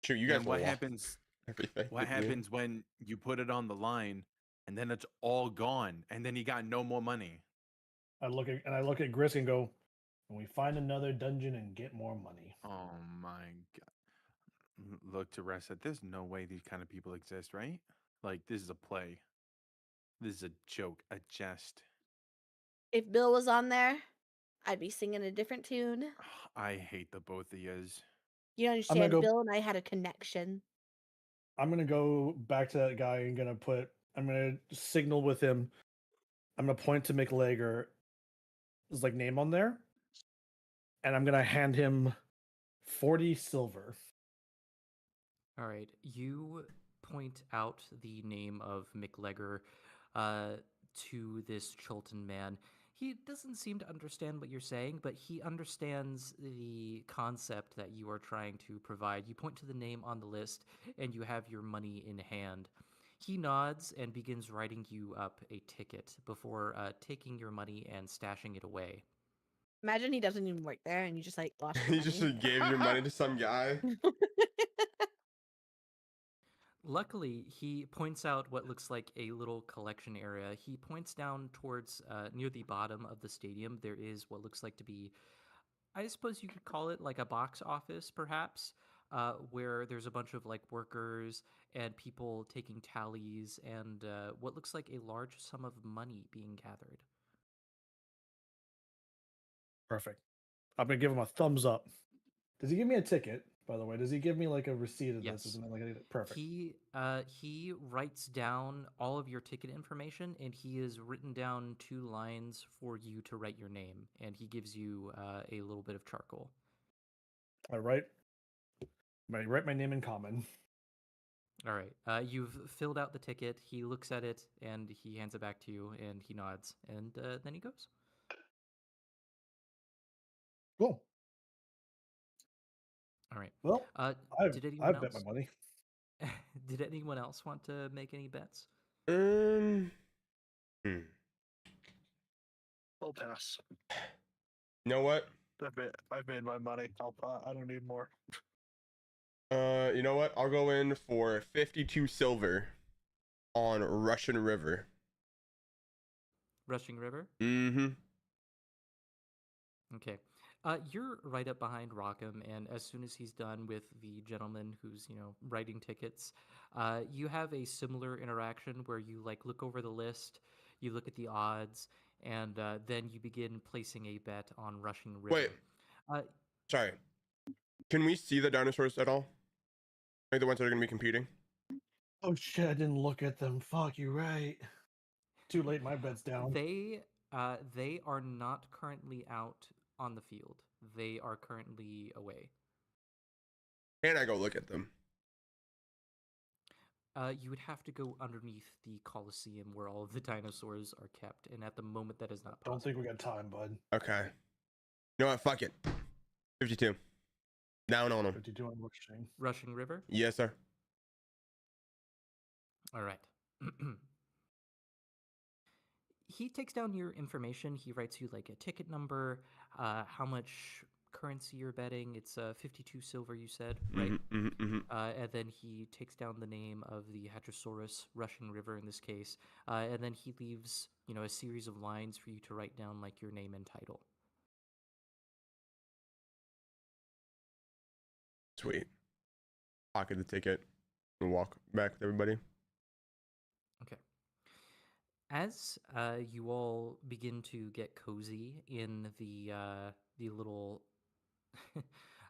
Speaker 1: Sure, you guys.
Speaker 4: And what
Speaker 1: will
Speaker 4: happens?
Speaker 1: everything
Speaker 4: What
Speaker 1: with you.
Speaker 4: happens when you put it on the line and then it's all gone, and then you got no more money?
Speaker 5: I look at Grisk and go, and we find another dungeon and get more money.
Speaker 4: Oh my god! Look, Teresa, there's no way these kind of people exist, right? Like, this is a play. This is a joke, a jest.
Speaker 3: If Bill was on there, I'd be singing a different tune.
Speaker 4: I hate the both of yous.
Speaker 3: You don't
Speaker 5: I'm gonna
Speaker 3: understand,
Speaker 5: go-
Speaker 3: Bill and I had a connection.
Speaker 5: I'm gonna go back to that guy and I'm gonna signal with him. I'm gonna point to McLager, his like name on there, and I'm gonna hand him 40 silver.
Speaker 2: All right, you point out the name of McLager to this Chilton man. He doesn't seem to understand what you're saying, but he understands the concept that you are trying to provide. You point to the name on the list, and you have your money in hand. He nods and begins writing you up a ticket before taking your money and stashing it away.
Speaker 3: Imagine he doesn't even work there and you just like lost your
Speaker 1: You just
Speaker 3: money.
Speaker 1: gave your money to some guy.
Speaker 2: Luckily, he points out what looks like a little collection area. He points down towards near the bottom of the stadium. There is what looks like to be, I suppose you could call it like a box office, perhaps, where there's a bunch of like workers and people taking tallies and what looks like a large sum of money being gathered.
Speaker 5: Perfect. I'm gonna give him a thumbs up. Does he give me a ticket, by the way? Does he give me like a receipt of this or
Speaker 2: Yes.
Speaker 5: something like that? Perfect.
Speaker 2: He writes down all of your ticket information, and he has written down 2 lines for you to write your name, and he gives you a little bit of charcoal.
Speaker 5: I write my name in common.
Speaker 2: All right. You've filled out the ticket. He looks at it and he hands it back to you, and he nods, and then he goes.
Speaker 5: Cool.
Speaker 2: All right.
Speaker 5: Well,
Speaker 2: Did anyone
Speaker 5: I've bet my
Speaker 2: else?
Speaker 5: money.
Speaker 2: Did anyone else want to make any bets?
Speaker 1: Hmm.
Speaker 6: I'll pass.
Speaker 1: You know what?
Speaker 6: I've made my money. I don't need more.
Speaker 1: You know what? I'll go in for 52 silver on Russian River.
Speaker 2: Rushing River?
Speaker 1: Mm-hmm.
Speaker 2: Okay. You're right up behind Rockham, and as soon as he's done with the gentleman who's, writing tickets, you have a similar interaction where you like look over the list, you look at the odds, and then you begin placing a bet on Rushing River.
Speaker 1: Wait. Sorry. Can we see the dinosaurs at all? Like the ones that are gonna be competing?
Speaker 5: Oh shit! I didn't look at them. Fuck, you're right. Too late. My bet's down.
Speaker 2: They are not currently out on the field. They are currently away.
Speaker 1: Can I go look at them?
Speaker 2: You would have to go underneath the Coliseum where all of the dinosaurs are kept, and at the moment that is not possible.
Speaker 5: Don't think we got time, bud.
Speaker 1: Okay. You know what? Fuck it. 52. Down on them.
Speaker 5: 52 on Rushing.
Speaker 2: Rushing River?
Speaker 1: Yes, sir.
Speaker 2: All right. He takes down your information. He writes you like a ticket number, how much currency you're betting. It's 52 silver, you said, right? And then he takes down the name of the Hadrosaurus, Rushing River in this case, and then he leaves, a series of lines for you to write down like your name and title.
Speaker 1: Sweet. Pocket the ticket and walk back with everybody.
Speaker 2: Okay. As you all begin to get cozy in the little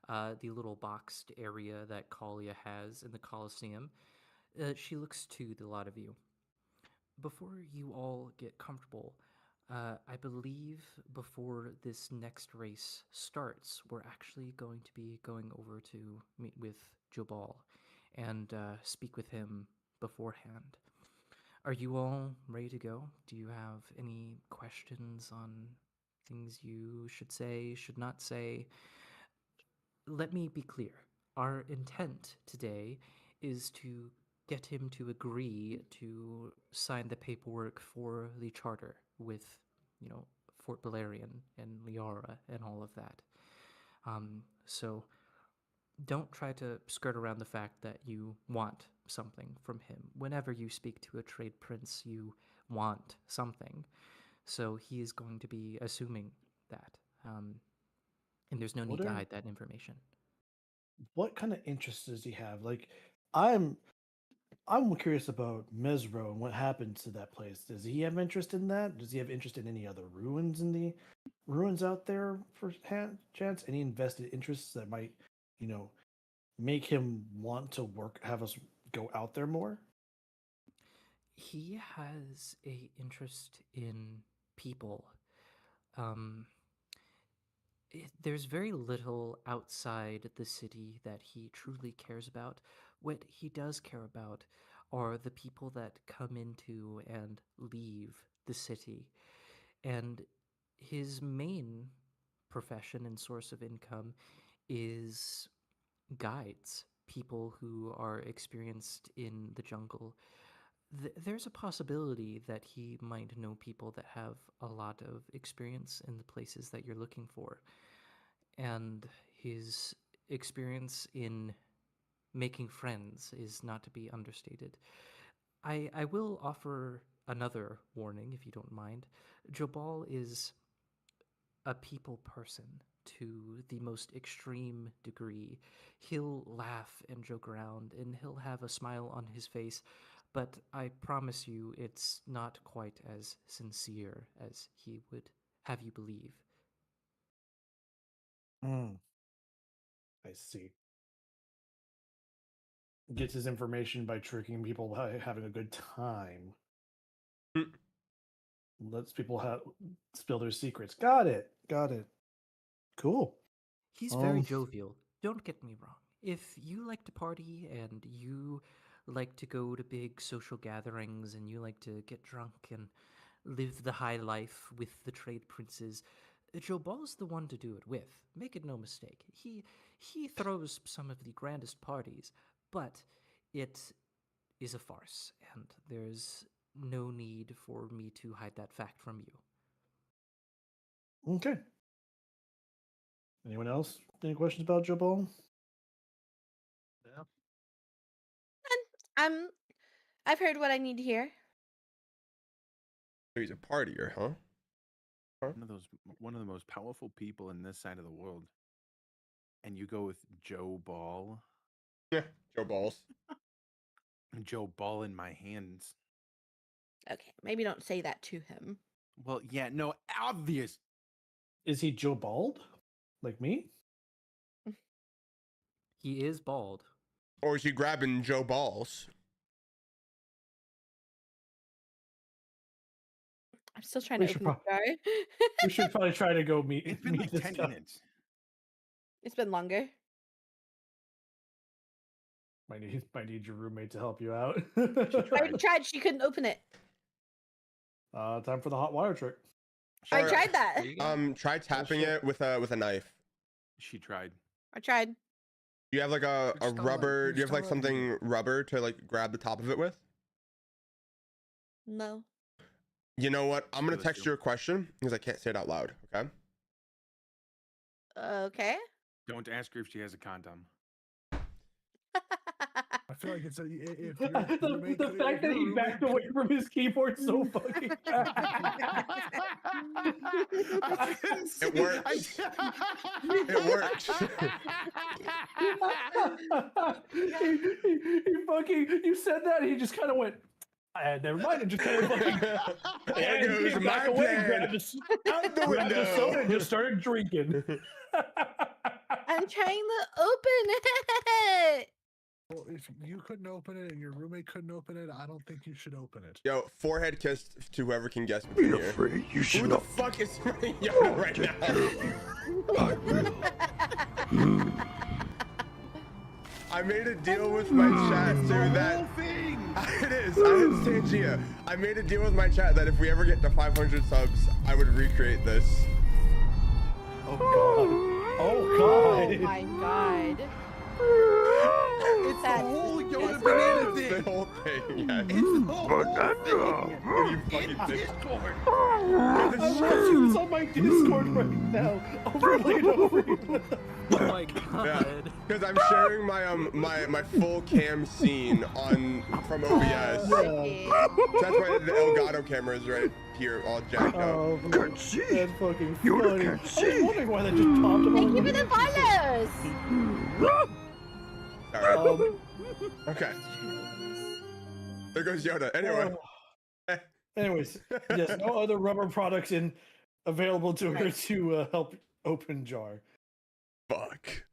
Speaker 2: the little boxed area that Kalia has in the Colosseum, she looks to the lot of you. Before you all get comfortable, I believe before this next race starts, we're actually going to be going over to meet with Jabal and speak with him beforehand. Are you all ready to go? Do you have any questions on things you should say, should not say? Let me be clear. Our intent today is to get him to agree to sign the paperwork for the charter with, Fort Balerion and Liara and all of that. So don't try to skirt around the fact that you want something from him. Whenever you speak to a trade prince, you want something. So he is going to be assuming that. And there's no need to hide that information.
Speaker 5: What kind of interests does he have? Like, I'm curious about Mesro and what happened to that place. Does he have interest in that? Does he have interest in any other ruins in the ruins out there for chance? Any invested interests that might, make him want to have us go out there more?
Speaker 2: He has a interest in people. There's very little outside the city that he truly cares about. What he does care about are the people that come into and leave the city. And his main profession and source of income is guides, people who are experienced in the jungle. There's a possibility that he might know people that have a lot of experience in the places that you're looking for. And his experience in making friends is not to be understated. I will offer another warning, if you don't mind. Jobal is a people person to the most extreme degree. He'll laugh and joke around, and he'll have a smile on his face, but I promise you it's not quite as sincere as he would have you believe.
Speaker 5: I see. Gets his information by tricking people by having a good time. Lets people spill their secrets. Got it. Cool.
Speaker 2: He's very jovial. Don't get me wrong. If you like to party and you like to go to big social gatherings and you like to get drunk and live the high life with the trade princes, Jobal's the one to do it with. Make it no mistake. He throws some of the grandest parties, but it is a farce, and there's no need for me to hide that fact from you.
Speaker 5: Okay. Anyone else? Any questions about Jobal?
Speaker 6: Yeah.
Speaker 3: I've heard what I need to hear.
Speaker 1: So he's a partier, huh?
Speaker 4: One of the most powerful people in this side of the world. And you go with Joe Ball.
Speaker 1: Yeah, Joe Balls.
Speaker 4: Joe Ball in my hands.
Speaker 3: Okay, maybe don't say that to him.
Speaker 4: Well, yeah, no, obvious.
Speaker 5: Is he Joe Bald? Like me?
Speaker 2: He is bald.
Speaker 1: Or is he grabbing Joe Balls?
Speaker 3: I'm still trying
Speaker 5: We
Speaker 3: to
Speaker 5: should
Speaker 3: open the jar.
Speaker 5: We should probably try to go meet.
Speaker 4: It's been
Speaker 5: meet
Speaker 4: like
Speaker 5: this
Speaker 4: 10
Speaker 5: guy.
Speaker 4: minutes.
Speaker 3: It's been longer.
Speaker 5: Might need your roommate to help you out.
Speaker 3: I tried. She couldn't open it.
Speaker 5: Time for the hot wire trick.
Speaker 3: I
Speaker 1: Or,
Speaker 3: tried that.
Speaker 1: try tapping it with a knife.
Speaker 4: She tried.
Speaker 3: I tried.
Speaker 1: Do you have like a
Speaker 6: You're still
Speaker 1: rubber?
Speaker 6: like-
Speaker 1: Do you have
Speaker 6: you're
Speaker 1: like
Speaker 6: still
Speaker 1: something rubber to like grab the top of it with?
Speaker 3: No.
Speaker 1: You know what? I'm gonna
Speaker 4: Let's
Speaker 1: text
Speaker 4: do
Speaker 1: you a question because I can't say it out loud. Okay.
Speaker 3: Okay.
Speaker 4: Don't ask her if she has a condom.
Speaker 6: I feel like it's a if your roommate
Speaker 5: the
Speaker 6: could-
Speaker 5: fact
Speaker 6: if
Speaker 5: that
Speaker 6: your
Speaker 5: he
Speaker 6: roommate
Speaker 5: backed
Speaker 6: could-
Speaker 5: away from his keyboard so fucking fast.
Speaker 4: I didn't see
Speaker 1: It works. It works.
Speaker 5: he fucking, you said that, and he just kind of went, never mind, and just kind of fucking
Speaker 1: There
Speaker 5: and
Speaker 1: goes
Speaker 5: came
Speaker 1: my
Speaker 5: back away,
Speaker 1: plan.
Speaker 5: grabbed the
Speaker 1: Out the
Speaker 5: grabbed the soda, and
Speaker 1: window.
Speaker 5: just started drinking.
Speaker 3: I'm trying to open it.
Speaker 6: Well, if you couldn't open it and your roommate couldn't open it, I don't think you should open it.
Speaker 1: Yo, forehead kiss to whoever can guess between here.
Speaker 7: Afraid you should
Speaker 1: Who the
Speaker 7: not
Speaker 1: fuck is smelling Yoda right
Speaker 7: take care
Speaker 1: now?
Speaker 7: of you. I will.
Speaker 1: I made a deal with my chat too that it is. I understand, Gia. I made a deal with my chat that if we ever get to 500 subs, I would recreate this.
Speaker 5: Oh god. Oh
Speaker 3: Oh
Speaker 5: god.
Speaker 3: my god.
Speaker 4: It's the whole Yoda
Speaker 3: It's
Speaker 4: banana
Speaker 1: The
Speaker 4: thing.
Speaker 1: whole thing, yeah.
Speaker 4: It's the whole
Speaker 7: Banana.
Speaker 1: What do you fucking
Speaker 4: in
Speaker 1: think?
Speaker 4: Discord.
Speaker 5: I'm watching this on my Discord right now. Overlaid over with the
Speaker 2: Oh my god.
Speaker 1: Because I'm sharing my full cam scene from OBS. So
Speaker 3: Okay.
Speaker 1: that's why the Elgato camera is right here, all jacked up.
Speaker 5: Oh,
Speaker 7: Can't see.
Speaker 5: that's fucking
Speaker 7: Yoda
Speaker 5: funny.
Speaker 7: can't
Speaker 5: I was
Speaker 7: see.
Speaker 5: wondering why that just popped up.
Speaker 3: Thank you for the follows.
Speaker 1: Alright. Okay. There goes Yoda. Anyway.
Speaker 5: Anyways, yes, no other rubber products available to her
Speaker 3: Right.
Speaker 5: to help open jar.
Speaker 1: Fuck.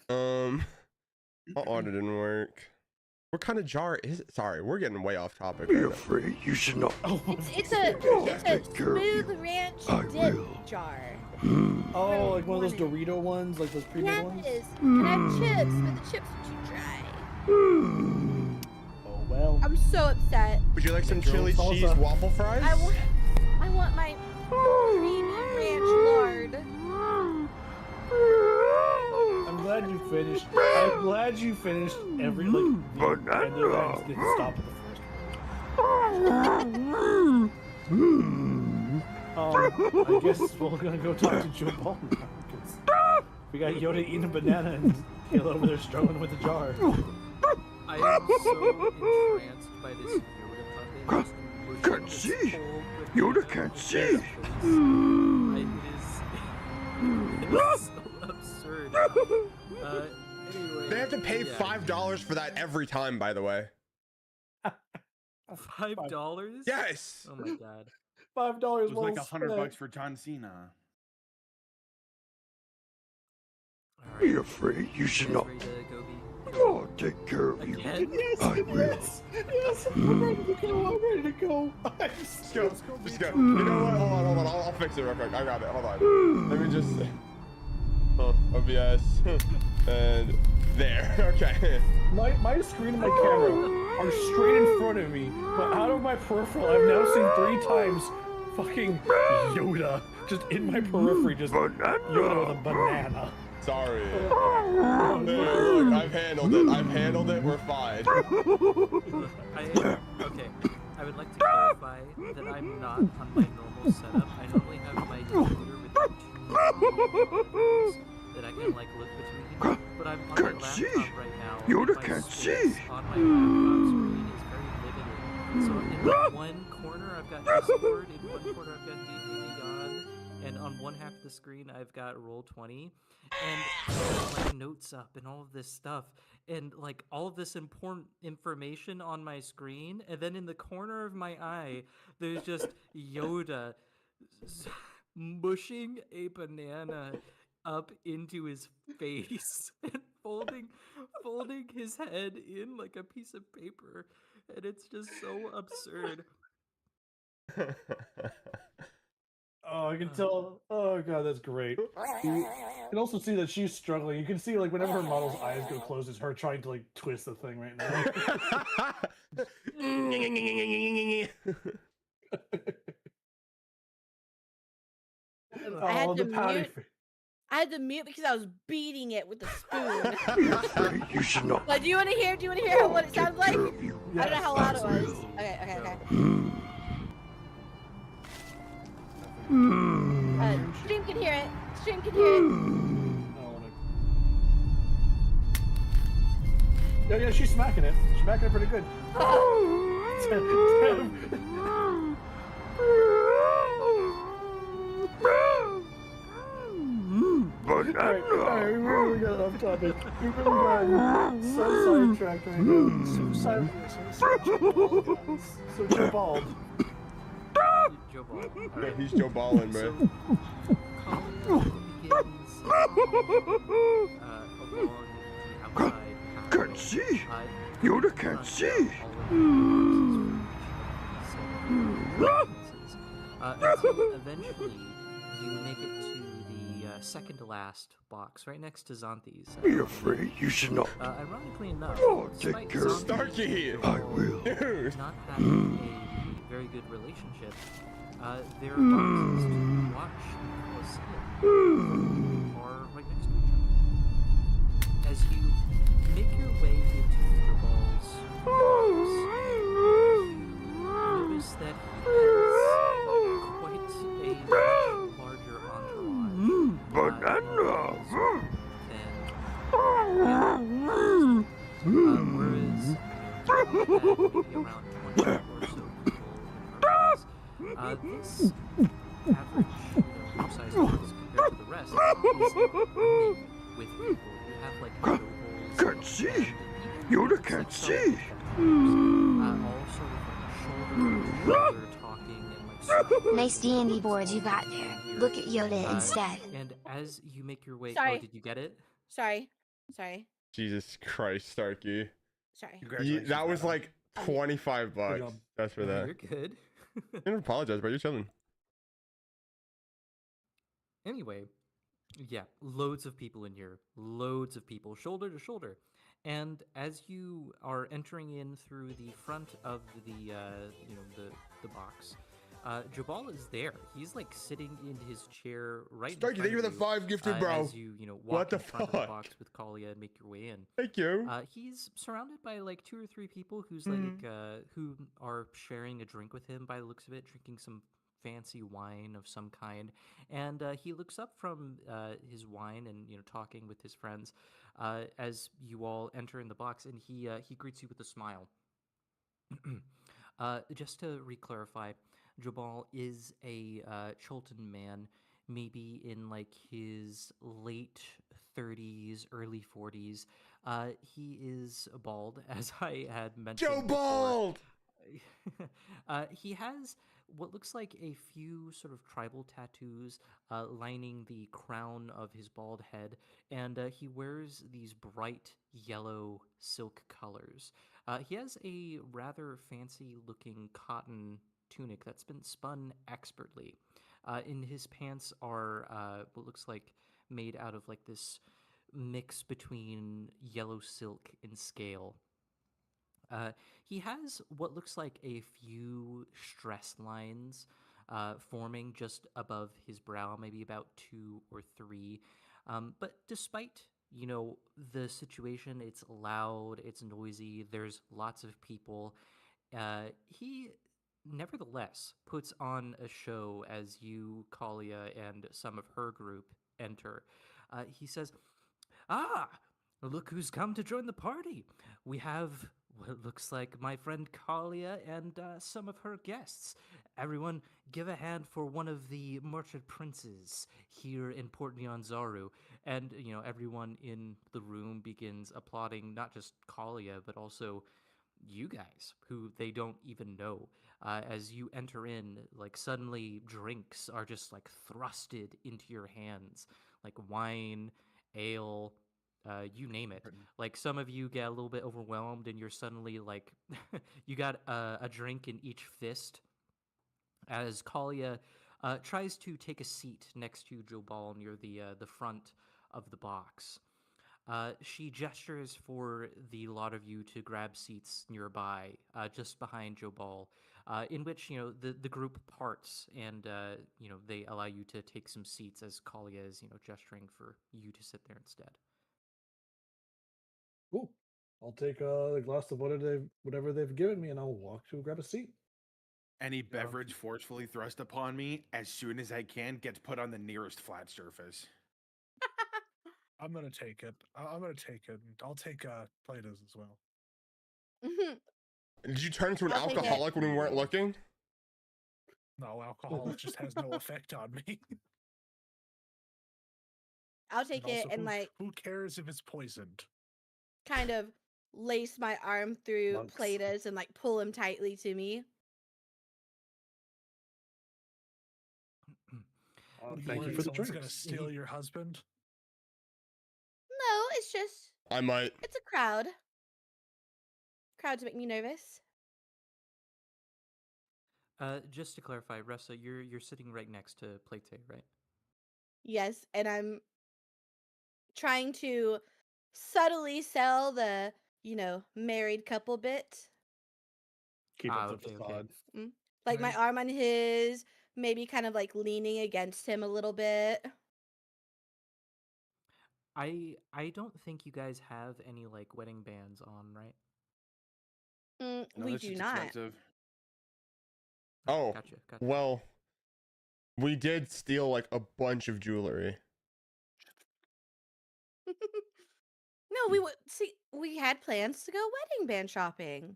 Speaker 1: Oh, it didn't work. What kind of jar is it? Sorry, we're getting way off topic.
Speaker 7: Be
Speaker 1: right now.
Speaker 7: afraid you should not.
Speaker 5: Oh,
Speaker 3: It's a
Speaker 7: Take care of you.
Speaker 3: smooth ranch
Speaker 7: I
Speaker 3: dip
Speaker 7: will.
Speaker 3: jar.
Speaker 5: oh, like one of those
Speaker 3: wanted.
Speaker 5: Dorito ones, like those pre-made
Speaker 3: Yes.
Speaker 5: ones.
Speaker 3: Can I have chips? But the chips are too dry.
Speaker 5: Oh well.
Speaker 3: I'm so upset.
Speaker 1: Would you like some
Speaker 5: Make your own
Speaker 1: chili cheese
Speaker 5: salsa.
Speaker 1: waffle fries?
Speaker 3: I want my Creamy Ranch Lord.
Speaker 5: I'm glad you finished. I'm glad you finished every like the
Speaker 7: Banana.
Speaker 5: end of that didn't stop at the first one. I guess we're gonna go talk to Joe Ball now because we got Yoda eating a banana and Kayla over there struggling with the jar.
Speaker 2: I am so entranced by this Yoda puppet. just pushing
Speaker 7: Can't
Speaker 2: this
Speaker 7: see.
Speaker 2: whole
Speaker 7: Yoda
Speaker 2: banana
Speaker 7: can't
Speaker 2: into
Speaker 7: see.
Speaker 2: his face. It is so absurd. Anyway,
Speaker 1: They have to pay
Speaker 2: yeah.
Speaker 1: $5 for that every time, by the way.
Speaker 2: $5?
Speaker 1: Yes.
Speaker 2: Oh my god.
Speaker 5: $5
Speaker 4: It was like $100 for John Cena.
Speaker 2: All
Speaker 7: Be
Speaker 2: right.
Speaker 7: afraid. You should
Speaker 2: You guys
Speaker 7: not.
Speaker 2: ready to go be?
Speaker 7: I'll take care of you.
Speaker 2: Again?
Speaker 5: Yes,
Speaker 7: I will.
Speaker 5: yes, yes. I'm ready to go. I'm ready to go.
Speaker 1: Let's go. Let's go. You know what? Hold on. I'll fix it real quick. I got it. Hold on. Let me just. OBS. And there. Okay.
Speaker 5: My screen and my camera are straight in front of me, but out of my peripheral, I've now seen 3 times fucking Yoda just in my periphery, just Yoda with a banana.
Speaker 1: Sorry. Look, I've handled it. We're fine.
Speaker 2: Okay. I would like to clarify that I'm not on my normal setup. I normally have my computer with 2 that I can like look between, but I'm on my
Speaker 7: Can't
Speaker 2: laptop
Speaker 7: see.
Speaker 2: right now.
Speaker 7: Yoda
Speaker 2: and my
Speaker 7: can't
Speaker 2: space
Speaker 7: see.
Speaker 2: on my laptop screen is very limited. So in like one corner I've got Discord, in one corner I've got DND God, and on one half of the screen I've got Roll20, and like notes up and all of this stuff, and like all of this important information on my screen, and then in the corner of my eye there's just Yoda mushing a banana up into his face and folding his head in like a piece of paper, and it's just so absurd.
Speaker 5: Oh, I can tell. Oh god, that's great. You can also see that she's struggling. You can see like whenever her model's eyes go closed, it's her trying to like twist the thing right now.
Speaker 3: I had
Speaker 5: Oh,
Speaker 3: to
Speaker 5: the pouty
Speaker 3: mute.
Speaker 5: face.
Speaker 3: I had to mute because I was beating it with a spoon.
Speaker 7: Be afraid. You should not.
Speaker 3: But do you want to hear? Do you want to hear what it
Speaker 7: Take
Speaker 3: sounds like?
Speaker 7: care of you.
Speaker 3: I don't know how loud it was. Okay. Stream can hear it. Stream can hear it.
Speaker 5: Yeah, she's smacking it. She's smacking it pretty good. Alright, we really got off topic. We really got so sidetracked right now. So bald.
Speaker 2: Joe Ball.
Speaker 1: Yeah, he's Joe Ballin,
Speaker 2: So,
Speaker 1: man.
Speaker 2: Colin begins along the outside
Speaker 7: Can't
Speaker 2: pathway,
Speaker 7: see.
Speaker 2: uh,
Speaker 7: Yoda
Speaker 2: in
Speaker 7: can't
Speaker 2: front
Speaker 7: see.
Speaker 2: of all of the until eventually you make it to the second to last box, right next to Xanthi's.
Speaker 7: Be afraid. You should not.
Speaker 2: Ironically enough,
Speaker 7: Oh, take
Speaker 2: despite
Speaker 7: care of
Speaker 2: Xanthi's
Speaker 1: Starkey.
Speaker 7: I will.
Speaker 1: Dude.
Speaker 2: not having a very good relationship, their boxes to watch Colosseum are right next to each other. As you make your way into Jabal's box, you notice that he has quite a much larger entourage.
Speaker 7: Banana.
Speaker 2: Than whereas Jabal had maybe around 20 or so people in her box, this average size box compared to the rest is brimming with people. You have like nobles
Speaker 7: Can't see.
Speaker 2: and
Speaker 7: Yoda
Speaker 2: it's
Speaker 7: can't
Speaker 2: like
Speaker 7: see.
Speaker 2: all sort of like shoulder to shoulder talking and like social
Speaker 8: Nice D&D board you got there. Look at Yoda instead.
Speaker 2: And as you make your way,
Speaker 3: Sorry.
Speaker 2: oh, did you get it?
Speaker 3: Sorry.
Speaker 1: Jesus Christ, Starkey.
Speaker 4: Congratulations.
Speaker 1: That was
Speaker 4: Madam.
Speaker 1: like $25
Speaker 5: job.
Speaker 1: That's for
Speaker 2: No,
Speaker 1: that.
Speaker 2: you're good.
Speaker 1: I don't apologize, bro. You're chilling.
Speaker 2: Anyway, yeah, loads of people in here. Loads of people, shoulder to shoulder. And as you are entering in through the front of the, the box, Jabal is there. He's like sitting in his chair right in
Speaker 1: Starkey,
Speaker 2: front
Speaker 1: thank you
Speaker 2: of
Speaker 1: for the 5 gifted, bro.
Speaker 2: As you walk
Speaker 1: What the
Speaker 2: in front of the
Speaker 1: fuck?
Speaker 2: box with Kalia and make your way in.
Speaker 1: Thank you.
Speaker 2: He's surrounded by like 2 or 3 people who's
Speaker 1: Mm.
Speaker 2: like who are sharing a drink with him by the looks of it, drinking some fancy wine of some kind. And he looks up from his wine and talking with his friends as you all enter in the box, and he greets you with a smile. Just to re-clarify, Jabal is a Chultan man, maybe in like his late 30s, early 40s. He is bald, as I had mentioned
Speaker 1: Joe
Speaker 2: before.
Speaker 1: Bald!
Speaker 2: He has what looks like a few sort of tribal tattoos lining the crown of his bald head, and he wears these bright yellow silk colors. He has a rather fancy looking cotton tunic that's been spun expertly. In his pants are what looks like made out of like this mix between yellow silk and scale. He has what looks like a few stress lines forming just above his brow, maybe about 2 or 3. But despite, the situation, it's loud, it's noisy, there's lots of people, he nevertheless puts on a show as you, Kalia, and some of her group enter. He says, "Ah, look who's come to join the party. We have what looks like my friend Kalia and some of her guests. Everyone, give a hand for one of the merchant princes here in Port Nyanzaru." And, everyone in the room begins applauding not just Kalia, but also you guys, who they don't even know. As you enter in, like suddenly drinks are just like thrusted into your hands, like wine, ale, you name it. Like some of you get a little bit overwhelmed, and you're suddenly like, you got a drink in each fist. As Kalia tries to take a seat next to Jobal near the front of the box. She gestures for the lot of you to grab seats nearby, just behind Jobal, in which the group parts, and they allow you to take some seats as Kalia is gesturing for you to sit there instead.
Speaker 5: Cool. I'll take a glass of whatever they've given me, and I'll walk to grab a seat.
Speaker 4: Any beverage forcefully thrust upon me as soon as I can gets put on the nearest flat surface.
Speaker 6: I'm gonna take it. I'm gonna take it. I'll take Plato's as well.
Speaker 1: Did you turn into an
Speaker 3: I'll take it.
Speaker 1: alcoholic when we weren't looking?
Speaker 6: No, alcohol just has no effect on me.
Speaker 3: I'll take it and
Speaker 6: who cares if it's poisoned?
Speaker 3: kind of lace my arm through
Speaker 5: Monks.
Speaker 3: Plata's and like pull him tightly to me.
Speaker 6: What are you
Speaker 5: Thank you
Speaker 6: worried
Speaker 5: for the
Speaker 6: someone's
Speaker 5: drinks.
Speaker 6: gonna steal your husband?
Speaker 3: No, it's just
Speaker 1: I might.
Speaker 3: it's a crowd. Crowds make me nervous.
Speaker 2: Just to clarify, Ressa, you're sitting right next to Plate, right?
Speaker 3: Yes, and I'm trying to subtly sell the, married couple bit.
Speaker 5: Keep up the
Speaker 2: Okay,
Speaker 5: facade.
Speaker 3: Like my arm on his, maybe kind of like leaning against him a little bit.
Speaker 2: I don't think you guys have any like wedding bands on, right?
Speaker 4: No,
Speaker 3: We
Speaker 4: that's
Speaker 3: do
Speaker 4: just
Speaker 3: not.
Speaker 4: expensive.
Speaker 1: Oh,
Speaker 2: Gotcha.
Speaker 1: well, we did steal like a bunch of jewelry.
Speaker 3: No, we would see. We had plans to go wedding band shopping.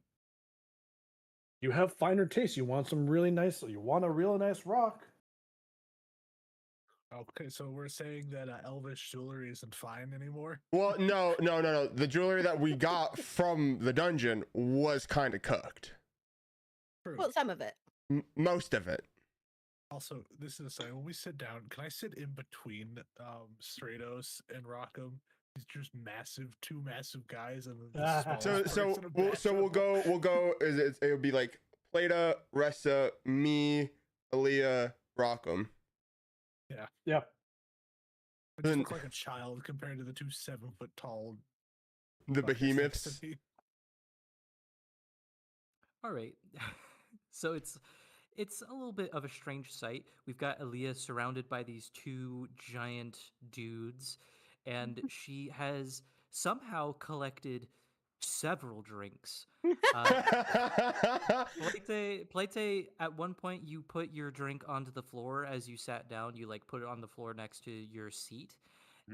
Speaker 5: You have finer taste. You want some really nice. You want a really nice rock.
Speaker 6: Okay, so we're saying that elvish jewelry isn't fine anymore?
Speaker 1: Well, no. The jewelry that we got from the dungeon was kind of cooked.
Speaker 6: True.
Speaker 3: Well, some of it.
Speaker 1: Most of it.
Speaker 6: Also, this is a sign. When we sit down, can I sit in between Stratos and Rockham? He's just massive, 2 massive guys, and the smallest person in a
Speaker 1: We'll go. It'll be like Plata, Ressa, me, Aaliyah, Rockham.
Speaker 6: Yeah.
Speaker 5: Yep.
Speaker 6: I just look like a child compared to the 2 7-foot-tall
Speaker 1: The
Speaker 6: fuckers next
Speaker 1: behemoths.
Speaker 6: to me.
Speaker 2: All right. So it's It's a little bit of a strange sight. We've got Aaliyah surrounded by these two giant dudes, and she has somehow collected several drinks. Plate, at one point you put your drink onto the floor as you sat down. You like put it on the floor next to your seat.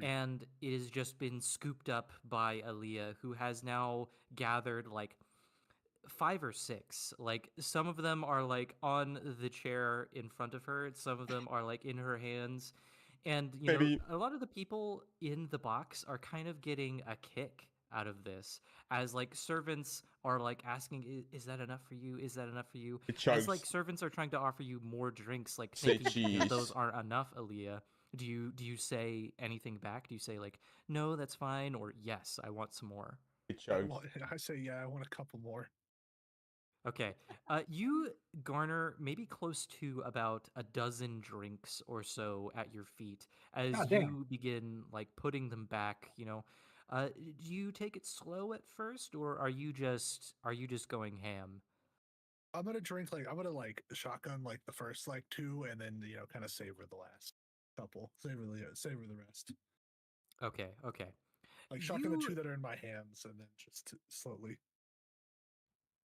Speaker 2: And it has just been scooped up by Aaliyah, who has now gathered like 5 or 6. Like some of them are like on the chair in front of her, some of them are like in her hands. And you know, a lot of the people in the box are kind of getting a kick out of this, as like servants are like asking, Is that enough for you? Is that enough for you?" As like servants are trying to offer you more drinks, like thinking those aren't enough, Aaliyah. Do you say anything back? Do you say like, "No, that's fine," or "Yes, I want some more"?
Speaker 6: I say, yeah, I want a couple more.
Speaker 2: Okay. You garner maybe close to about a dozen drinks or so at your feet as you begin like putting them back, you know. Do you take it slow at first, or are you just going ham?
Speaker 6: I'm gonna shotgun like the first like 2, and then kind of savor the last couple. Savor the rest.
Speaker 2: Okay.
Speaker 6: Like shotgun the 2 that are in my hands, and then just slowly.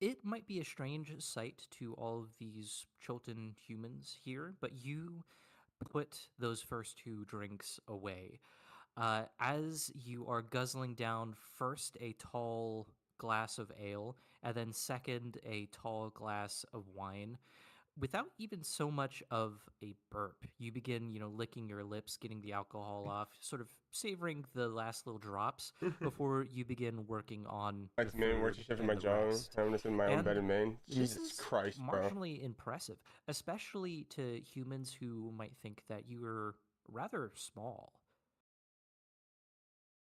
Speaker 2: It might be a strange sight to all of these Chilton humans here, but you put those first 2 drinks away. As you are guzzling down first a tall glass of ale, and then second a tall glass of wine, without even so much of a burp, you begin, licking your lips, getting the alcohol off, sort of savoring the last little drops before you begin working on
Speaker 1: That's main work shift in my jaw. Having this in my own bed in Maine. Jesus Christ, bro.
Speaker 2: Marginally impressive, especially to humans who might think that you are rather small.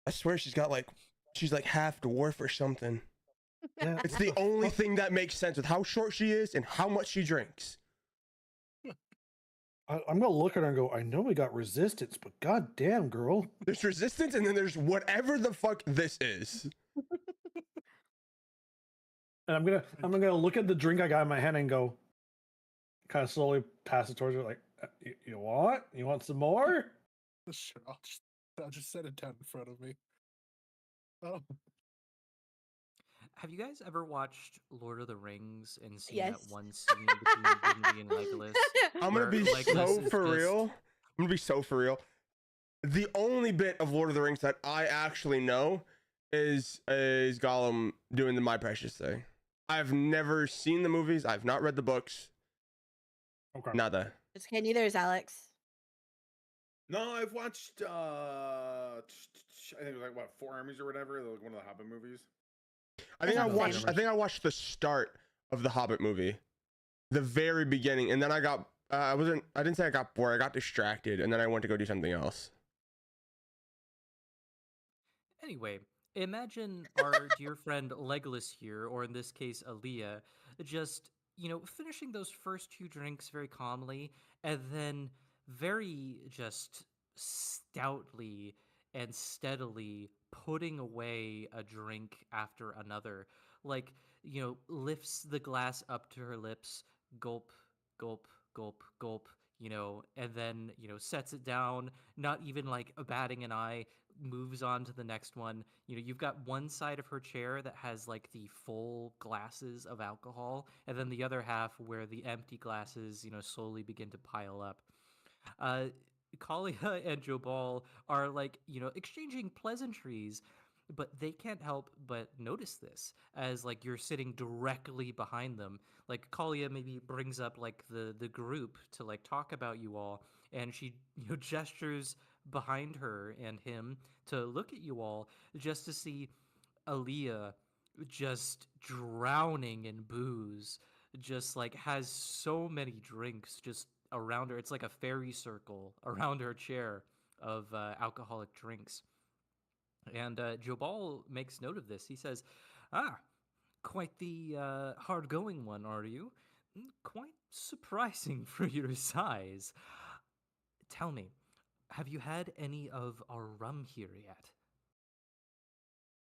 Speaker 1: I swear she's like half dwarf or something. Yeah. It's the only thing that makes sense with how short she is and how much she drinks.
Speaker 5: I'm gonna look at her and go, I know we got resistance, but goddamn, girl.
Speaker 1: There's resistance, and then there's whatever the fuck this is.
Speaker 5: And I'm gonna look at the drink I got in my hand and go, kind of slowly pass it towards her, like, you want? You want some more?
Speaker 6: Sure, I'll just set it down in front of me. Oh.
Speaker 2: Have you guys ever watched Lord of the Rings and seen
Speaker 3: Yes.
Speaker 2: that one scene between DND and Legolas?
Speaker 1: I'm gonna be so for real. I'm gonna be so for real. The only bit of Lord of the Rings that I actually know is Gollum doing the My Precious thing. I've never seen the movies. I've not read the books.
Speaker 5: Okay.
Speaker 1: Nada.
Speaker 3: It's okay, neither is Alex.
Speaker 4: No, I've watched I think it was like what, 4 Armies or whatever, like one of the Hobbit movies.
Speaker 1: I think I watched the start of the Hobbit movie, the very beginning, and then I got I didn't say I got bored. I got distracted, and then I went to go do something else.
Speaker 2: Anyway, imagine our dear friend Legolas here, or in this case, Aaliyah, just finishing those first 2 drinks very calmly, and then very just stoutly and steadily putting away a drink after another, like lifts the glass up to her lips, gulp, gulp, gulp, gulp, and then sets it down, not even like batting an eye, moves on to the next one. You've got one side of her chair that has like the full glasses of alcohol, and then the other half where the empty glasses slowly begin to pile up. Kalia and Jobal are like, exchanging pleasantries, but they can't help but notice this as like you're sitting directly behind them. Like Kalia maybe brings up like the group to like talk about you all, and she gestures behind her and him to look at you all just to see Aaliyah just drowning in booze, just like has so many drinks just around her. It's like a fairy circle around her chair of alcoholic drinks. And Jobal makes note of this. He says, quite the hard-going one, are you? Quite surprising for your size. Tell me, have you had any of our rum here yet?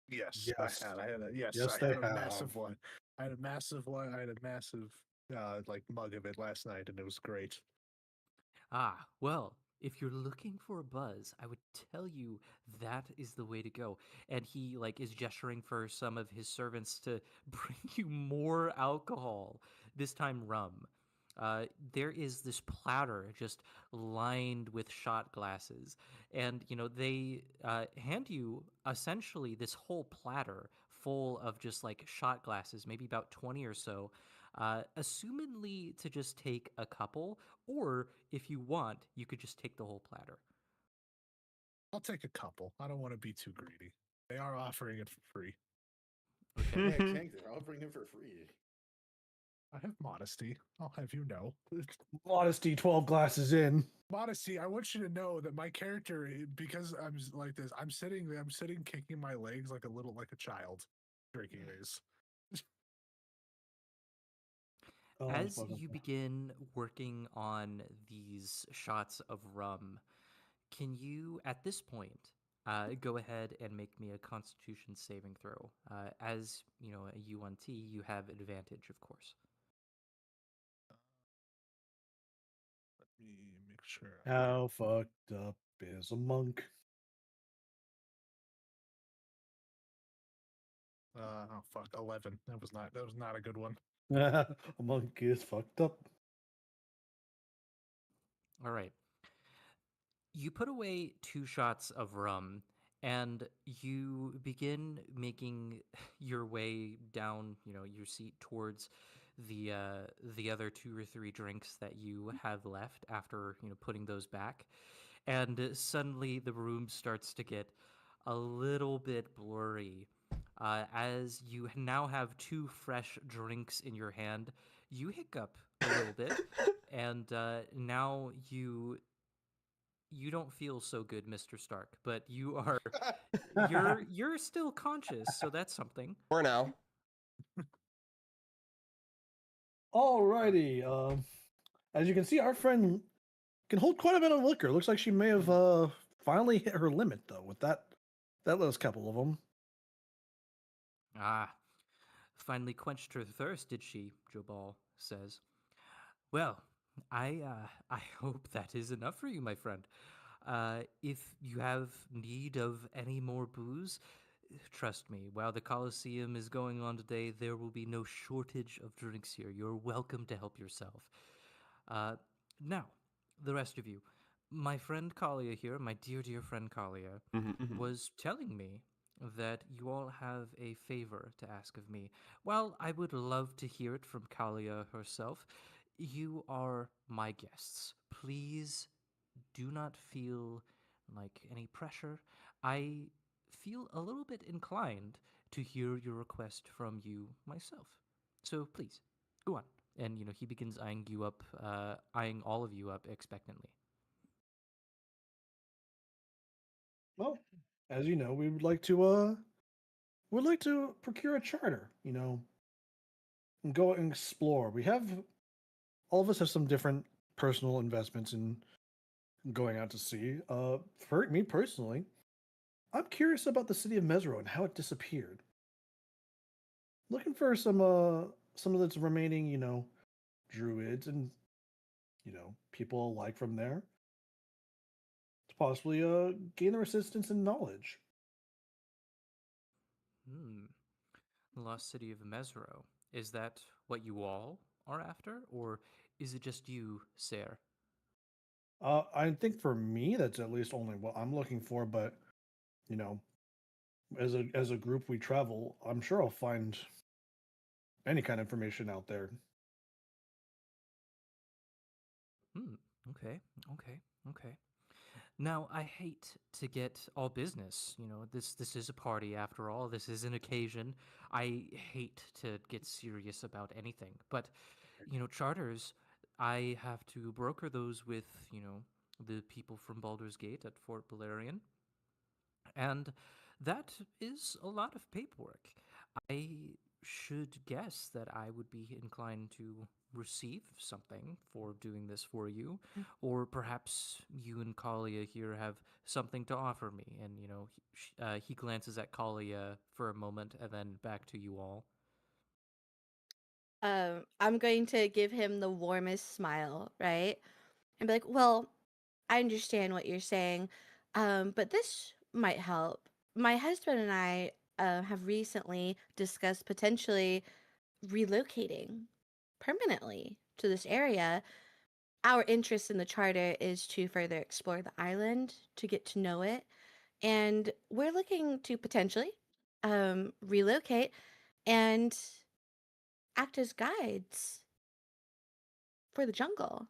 Speaker 6: Yes. I had a massive one. I had a massive like mug of it last night, and it was great.
Speaker 2: Ah, well, if you're looking for a buzz, I would tell you that is the way to go. And he like is gesturing for some of his servants to bring you more alcohol, this time rum. There is this platter just lined with shot glasses, and they hand you essentially this whole platter full of just like shot glasses, maybe about 20 or so, assumedly to just take a couple, or if you want, you could just take the whole platter.
Speaker 6: I'll take a couple. I don't want to be too greedy. They are offering it for free.
Speaker 2: Okay.
Speaker 9: Yeah, Kank, they're offering him for free.
Speaker 6: I have modesty. I'll have you know.
Speaker 5: Modesty, 12 glasses in.
Speaker 6: Modesty. I want you to know that my character, because I'm like this, I'm sitting, kicking my legs like a child, drinking these.
Speaker 2: As you begin working on these shots of rum, can you, at this point, go ahead and make me a Constitution saving throw? As a U1T, you have advantage, of course.
Speaker 6: Let me make sure.
Speaker 5: How fucked up is a monk?
Speaker 6: Oh fuck, 11. That was not a good one.
Speaker 5: A monk is fucked up.
Speaker 2: All right. You put away 2 shots of rum, and you begin making your way down, your seat towards the other 2 or 3 drinks that you have left after, putting those back. And suddenly the room starts to get a little bit blurry. As you now have 2 fresh drinks in your hand, you hiccup a little bit, and now you don't feel so good, Mr. Stark, but you're still conscious, so that's something.
Speaker 1: For now.
Speaker 5: Alrighty. As you can see, our friend can hold quite a bit of liquor. Looks like she may have finally hit her limit, though, with that last couple of them.
Speaker 2: Ah, finally quenched her thirst, did she? Jobal says. Well, I hope that is enough for you, my friend. If you have need of any more booze, trust me, while the Colosseum is going on today, there will be no shortage of drinks here. You're welcome to help yourself. Now, the rest of you. My friend Kalia here, my dear, dear friend Kalia, was telling me that you all have a favor to ask of me. Well, I would love to hear it from Kalia herself. You are my guests. Please do not feel like any pressure. I feel a little bit inclined to hear your request from you myself. So please, go on. And he begins eyeing you up, eyeing all of you up expectantly.
Speaker 5: Well, as you know, we would like to procure a charter, and go and explore. All of us have some different personal investments in going out to sea. For me personally, I'm curious about the city of Mesro and how it disappeared. Looking for some of its remaining, druids and people alike from there to possibly gain their assistance and knowledge.
Speaker 2: The lost city of Mesro. Is that what you all are after, or is it just you, sir?
Speaker 5: I think for me, that's at least only what I'm looking for. But as a group, we travel. I'm sure I'll find any kind of information out there.
Speaker 2: Okay. Now, I hate to get all business. This is a party after all. This is an occasion. I hate to get serious about anything. But, charters, I have to broker those with, the people from Baldur's Gate at Fort Balerion. And that is a lot of paperwork. I should guess that I would be inclined to receive something for doing this for you, or perhaps you and Kalia here have something to offer me. And he glances at Kalia for a moment and then back to you all.
Speaker 3: I'm going to give him the warmest smile, right? And be like, well, I understand what you're saying, but this might help. My husband and I have recently discussed potentially relocating permanently to this area. Our interest in the charter is to further explore the island, to get to know it, and we're looking to potentially relocate and act as guides for the jungle.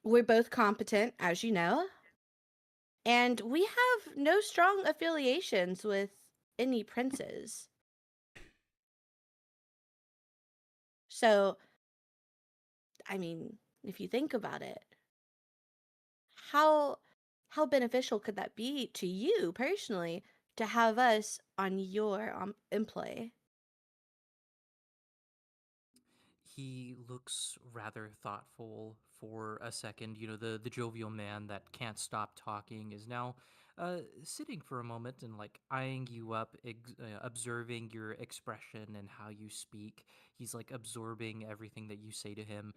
Speaker 3: We're both competent, as you know, and we have no strong affiliations with any princes. So, I mean, if you think about it, how how beneficial could that be to you personally to have us on your employ?
Speaker 2: He looks rather thoughtful for a second. You know, the jovial man that can't stop talking is now sitting for a moment and like eyeing you up, observing your expression and how you speak. He's like absorbing everything that you say to him.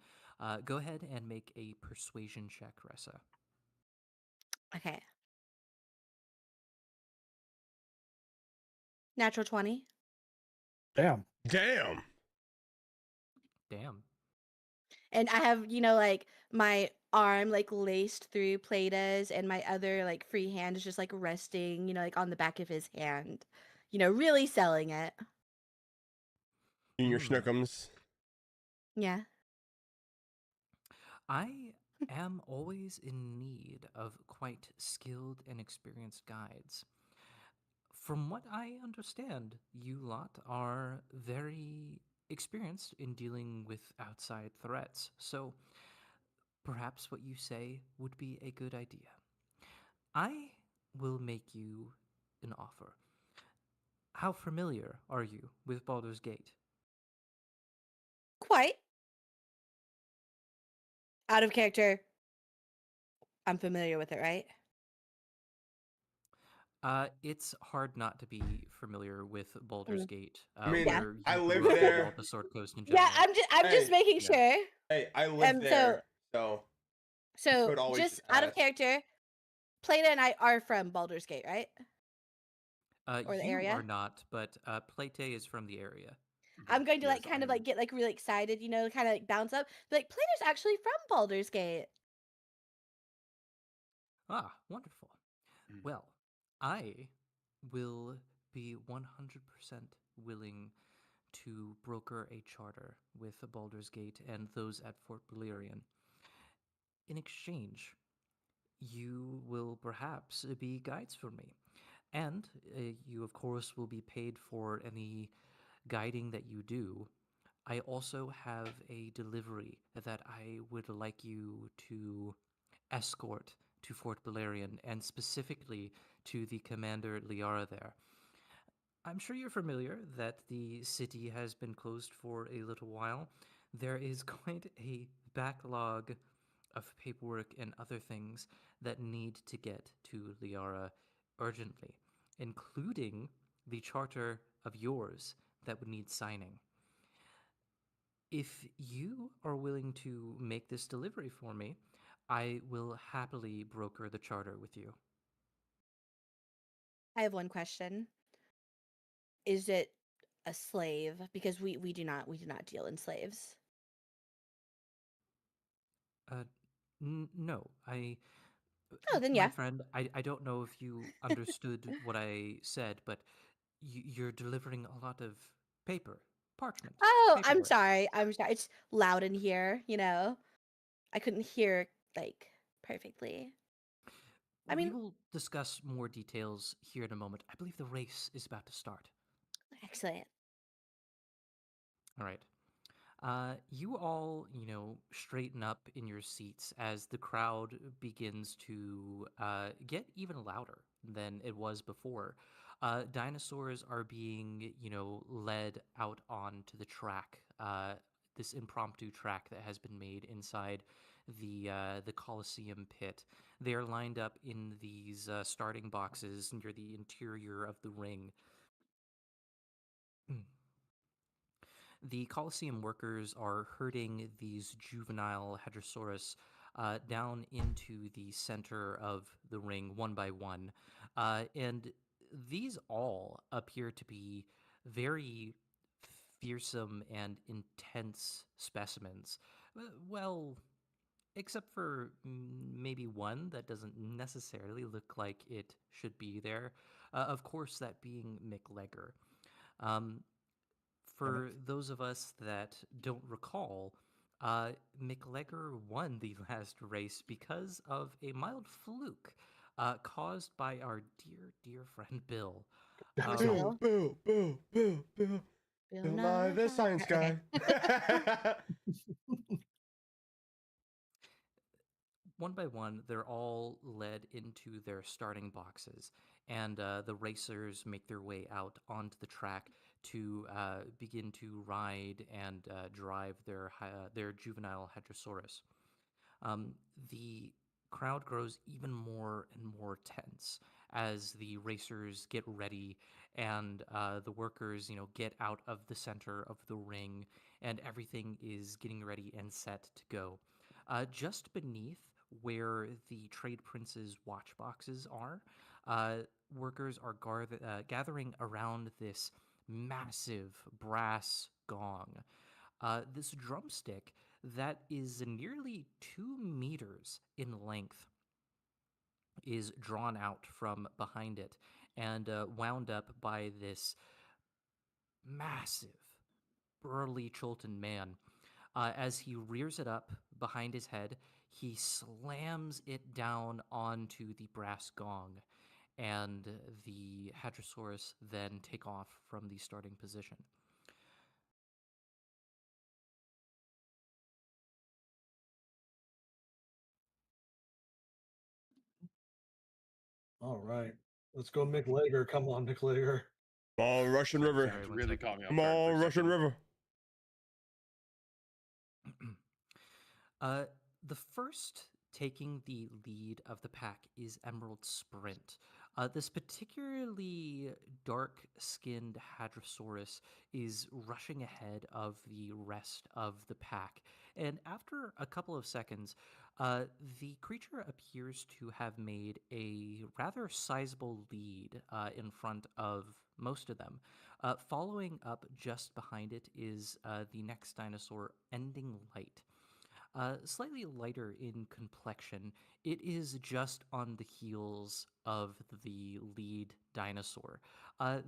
Speaker 2: Go ahead and make a persuasion check, Ressa.
Speaker 3: Okay. Natural 20.
Speaker 5: Damn.
Speaker 1: Damn.
Speaker 2: Damn.
Speaker 3: And I have, like my arm like laced through Plata's and my other like free hand is just like resting, like on the back of his hand. Really selling it.
Speaker 1: Junior
Speaker 2: Hmm.
Speaker 1: Schnookums.
Speaker 3: Yeah.
Speaker 2: I am always in need of quite skilled and experienced guides. From what I understand, you lot are very experienced in dealing with outside threats, so perhaps what you say would be a good idea. I will make you an offer. How familiar are you with Baldur's Gate?
Speaker 3: Quite. Out of character. I'm familiar with it, right?
Speaker 2: It's hard not to be familiar with Baldur's
Speaker 3: Mm.
Speaker 2: Gate,
Speaker 1: I mean,
Speaker 3: Yeah.
Speaker 2: where you
Speaker 1: I live
Speaker 2: grew up
Speaker 1: there.
Speaker 2: along the Sword Coast in
Speaker 3: Yeah,
Speaker 2: general.
Speaker 3: I'm just
Speaker 1: Hey,
Speaker 3: making
Speaker 2: yeah.
Speaker 3: sure.
Speaker 1: Hey, I live
Speaker 3: So
Speaker 1: there, so
Speaker 3: so
Speaker 1: could always
Speaker 3: just out of
Speaker 1: ask.
Speaker 3: character, Plata and I are from Baldur's Gate, right? Or the
Speaker 2: You are
Speaker 3: area.
Speaker 2: not, but Plate is from the area.
Speaker 3: I'm going to
Speaker 4: Yes,
Speaker 3: kind of
Speaker 4: I'm-
Speaker 3: like get like really excited, kind of like bounce up. Be like, Plata's actually from Baldur's Gate.
Speaker 2: Ah, wonderful.
Speaker 4: Mm.
Speaker 2: Well, I will be 100% willing to broker a charter with Baldur's Gate and those at Fort Balerion. In exchange, you will perhaps be guides for me. And you, of course, will be paid for any guiding that you do. I also have a delivery that I would like you to escort to Fort Balerion and specifically to the Commander Liara there. I'm sure you're familiar that the city has been closed for a little while. There is quite a backlog of paperwork and other things that need to get to Liara urgently, including the charter of yours that would need signing. If you are willing to make this delivery for me, I will happily broker the charter with you.
Speaker 3: I have one question. Is it a slave? Because we do not deal in slaves.
Speaker 2: Uh, no,
Speaker 3: Oh, then
Speaker 2: my
Speaker 3: yeah.
Speaker 2: friend, I don't know if you understood what I said, but you're delivering a lot of paper, parchment,
Speaker 3: Oh, I'm
Speaker 2: paperwork.
Speaker 3: sorry. I'm sorry. It's loud in here, I couldn't hear like perfectly. I
Speaker 2: We
Speaker 3: mean,
Speaker 2: will discuss more details here in a moment. I believe the race is about to start.
Speaker 3: excellent.
Speaker 2: All right. You all, straighten up in your seats as the crowd begins to get even louder than it was before. Dinosaurs are being, led out onto the track, this impromptu track that has been made inside the Coliseum pit. They are lined up in these starting boxes near the interior of the ring. The Coliseum workers are herding these juvenile Hadrosaurus down into the center of the ring one by one. And these all appear to be very fearsome and intense specimens. Well, except for maybe one that doesn't necessarily look like it should be there. Of course, that being McLegger. Um, for those of us that don't recall, McLegger won the last race because of a mild fluke caused by our dear, dear friend Bill.
Speaker 5: That was
Speaker 3: Bill.
Speaker 1: Bill.
Speaker 3: Bill
Speaker 1: Bill Nye, the science guy.
Speaker 2: One by one, they're all led into their starting boxes, and the racers make their way out onto the track to begin to ride and drive their juvenile Hadrosaurus. The crowd grows even more and more tense as the racers get ready and the workers, get out of the center of the ring, and everything is getting ready and set to go. Just beneath where the Trade Prince's watch boxes are, workers are gathering around this massive brass gong. This drumstick that is nearly 2 meters in length is drawn out from behind it and wound up by this massive, burly Chultan man. As he rears it up behind his head, he slams it down onto the brass gong, and the Hadrosaurus then take off from the starting position.
Speaker 5: All right. Let's go, McLegger. Come on, McLegger.
Speaker 1: Come on, Russian River.
Speaker 2: Sorry, one
Speaker 4: Really
Speaker 2: second.
Speaker 4: caught me off
Speaker 1: Come
Speaker 4: guard for
Speaker 1: on,
Speaker 4: a
Speaker 1: Russian
Speaker 4: second.
Speaker 1: River.
Speaker 2: The first taking the lead of the pack is Emerald Sprint. This particularly dark-skinned Hadrosaurus is rushing ahead of the rest of the pack, and after a couple of seconds, the creature appears to have made a rather sizable lead in front of most of them. Following up just behind it is the next dinosaur, Ending Light. Slightly lighter in complexion, it is just on the heels of the lead dinosaur.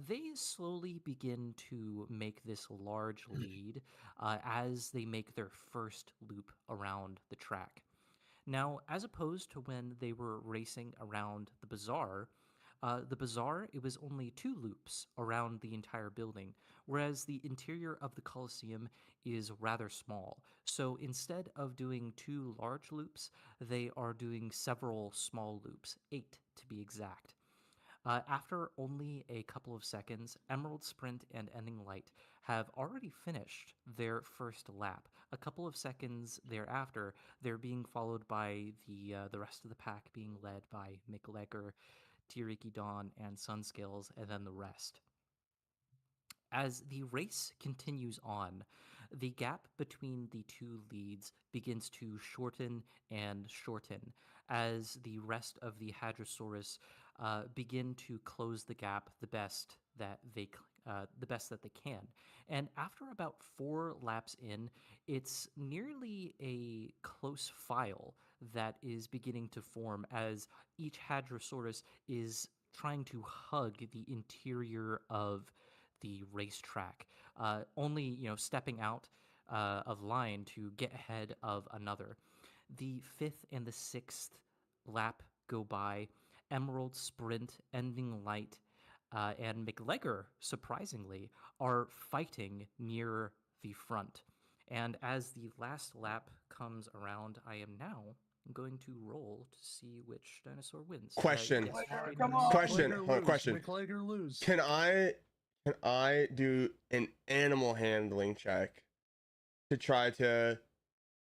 Speaker 2: They slowly begin to make this large lead as they make their first loop around the track. Now, as opposed to when they were racing around the bazaar, it was only 2 loops around the entire building, whereas the interior of the Colosseum is rather small. So instead of doing 2 large loops, they are doing several small loops, 8 to be exact. After only a couple of seconds, Emerald Sprint and Ending Light have already finished their first lap. A couple of seconds thereafter, they're being followed by the rest of the pack, being led by McLegger, Tiriki Dawn, and Sunscales, and then the rest. As the race continues on, the gap between the 2 leads begins to shorten and shorten as the rest of the Hadrosaurus begin to close the gap the best that they can. And after about 4 laps in, it's nearly a close file that is beginning to form as each Hadrosaurus is trying to hug the interior of the racetrack, only stepping out of line to get ahead of another. The 5th and the 6th lap go by. Emerald Sprint, Ending Light, and McLegger, surprisingly, are fighting near the front. And as the last lap comes around, I am now going to roll to see which dinosaur wins.
Speaker 1: Question.
Speaker 2: Yes,
Speaker 5: McLegger,
Speaker 2: Fredo.
Speaker 5: come on.
Speaker 1: Question.
Speaker 6: McLegger
Speaker 1: Hold on,
Speaker 6: lose.
Speaker 1: question.
Speaker 6: McLegger lose.
Speaker 1: Can I do an animal handling check to try to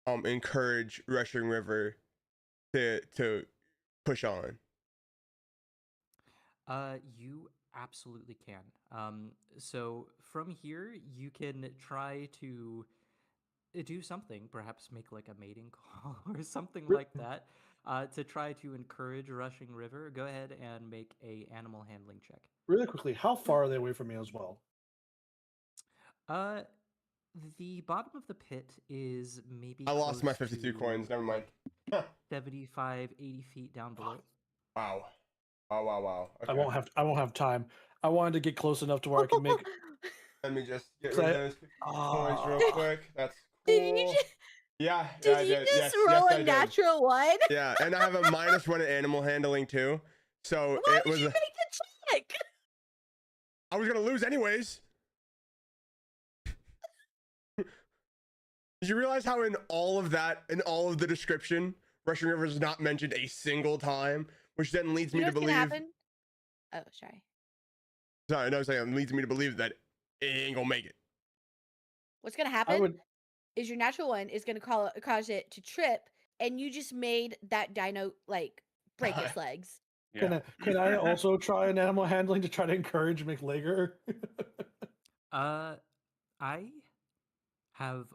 Speaker 1: encourage Rushing River to push on?
Speaker 2: You absolutely can. So from here, you can try to do something, perhaps make like a mating call or something like that, to try to encourage Rushing River. Go ahead and make a animal handling check.
Speaker 5: Really quickly, how far are they away from me as well?
Speaker 2: The bottom of the pit is maybe
Speaker 1: I lost my
Speaker 2: close
Speaker 1: 52
Speaker 2: to
Speaker 1: coins. Never mind.
Speaker 2: 75, 80 feet down below.
Speaker 1: Wow. Wow. Okay.
Speaker 5: I won't have time. I wanted to get close enough to where I can make.
Speaker 1: Let me just get
Speaker 5: So
Speaker 1: rid
Speaker 5: I-
Speaker 1: of those coins real quick. That's
Speaker 3: Did
Speaker 1: cool.
Speaker 3: you just,
Speaker 1: Yeah.
Speaker 3: did you just
Speaker 1: yes,
Speaker 3: roll
Speaker 1: I
Speaker 3: a
Speaker 1: did.
Speaker 3: natural one?
Speaker 1: Yeah, and I have a -1 in animal handling too. So
Speaker 3: Why
Speaker 1: it
Speaker 3: did
Speaker 1: was.
Speaker 3: you make the check?
Speaker 1: I was gonna lose anyways. Did you realize how in all of that, in all of the description, Rushing River is not mentioned a single time, which then leads
Speaker 3: You
Speaker 1: me
Speaker 3: know
Speaker 1: to
Speaker 3: what's gonna
Speaker 1: believe.
Speaker 3: happen? Oh, sorry.
Speaker 1: Sorry, no, saying leads me to believe that it ain't gonna make it.
Speaker 3: What's gonna
Speaker 5: I
Speaker 3: happen
Speaker 5: would.
Speaker 3: is your natural one is gonna cause it to trip, and you just made that dino like break its legs.
Speaker 5: Can I also try an animal handling to try to encourage McLager?
Speaker 2: I have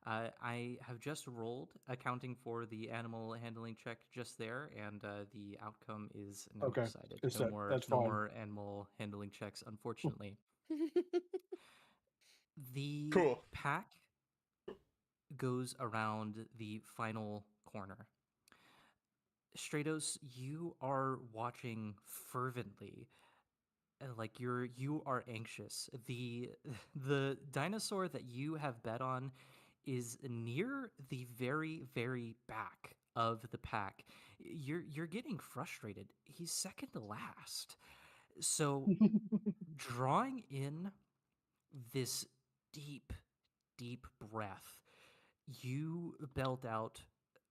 Speaker 2: I have just rolled, accounting for the animal handling check just there, and the outcome is now
Speaker 5: Okay,
Speaker 2: decided.
Speaker 5: it's
Speaker 2: No
Speaker 5: set.
Speaker 2: more,
Speaker 5: That's
Speaker 2: no
Speaker 5: fine.
Speaker 2: more animal handling checks, unfortunately. The
Speaker 1: Cool.
Speaker 2: pack goes around the final corner. Stratos, you are watching fervently. Like you are anxious. The dinosaur that you have bet on is near the very back of the pack. You're getting frustrated. He's second to last. So drawing in this deep breath, you belt out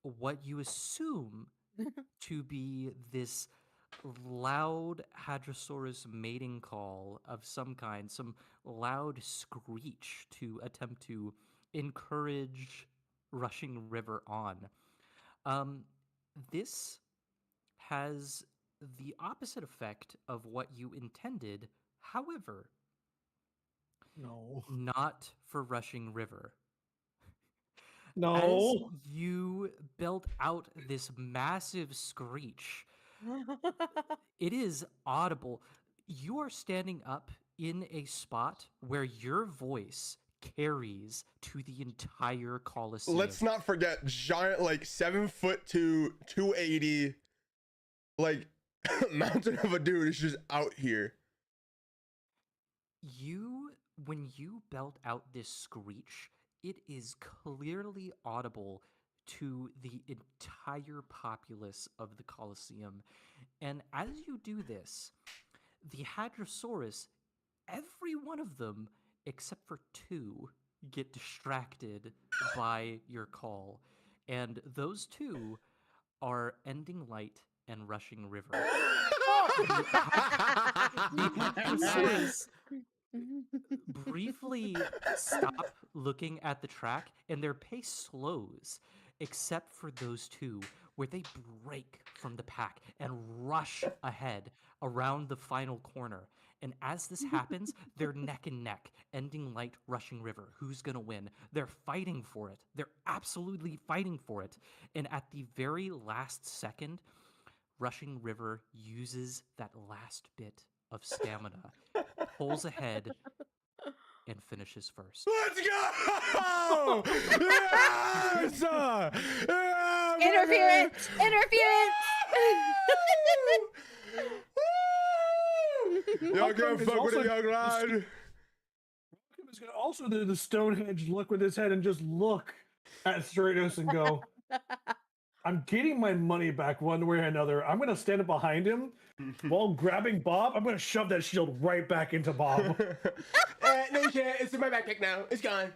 Speaker 2: what you assume to be this loud Hadrosaurus mating call of some kind, some loud screech to attempt to encourage Rushing River on. This has the opposite effect of what you intended, however,
Speaker 5: No.
Speaker 2: not for Rushing River.
Speaker 5: No.
Speaker 2: As you belt out this massive screech, it is audible. You are standing up in a spot where your voice carries to the entire Coliseum.
Speaker 1: Let's not forget giant, like 7'2", 280, like mountain of a dude is just out here.
Speaker 2: When you belt out this screech, it is clearly audible to the entire populace of the Colosseum. And as you do this, the Hadrosaurus, every one of them, except for two, get distracted by your call. And those two are Ending Light and Rushing River. The Hadrosaurus briefly stop looking at the track, and their pace slows, except for those two, where they break from the pack and rush ahead around the final corner. And as this happens, they're neck and neck, Ending Light, Rushing River. Who's gonna win? They're fighting for it. They're absolutely fighting for it. And at the very last second, Rushing River uses that last bit of stamina, pulls ahead, and finishes first.
Speaker 1: Let's go! Yes! Yeah,
Speaker 3: Interference! Interference!
Speaker 1: Y'all
Speaker 5: come
Speaker 1: can't
Speaker 5: it's
Speaker 1: fuck with a
Speaker 5: also-
Speaker 1: young lad.
Speaker 5: Malcolm is gonna also do the Stonehenge look with his head and just look at Stratos and go, I'm getting my money back one way or another. I'm gonna stand up behind him while grabbing Bob. I'm gonna shove that shield right back into Bob.
Speaker 1: No, you can't. It's in my backpack now. It's gone.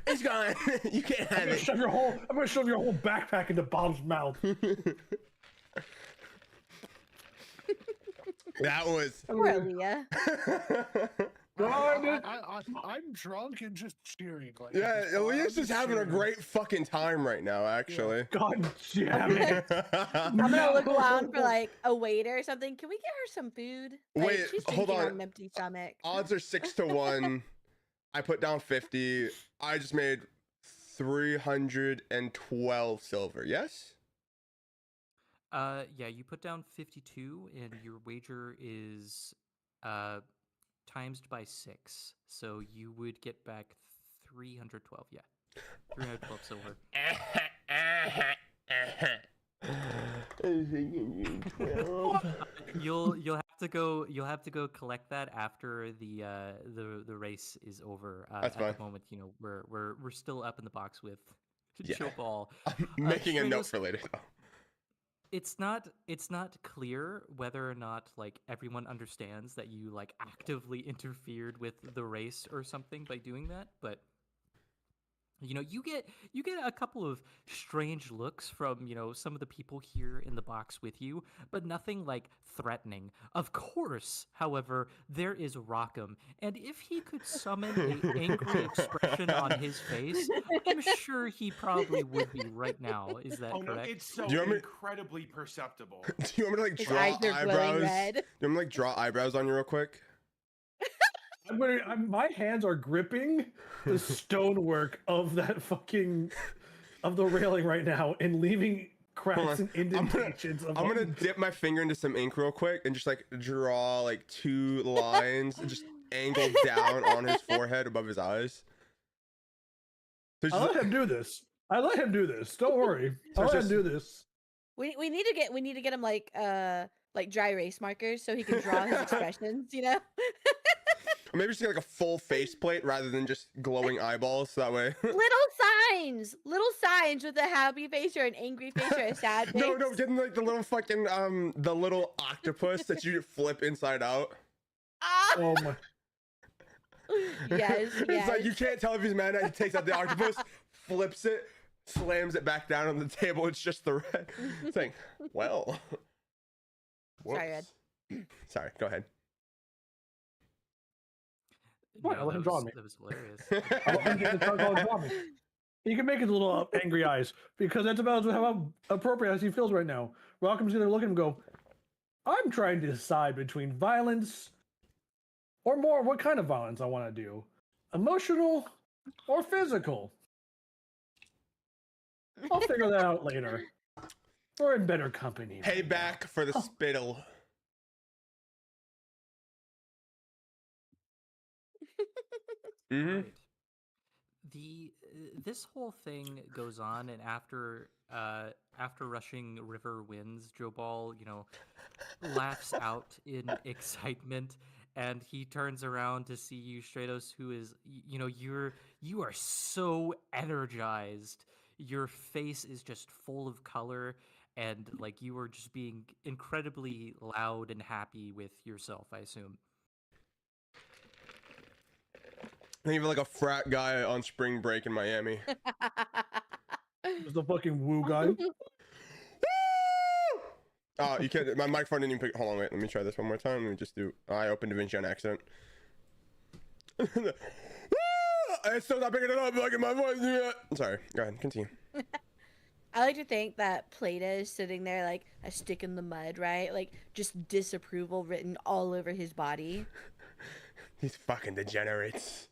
Speaker 1: It's gone. You can't have it.
Speaker 5: I'm gonna shove your whole backpack into Bob's mouth.
Speaker 1: That was.
Speaker 3: Poor Aaliyah.
Speaker 6: I'm drunk and just cheering. Like,
Speaker 1: Yeah,
Speaker 6: just-
Speaker 1: Elias
Speaker 6: I'm
Speaker 1: is
Speaker 6: just
Speaker 1: having a
Speaker 6: cheering.
Speaker 1: great fucking time right now, actually.
Speaker 5: God damn it.
Speaker 3: I'm gonna look around for like a waiter or something. Can we get her some food? Like,
Speaker 1: Wait,
Speaker 3: she's
Speaker 1: hold
Speaker 3: drinking
Speaker 1: on.
Speaker 3: an empty stomach.
Speaker 1: Odds are 6 to 1. I put down 50. I just made 312 silver. Yes?
Speaker 2: Yeah, you put down 52, and your wager is times by 6, so you would get back 312. Yeah, 312 silver. You'll have to go collect that after the race is over.
Speaker 1: That's
Speaker 2: at
Speaker 1: fine.
Speaker 2: the moment, you know, we're still up in the box with
Speaker 1: Yeah.
Speaker 2: Joe Ball.
Speaker 1: I'm making a note
Speaker 2: Stratos,
Speaker 1: for later, though.
Speaker 2: it's not clear whether or not like everyone understands that you like actively interfered with the race or something by doing that, but you know, you get a couple of strange looks from, you know, some of the people here in the box with you, but nothing like threatening. Of course, however, there is Rockham, and if he could summon an angry expression on his face, I'm sure he probably would be right now. Is that correct?
Speaker 4: It's so
Speaker 1: Do you want me-
Speaker 4: incredibly perceptible.
Speaker 1: Do you want me to like
Speaker 3: His
Speaker 1: draw
Speaker 3: eyes are glowing
Speaker 1: eyebrows?
Speaker 3: red.
Speaker 1: Do you want me to like draw eyebrows on you real quick?
Speaker 5: My hands are gripping the stonework of that fucking of the railing right now and leaving cracks and indentations.
Speaker 1: I'm gonna dip my finger into some ink real quick and just like draw like 2 lines and just angle down on his forehead above his eyes. So
Speaker 5: I
Speaker 1: just-
Speaker 5: let him do this. Don't worry.
Speaker 1: So
Speaker 5: I
Speaker 1: it's
Speaker 5: let him
Speaker 1: just-
Speaker 5: do this.
Speaker 3: We need to get him like dry erase markers so he can draw his expressions. You know.
Speaker 1: Or maybe just get like a full faceplate rather than just glowing eyeballs. So that way.
Speaker 3: little signs with a happy face or an angry face or a sad face.
Speaker 1: No, getting like the little fucking the little octopus that you flip inside out.
Speaker 3: Ah!
Speaker 5: Oh my!
Speaker 3: Yes,
Speaker 1: It's like you can't tell if he's mad. He takes out the octopus, flips it, slams it back down on the table. It's just the red. It's like, well.
Speaker 3: Sorry, Red.
Speaker 1: whoops. Sorry, go ahead.
Speaker 5: What? I'll let him draw me.
Speaker 2: That was hilarious.
Speaker 5: I want him to start calling draw me. He can make his little angry eyes because that's about how appropriate as he feels right now. Rockham's gonna look at him and go, I'm trying to decide between violence or more what kind of violence I want to do. Emotional or physical. I'll figure that out later. We're in better company.
Speaker 1: Payback for the spittle. Mm-hmm.
Speaker 2: Right. This whole thing goes on, and after rushing River Winds, Joe Ball, you know, laughs out in excitement, and he turns around to see you, Stratos, who is, you know, you are so energized. Your face is just full of color, and like you are just being incredibly loud and happy with yourself, I assume.
Speaker 1: I think of like a frat guy on spring break in Miami.
Speaker 5: There's the fucking woo guy.
Speaker 1: Oh, you can't. My microphone didn't even pick. Hold on, wait. Let me try this one more time. Let me just do. I opened DaVinci on accident. I still not picking it up. Like in my voice. Sorry. Go ahead. Continue.
Speaker 3: I like to think that Plata is sitting there like a stick in the mud, right? Like just disapproval written all over his body.
Speaker 1: These fucking degenerates.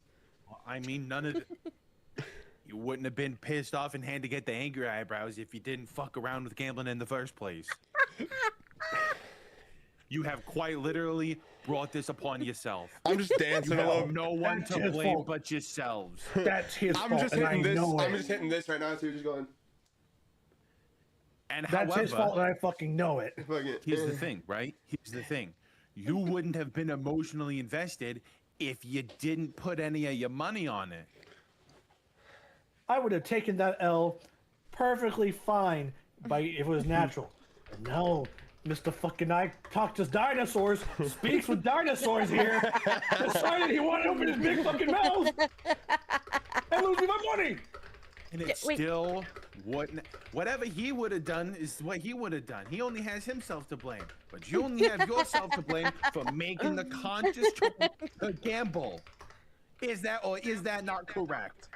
Speaker 4: Well, I mean, none of it. You wouldn't have been pissed off and had to get the angry eyebrows if you didn't fuck around with gambling in the first place. You have quite literally brought this upon yourself.
Speaker 1: I'm just dancing
Speaker 4: You
Speaker 1: a little.
Speaker 4: have no one
Speaker 5: That's
Speaker 4: to
Speaker 5: his
Speaker 4: blame
Speaker 5: fault.
Speaker 4: but yourselves.
Speaker 5: That's his
Speaker 1: I'm
Speaker 5: fault,
Speaker 1: just
Speaker 5: and
Speaker 1: hitting
Speaker 5: I
Speaker 1: this.
Speaker 5: know
Speaker 1: I'm
Speaker 5: it.
Speaker 1: just hitting this right now. So you're just going.
Speaker 4: And
Speaker 5: That's
Speaker 4: however,
Speaker 5: his fault, and I fucking know it.
Speaker 1: Fucking,
Speaker 4: here's the thing, right? Here's the thing. You wouldn't have been emotionally invested if you didn't put any of your money on it.
Speaker 5: I would have taken that L perfectly fine if it was natural. But no, Mr. fucking I talked to dinosaurs, speaks with dinosaurs here, decided he wanted to open his big fucking mouth and lose me my money.
Speaker 4: And it
Speaker 3: Wait.
Speaker 4: still Whatever he would have done is what he would have done. He only has himself to blame, but you only have yourself to blame for making the conscious choice to gamble. Is that or is that not correct?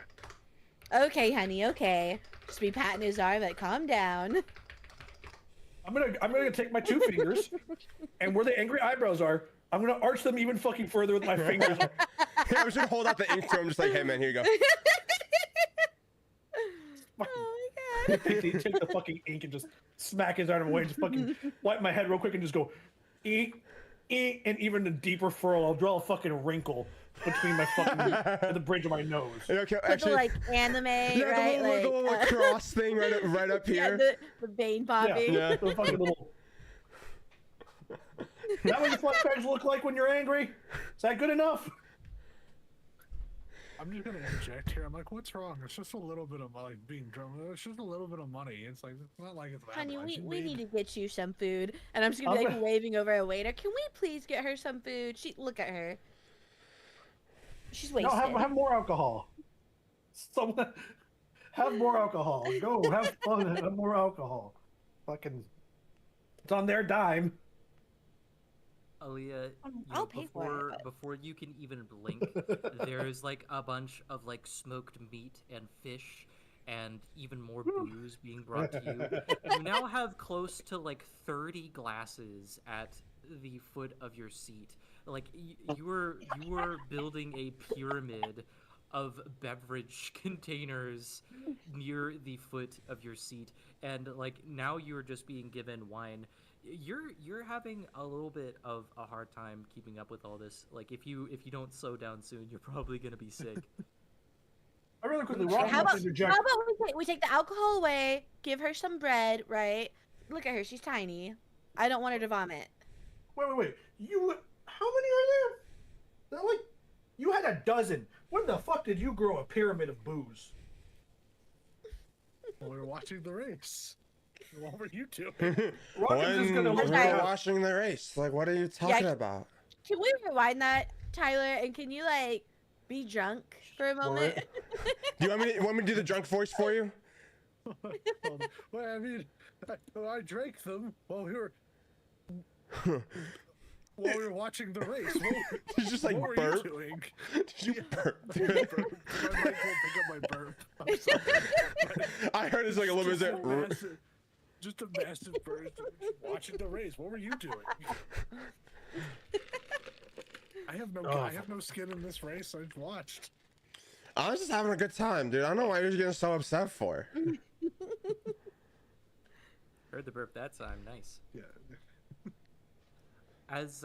Speaker 3: Okay, honey. Okay. Just be patting his arm. Like, calm down.
Speaker 5: I'm gonna take my 2 fingers, and where the angry eyebrows are, I'm gonna arch them even fucking further with my fingers.
Speaker 1: Yeah, I was gonna hold out the ink for him, just like, hey man, here you go.
Speaker 3: Oh my god.
Speaker 5: Take the fucking ink and just smack his arm away, and just fucking wipe my head real quick and just go, ink, and even a deeper furrow. I'll draw a fucking wrinkle between my fucking the bridge of my nose.
Speaker 1: Okay,
Speaker 3: Put
Speaker 1: actually,
Speaker 3: the, like, anime, right?
Speaker 1: the little cross thing right up
Speaker 3: Yeah,
Speaker 1: here.
Speaker 3: the vein popping.
Speaker 1: Yeah.
Speaker 5: The fucking little. That what your flesh bags look like when you're angry? Is that good enough?
Speaker 6: I'm just gonna interject here. I'm like, what's wrong? It's just a little bit of like being drunk. It's just a little bit of money. It's like it's not like it's that
Speaker 3: Honey,
Speaker 6: much.
Speaker 3: we need to get you some food. And I'm just gonna be like waving over a waiter. Can we please get her some food? Look at her. She's wasted.
Speaker 5: No, have more alcohol. Someone have more alcohol. Go have fun. Have more alcohol. Fucking, it's on their dime.
Speaker 2: Aaliyah,
Speaker 3: I'll pay for it.
Speaker 2: before you can even blink, there's like a bunch of like smoked meat and fish and even more booze being brought to you. You now have close to like 30 glasses at the foot of your seat. Like you were building a pyramid of beverage containers near the foot of your seat, and like now you're just being given wine. You're having a little bit of a hard time keeping up with all this. Like if you don't slow down soon, you're probably gonna be sick.
Speaker 5: I really quickly.
Speaker 3: How about we take the alcohol away, give her some bread, right? Look at her, she's tiny. I don't want her to vomit.
Speaker 5: Wait. How many are there? They're like, you had a dozen. When the fuck did you grow a pyramid of booze?
Speaker 6: Well, we were watching the race. What were you doing?
Speaker 5: Rockets is gonna
Speaker 1: When
Speaker 5: look
Speaker 1: we
Speaker 5: at
Speaker 1: were watching the race, like, what are you talking about?
Speaker 3: Can we rewind that, Tyler? And can you like be drunk for a moment?
Speaker 1: Do you want me to do the drunk voice for you?
Speaker 6: Well, I mean, I drank them while we were watching the race.
Speaker 1: Did you just like
Speaker 6: what
Speaker 1: burp?
Speaker 6: were you doing?
Speaker 1: Did you burp?
Speaker 6: My mic won't pick up my burp. I'm sorry.
Speaker 1: I heard it's like a little bit.
Speaker 6: Just a massive burst watching the race. What were you doing? I have no skin in this race. I watched.
Speaker 1: I was just having a good time, dude. I don't know why you're getting so upset for.
Speaker 2: Heard the burp that time. Nice.
Speaker 6: Yeah.
Speaker 2: As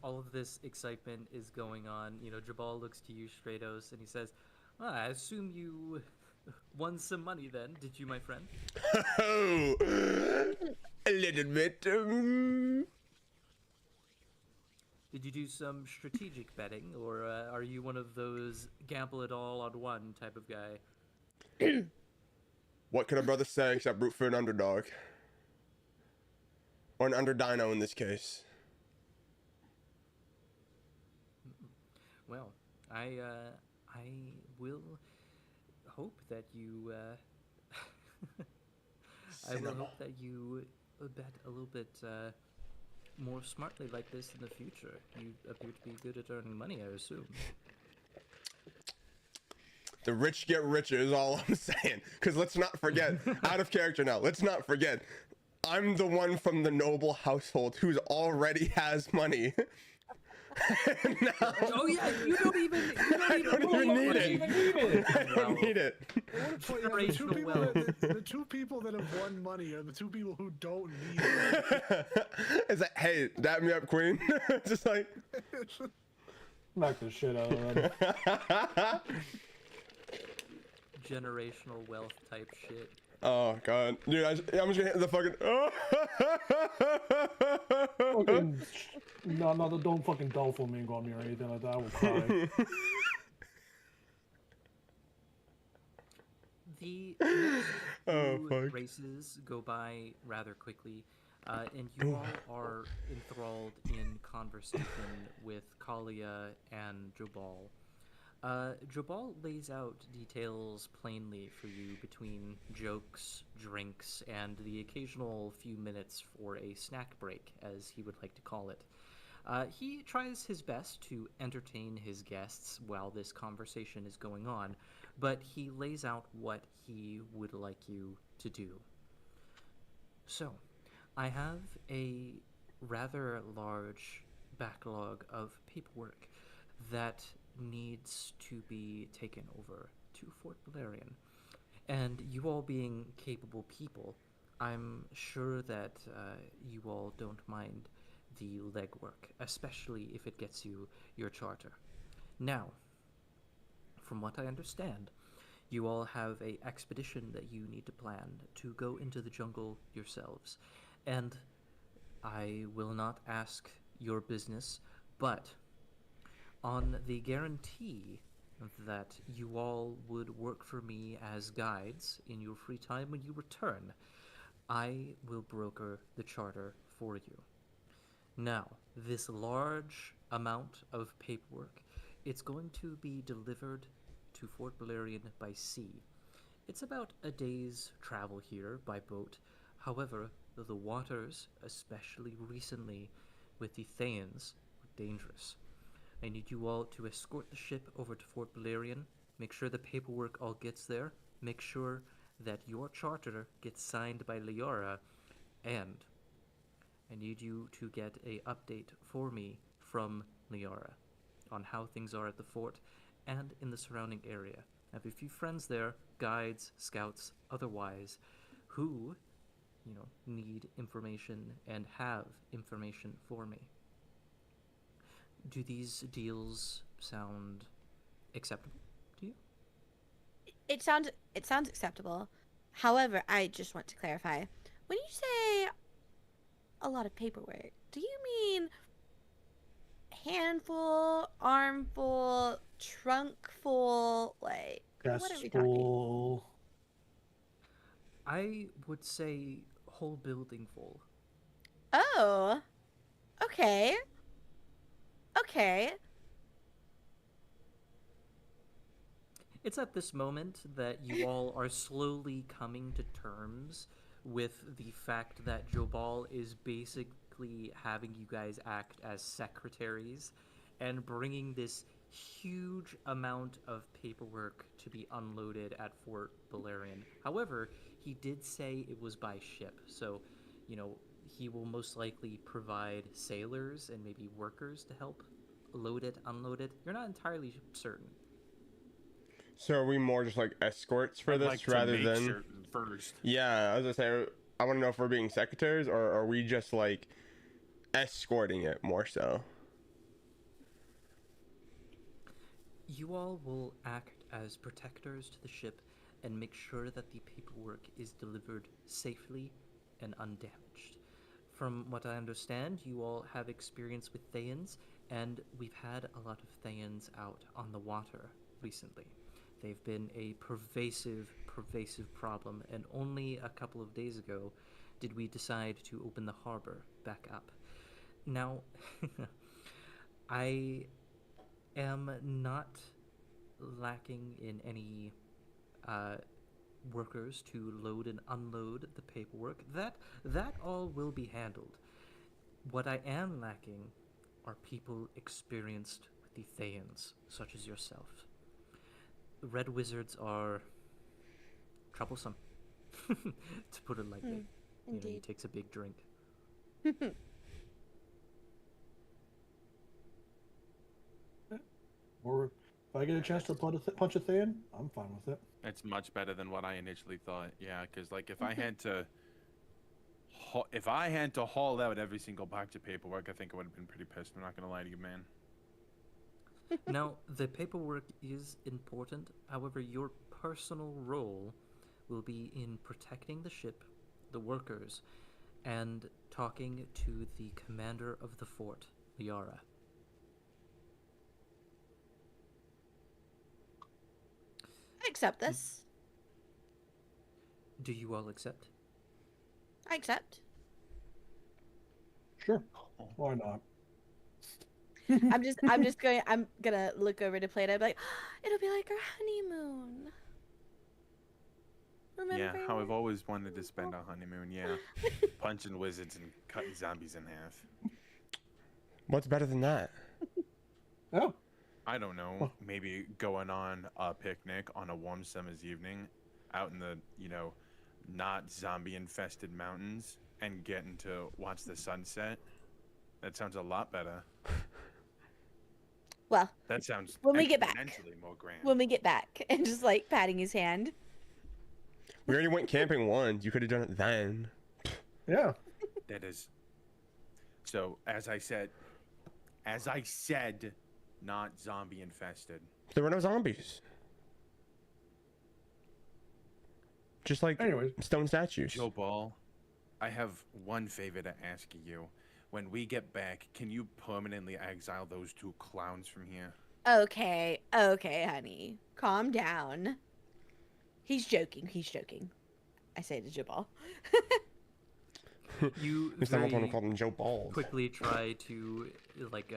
Speaker 2: all of this excitement is going on, Jabal looks to you, Stratos, and he says, well, I assume you won some money then, did you, my friend?
Speaker 1: Oh, a little bit.
Speaker 2: Did you do some strategic betting, or are you one of those gamble it all on one type of guy?
Speaker 1: What could a brother say except root for an underdog? Or an underdino in this case.
Speaker 2: Well, I will hope that you I will hope that you bet a little bit more smartly like this in the future. You appear to be good at earning money, I assume.
Speaker 1: The rich get richer is all I'm saying. Because let's not forget, out of character now, let's not forget, I'm the one from the noble household who's already has money. Now,
Speaker 2: oh yeah, you don't even
Speaker 1: need it. I don't need it.
Speaker 6: The two people that have won money are the two people who don't need it.
Speaker 1: It's like, hey, dap me up, queen. Just like
Speaker 5: smack the shit out of them.
Speaker 2: Generational wealth type shit.
Speaker 1: Oh god, dude, I'm just gonna hit the fucking.
Speaker 5: Fucking, no, don't fucking flamingo on me or anything like that. I will cry.
Speaker 2: The next few races go by rather quickly, and you all are enthralled in conversation with Kalia and Jabal. Jabal lays out details plainly for you between jokes, drinks, and the occasional few minutes for a snack break, as he would like to call it. He tries his best to entertain his guests while this conversation is going on, but he lays out what he would like you to do. So, I have a rather large backlog of paperwork that needs to be taken over to Fort Valerian. And you all being capable people, I'm sure that you all don't mind the legwork, especially if it gets you your charter. Now, from what I understand, you all have a expedition that you need to plan to go into the jungle yourselves. And I will not ask your business, but on the guarantee that you all would work for me as guides in your free time when you return, I will broker the charter for you. Now, this large amount of paperwork, it's going to be delivered to Fort Valerian by sea. It's about a day's travel here by boat. However, the waters, especially recently with the Thayans, were dangerous. I need you all to escort the ship over to Fort Valerian, make sure the paperwork all gets there, make sure that your charter gets signed by Liara, and I need you to get a update for me from Liara on how things are at the fort and in the surrounding area. I have a few friends there, guides, scouts, otherwise, who, need information and have information for me. Do these deals sound acceptable to you?
Speaker 3: It sounds acceptable. However, I just want to clarify. When you say a lot of paperwork, do you mean handful, armful, trunkful? Like, what are we talking?
Speaker 5: Full.
Speaker 2: I would say whole building full.
Speaker 3: Oh, okay. Okay.
Speaker 2: It's at this moment that you all are slowly coming to terms with the fact that Jobal is basically having you guys act as secretaries and bringing this huge amount of paperwork to be unloaded at Fort Valerian. However, he did say it was by ship, so, he will most likely provide sailors and maybe workers to help load it, unload it. You're not entirely certain.
Speaker 1: So are we more just like escorts for
Speaker 4: I'd
Speaker 1: this
Speaker 4: like to
Speaker 1: rather
Speaker 4: make
Speaker 1: than?
Speaker 4: certain first.
Speaker 1: Yeah, as I say, I want to know if we're being secretaries or are we just like escorting it more so?
Speaker 2: You all will act as protectors to the ship and make sure that the paperwork is delivered safely and undamaged. From what I understand, you all have experience with Thayans, and we've had a lot of Thayans out on the water recently. They've been a pervasive problem, and only a couple of days ago did we decide to open the harbor back up. Now, I am not lacking in any workers to load and unload the paperwork. That all will be handled. What I am lacking are people experienced with the Thayans, such as yourself. Red wizards are troublesome, to put it lightly. He
Speaker 3: Indeed.
Speaker 2: takes a big drink.
Speaker 5: Or if I get a chance to punch a Thayan, I'm fine with it.
Speaker 4: It's much better than what I initially thought. Yeah, because like if I had to haul out every single batch of paperwork, I think I would have been pretty pissed. I'm not gonna lie to you, man.
Speaker 2: Now, the paperwork is important. However, your personal role will be in protecting the ship, the workers, and talking to the commander of the fort, Liara.
Speaker 3: I accept this.
Speaker 2: Do you all accept?
Speaker 3: I accept.
Speaker 5: Sure. Why not?
Speaker 3: I'm gonna look over to Play-Doh and be like, it'll be like our honeymoon. Remember?
Speaker 4: Yeah, how I've always wanted to spend a honeymoon. Yeah, punching wizards and cutting zombies in half.
Speaker 1: What's better than that?
Speaker 5: Oh,
Speaker 4: I don't know. Maybe going on a picnic on a warm summer's evening, out in the not zombie-infested mountains, and getting to watch the sunset. That sounds a lot better.
Speaker 3: Well,
Speaker 4: That sounds
Speaker 3: when we get back.
Speaker 4: exponentially more grand.
Speaker 3: when we get back, and just like patting his hand.
Speaker 1: We already went camping once. You could have done it then.
Speaker 5: yeah.
Speaker 4: That is. So as I said, not zombie infested.
Speaker 1: There were no zombies. Just like
Speaker 5: Anyways.
Speaker 1: stone statues.
Speaker 4: Joe Ball, I have one favor to ask of you. When we get back, can you permanently exile those 2 clowns from here?
Speaker 3: Okay, honey, calm down. He's joking. I say to Jabal.
Speaker 2: You
Speaker 1: Next time I'm gonna
Speaker 2: very
Speaker 1: call them Joe Balls.
Speaker 2: quickly try to like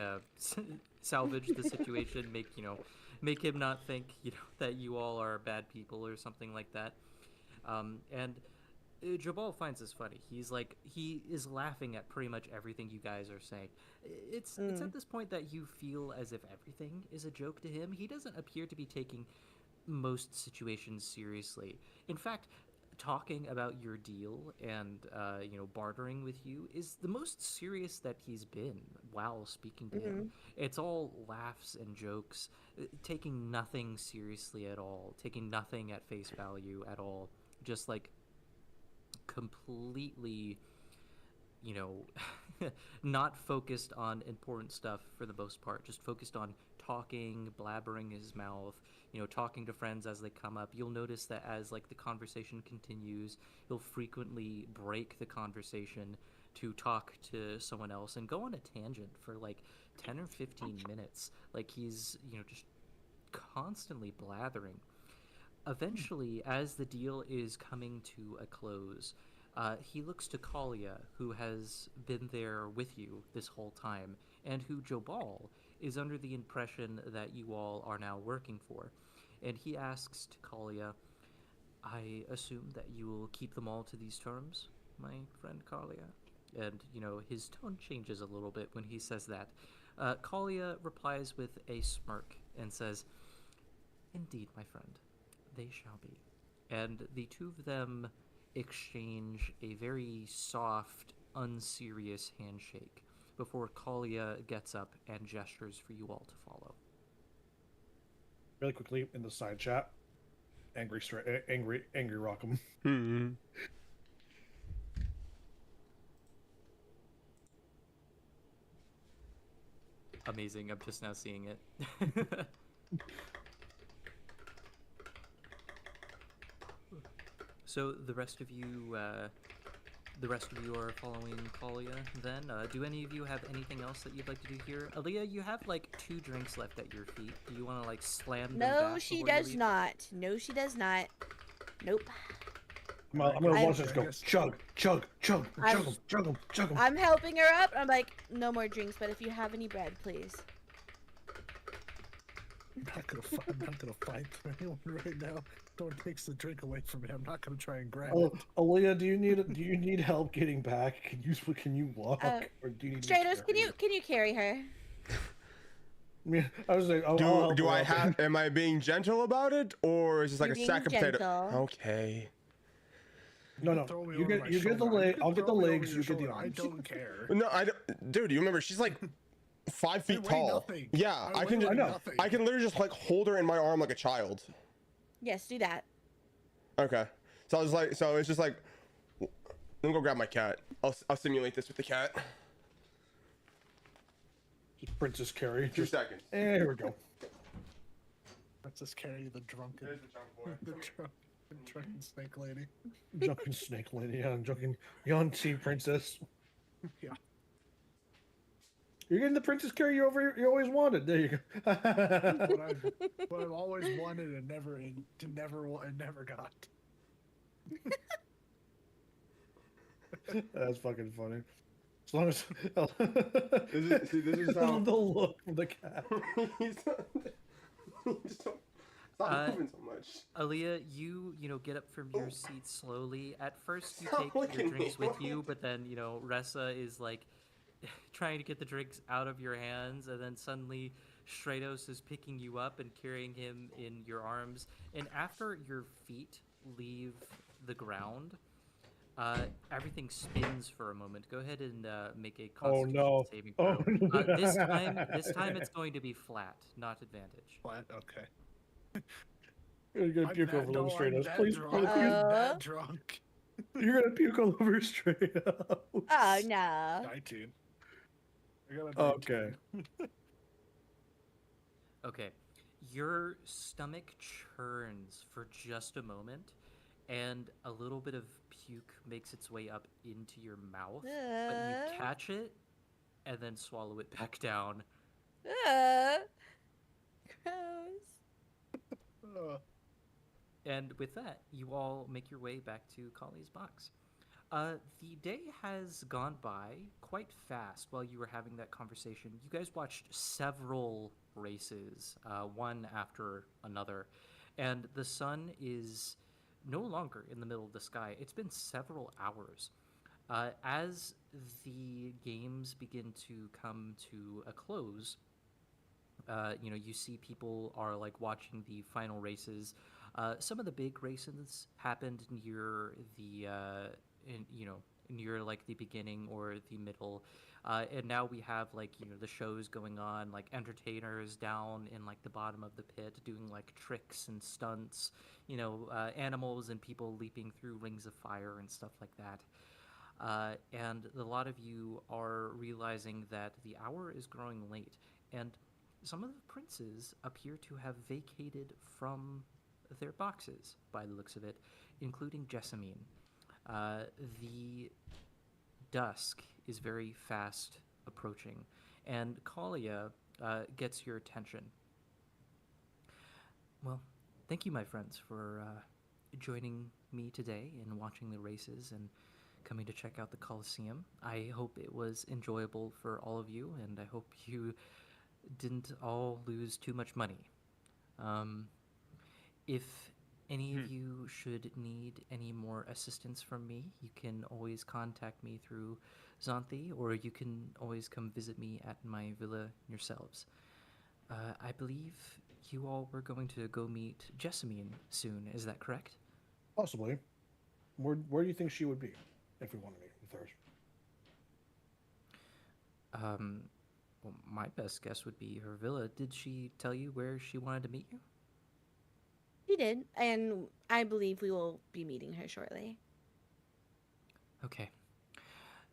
Speaker 2: salvage the situation, make him not think that you all are bad people or something like that. And Jabal finds this funny. He is laughing at pretty much everything you guys are saying. It's at this point that you feel as if everything is a joke to him. He doesn't appear to be taking most situations seriously. In fact, talking about your deal and bartering with you is the most serious that he's been while speaking to him. It's all laughs and jokes, taking nothing seriously at all, taking nothing at face value at all, just like completely not focused on important stuff for the most part, just focused on talking, blabbering his mouth, talking to friends as they come up. You'll notice that as like the conversation continues, he'll frequently break the conversation to talk to someone else and go on a tangent for like 10 or 15 minutes. Like he's, just constantly blathering. Eventually, as the deal is coming to a close, he looks to Kalia, who has been there with you this whole time, and who Jobal is under the impression that you all are now working for. And he asks to Kalia, I assume that you will keep them all to these terms, my friend Kalia? And, his tone changes a little bit when he says that. Kalia replies with a smirk and says, Indeed, my friend, they shall be. And the 2 of them exchange a very soft, unserious handshake before Kalia gets up and gestures for you all to follow.
Speaker 5: Really quickly in the side chat, angry Rockham.
Speaker 2: Amazing, I'm just now seeing it. So the rest of you are following Kalia then? Do any of you have anything else that you'd like to do here? Aaliyah, you have like 2 drinks left at your feet. Do you want to like slam them back?
Speaker 3: No, she does not. No, she does not. Nope.
Speaker 5: I'm gonna watch this go chug, chug, chug, chug 'em, chug 'em, chug 'em.
Speaker 3: I'm helping her up. I'm like, no more drinks, but if you have any bread, please.
Speaker 6: I'm not gonna fight for anyone right now. Don't take the drink away from me. I'm not gonna try and grab it.
Speaker 5: Aaliyah, do you need help getting back? Can you walk, or do you need?
Speaker 3: Stratos, can you carry her?
Speaker 5: Yeah, I was like,
Speaker 1: am I being gentle about it, or is this like
Speaker 3: You're
Speaker 1: a sack of potato?
Speaker 3: gentle.
Speaker 1: Okay.
Speaker 5: No. You get the leg. I'll get the legs. You get the
Speaker 6: I
Speaker 5: arms.
Speaker 6: don't care.
Speaker 1: No, I don't. Dude, you remember she's like 5 feet
Speaker 6: weigh
Speaker 1: tall.
Speaker 6: nothing.
Speaker 1: Yeah, I
Speaker 6: weigh
Speaker 1: can.
Speaker 6: nothing.
Speaker 1: I can literally just like hold her in my arm like a child.
Speaker 3: Yes, do that.
Speaker 1: Okay. So I was like, it's just like, let me go grab my cat. I'll simulate this with the cat.
Speaker 5: Just Princess Carrie.
Speaker 1: 2 seconds.
Speaker 5: Here we go.
Speaker 6: Let's just carry the drunken, the drunken snake lady.
Speaker 5: Drunken snake lady. Yeah, I'm drunken young sea princess.
Speaker 6: Yeah.
Speaker 5: You're getting the Princess Carrie you always wanted. There you go.
Speaker 6: what I've always wanted and never got.
Speaker 5: That's fucking funny. As long as
Speaker 1: this is how
Speaker 5: the look from the cat.
Speaker 1: Stop moving so much.
Speaker 2: Aaliyah, you get up from your seat slowly. At first, you
Speaker 1: Stop
Speaker 2: take your
Speaker 1: looking at
Speaker 2: drinks
Speaker 1: me.
Speaker 2: with you, but then Ressa is like trying to get the drinks out of your hands, and then suddenly Stratos is picking you up and carrying him in your arms. And after your feet leave the ground, everything spins for a moment. Go ahead and make a Constitution saving throw.
Speaker 5: Oh, no.
Speaker 2: This time it's going to be flat, not advantage.
Speaker 6: Flat. Okay.
Speaker 5: You're gonna puke over little Stratos. Please,
Speaker 6: drunk.
Speaker 5: please.
Speaker 6: I'm that drunk.
Speaker 5: You're gonna puke all over Stratos.
Speaker 3: Oh no.
Speaker 6: 19. I got a 19.
Speaker 5: Okay.
Speaker 2: Okay. Your stomach churns for just a moment, and a little bit of puke makes its way up into your mouth, but you catch it and then swallow it back down.
Speaker 3: Gross.
Speaker 2: And with that, you all make your way back to Kali's box. The day has gone by quite fast while you were having that conversation. You guys watched several races, one after another, and the sun is no longer in the middle of the sky. It's been several hours. As the games begin to come to a close, you see people are like watching the final races. Some of the big races happened near the near like the beginning or the middle, and now we have like the shows going on, like entertainers down in like the bottom of the pit doing like tricks and stunts, animals and people leaping through rings of fire and stuff like that. And a lot of you are realizing that the hour is growing late, and some of the princes appear to have vacated from their boxes, by the looks of it, including Jessamine. The dusk is very fast approaching, and Kalia gets your attention. Well, thank you, my friends, for joining me today and watching the races and coming to check out the Coliseum. I hope it was enjoyable for all of you, and I hope you didn't all lose too much money. If any of you should need any more assistance from me, you can always contact me through Xanthi, or you can always come visit me at my villa yourselves. I believe you all were going to go meet Jessamine soon, is that correct?
Speaker 5: Possibly. Where do you think she would be if we want to meet with her?
Speaker 2: Well, my best guess would be her villa. Did she tell you where she wanted to meet you?
Speaker 3: She did, and I believe we will be meeting her shortly.
Speaker 2: Okay.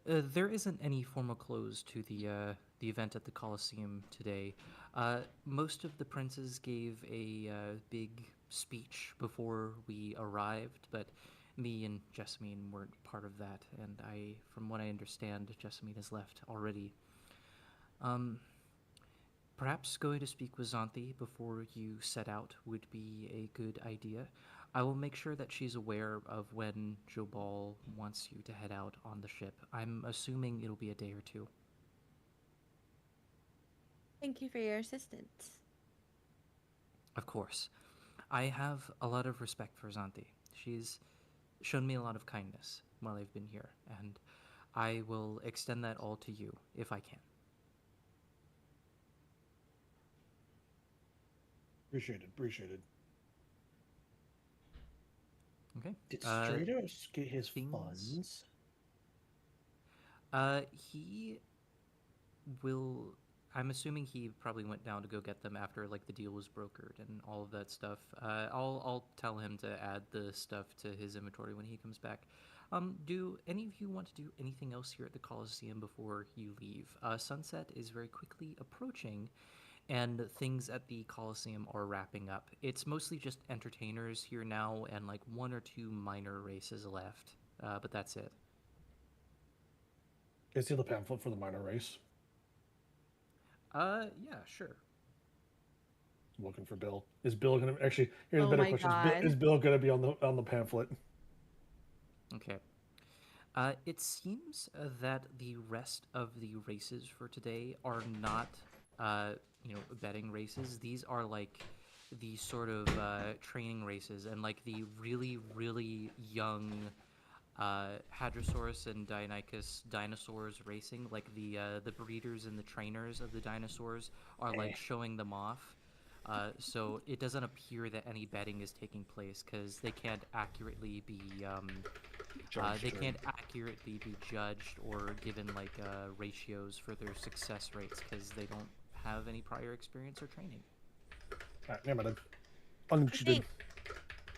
Speaker 2: There isn't any formal close to the event at the Coliseum today. Most of the princes gave a big speech before we arrived, but me and Jessamine weren't part of that, and from what I understand, Jessamine has left already. Perhaps going to speak with Xanthi before you set out would be a good idea. I will make sure that she's aware of when Jobal wants you to head out on the ship. I'm assuming it'll be a day or two.
Speaker 3: Thank you for your assistance.
Speaker 2: Of course. I have a lot of respect for Xanthi. She's shown me a lot of kindness while I've been here, and I will extend that all to you if I can.
Speaker 5: Appreciated.
Speaker 2: Okay.
Speaker 5: Did Stratos get his funds?
Speaker 2: He will. I'm assuming he probably went down to go get them after like the deal was brokered and all of that stuff. I'll tell him to add the stuff to his inventory when he comes back. Do any of you want to do anything else here at the Coliseum before you leave? Sunset is very quickly approaching, and things at the Coliseum are wrapping up. It's mostly just entertainers here now and like one or two minor races left, but that's it.
Speaker 5: Can I see the pamphlet for the minor race?
Speaker 2: Yeah, sure.
Speaker 5: I'm looking for Bill. Is Bill gonna actually? Here's a
Speaker 3: Oh
Speaker 5: better
Speaker 3: my
Speaker 5: question:
Speaker 3: God.
Speaker 5: Is Bill gonna be on the pamphlet?
Speaker 2: Okay. It seems that the rest of the races for today are not, betting races. These are like the sort of training races, and like the really, really young Hadrosaurus and Deinonychus dinosaurs racing. Like the breeders and the trainers of the dinosaurs are like showing them off. So it doesn't appear that any betting is taking place because they can't accurately be judged or given like ratios for their success rates because they don't have any prior experience or training.
Speaker 5: Alright, never mind.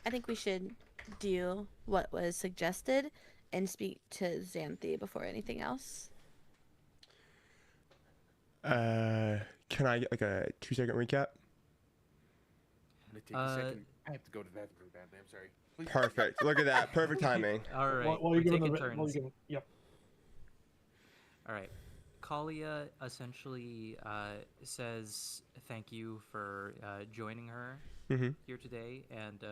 Speaker 3: I think we should do what was suggested and speak to Xanthi before anything else.
Speaker 1: Can I get like a 2-second recap?
Speaker 9: I'm gonna take a second. I have to go to the bathroom really badly. I'm sorry. Please.
Speaker 1: Perfect. Look at that. Perfect timing.
Speaker 2: All right.
Speaker 5: While
Speaker 2: we're
Speaker 5: you're giving
Speaker 2: taking
Speaker 5: the
Speaker 2: turns.
Speaker 5: yep.
Speaker 2: All right. Kalia essentially says thank you for joining her here today and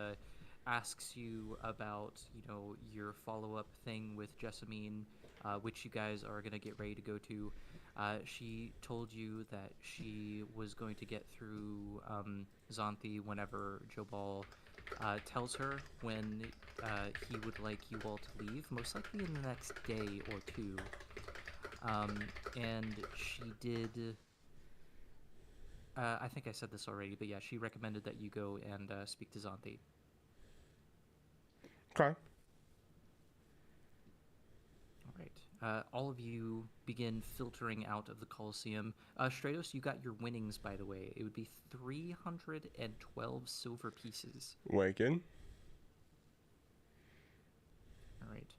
Speaker 2: asks you about, your follow-up thing with Jessamine, which you guys are going to get ready to go to. She told you that she was going to get through Xanthi whenever Jobal tells her when he would like you all to leave, most likely in the next day or two. And she did... I think I said this already, but yeah, she recommended that you go and speak to Xanthi.
Speaker 1: Okay.
Speaker 2: Alright. All of you begin filtering out of the Coliseum. Stratos, you got your winnings, by the way. It would be 312 silver pieces.
Speaker 1: Waken.
Speaker 2: Alright.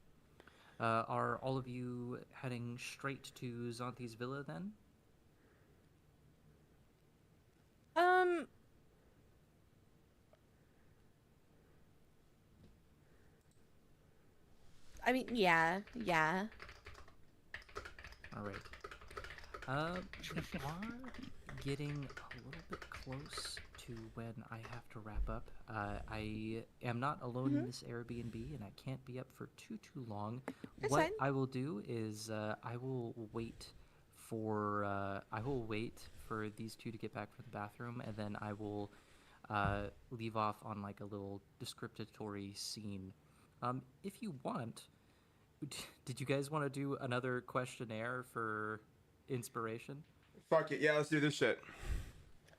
Speaker 2: Are all of you heading straight to Xanthi's villa, then?
Speaker 3: I mean, yeah.
Speaker 2: All right. We are getting a little bit close to when I have to wrap up. I am not alone in this Airbnb, and I can't be up for too long.
Speaker 3: That's
Speaker 2: what
Speaker 3: fine.
Speaker 2: I will do is I will wait for these two to get back from the bathroom, and then I will leave off on like a little descriptory scene. If you want, did you guys want to do another questionnaire for inspiration?
Speaker 1: Fuck it. Yeah, let's do this shit.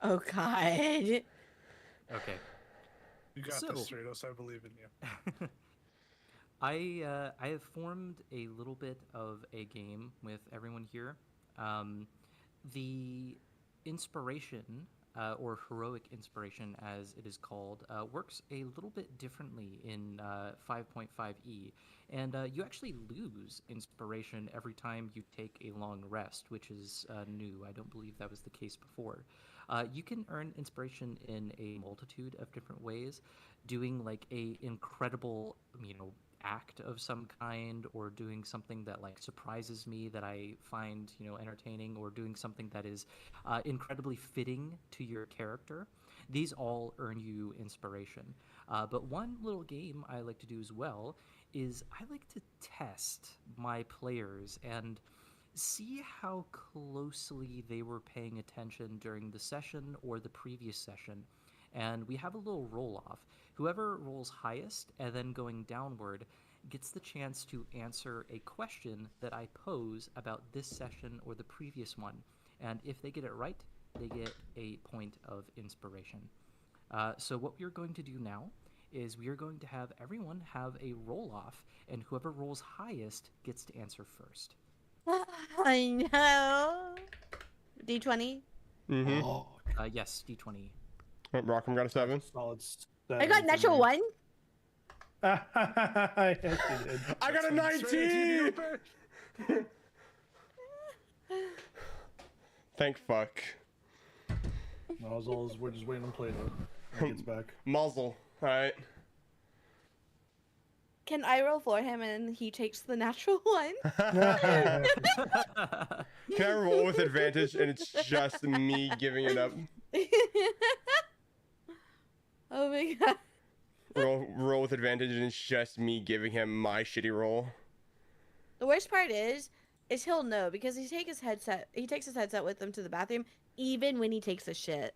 Speaker 3: Oh, God.
Speaker 2: Okay.
Speaker 6: You got this, Stratos. I believe in you.
Speaker 2: I have formed a little bit of a game with everyone here. The inspiration, or heroic inspiration as it is called, works a little bit differently in 5.5e. And you actually lose inspiration every time you take a long rest, which is new. I don't believe that was the case before. You can earn inspiration in a multitude of different ways, doing like a incredible, act of some kind, or doing something that like surprises me that I find entertaining, or doing something that is incredibly fitting to your character. These all earn you inspiration. But one little game I like to do as well is I like to test my players and see how closely they were paying attention during the session or the previous session. And we have a little roll-off. Whoever rolls highest and then going downward gets the chance to answer a question that I pose about this session or the previous one. And if they get it right, they get a point of inspiration. So what we're going to do now is we are going to have everyone have a roll-off, and whoever rolls highest gets to answer first.
Speaker 3: I know. D20.
Speaker 1: Mm-hmm.
Speaker 5: Oh,
Speaker 2: Yes, D20.
Speaker 1: Rockham got a 7.
Speaker 5: solid.
Speaker 3: I got natural 1.
Speaker 5: I did.
Speaker 1: I got a 19! Thank fuck.
Speaker 5: No, as well as we're just waiting on Plato when he gets back.
Speaker 1: Muzzle. Alright.
Speaker 3: Can I roll for him and he takes the natural 1?
Speaker 1: Can I roll with advantage and it's just me giving it up?
Speaker 3: Oh my god.
Speaker 1: Roll with advantage and it's just me giving him my shitty roll.
Speaker 3: The worst part is he'll know because he takes his headset with him to the bathroom even when he takes a shit.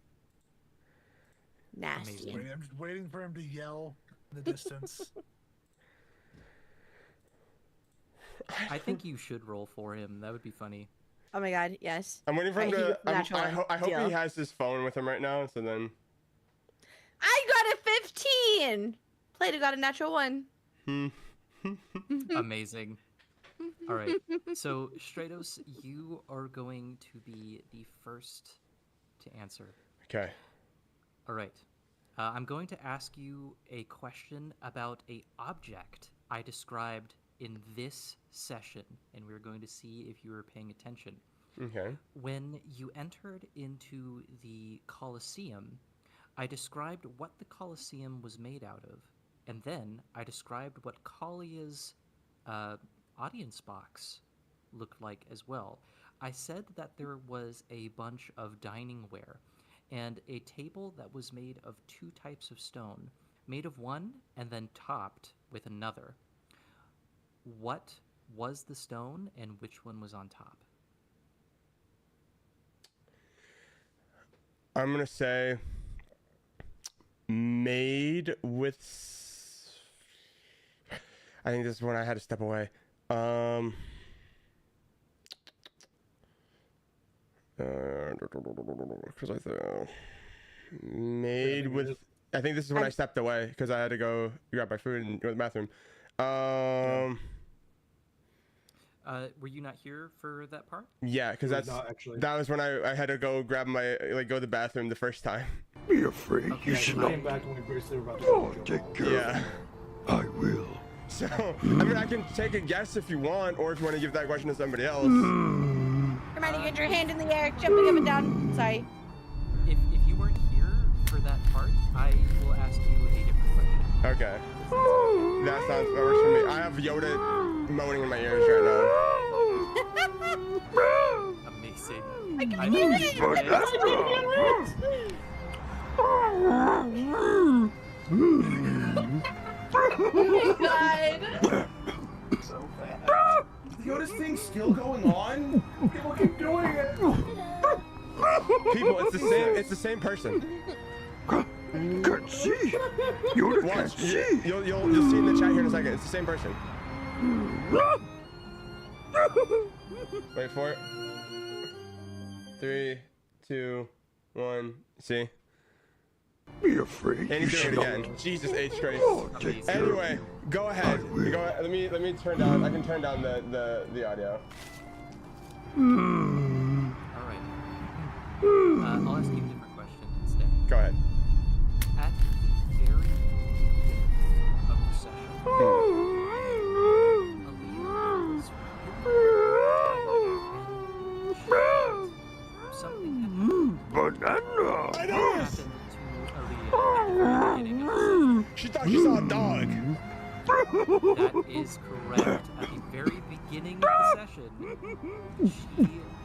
Speaker 3: Nasty.
Speaker 2: Amazing.
Speaker 6: I'm just waiting for him to yell in the distance.
Speaker 2: I think you should roll for him. That would be funny.
Speaker 3: Oh my god, yes.
Speaker 1: I'm waiting for him
Speaker 3: Alright,
Speaker 1: to.
Speaker 3: natural
Speaker 1: I hope
Speaker 3: deal.
Speaker 1: he has his phone with him right now. So then.
Speaker 3: I got a 15. Plato got a natural 1.
Speaker 2: Amazing. All right. So, Stratos, you are going to be the first to answer.
Speaker 1: Okay.
Speaker 2: All right. I'm going to ask you a question about a object I described in this session, and we're going to see if you were paying attention.
Speaker 1: Okay.
Speaker 2: When you entered into the Colosseum, I described what the Colosseum was made out of, and then I described what Kalia's audience box looked like as well. I said that there was a bunch of dining ware and a table that was made of 2 types of stone, made of one and then topped with another. What was the stone and which one was on top?
Speaker 1: I'm gonna say made with. I think this is when I had to step away. Because I thought made with. I think this is when I stepped away because I had to go grab my food and go to the bathroom.
Speaker 2: Were you not here for that part?
Speaker 1: Yeah, because
Speaker 5: Not actually.
Speaker 1: that was when I had to go grab my go to the bathroom the first time.
Speaker 7: Be afraid.
Speaker 2: Okay,
Speaker 7: You should
Speaker 5: I
Speaker 7: not.
Speaker 5: came back when we briefly were about to
Speaker 7: Oh,
Speaker 5: go.
Speaker 7: take care.
Speaker 1: Yeah.
Speaker 7: I will.
Speaker 1: So I mean, I can take a guess if you want, or if you want to give that question to somebody else.
Speaker 3: Hermione, get your hand in the air, jumping up and down. Sorry.
Speaker 2: If you weren't here for that part, I will ask you a different question.
Speaker 1: Okay. That works for me. I have Yoda moaning in my ears right now.
Speaker 2: Amazing.
Speaker 3: I can
Speaker 2: I
Speaker 3: hear
Speaker 2: know
Speaker 3: it.
Speaker 2: you did.
Speaker 3: Oh my god.
Speaker 4: Yoda's thing's still going on? People keep doing it.
Speaker 1: People, it's the same person.
Speaker 7: Can't see. You can't
Speaker 1: Watch.
Speaker 7: see.
Speaker 1: You'll see in the chat here in a second. It's the same person. Wait for it. 3, 2, 1. See?
Speaker 7: Be afraid.
Speaker 1: And
Speaker 7: You
Speaker 1: he's doing
Speaker 7: should
Speaker 1: it
Speaker 7: not.
Speaker 1: again. Jesus H. Grace.
Speaker 7: Oh, take care.
Speaker 1: Anyway, go ahead.
Speaker 7: will.
Speaker 1: Go ahead. Let me turn down. I can turn down the audio.
Speaker 2: All right. I'll ask you a different question instead.
Speaker 1: Go ahead.
Speaker 2: At the very beginning of the session, Aaliyah was something
Speaker 7: Banana.
Speaker 1: I know.
Speaker 2: happened to Aaliyah at the very beginning of the session.
Speaker 1: She thought she saw a dog.
Speaker 2: That is correct. At the very beginning of the session,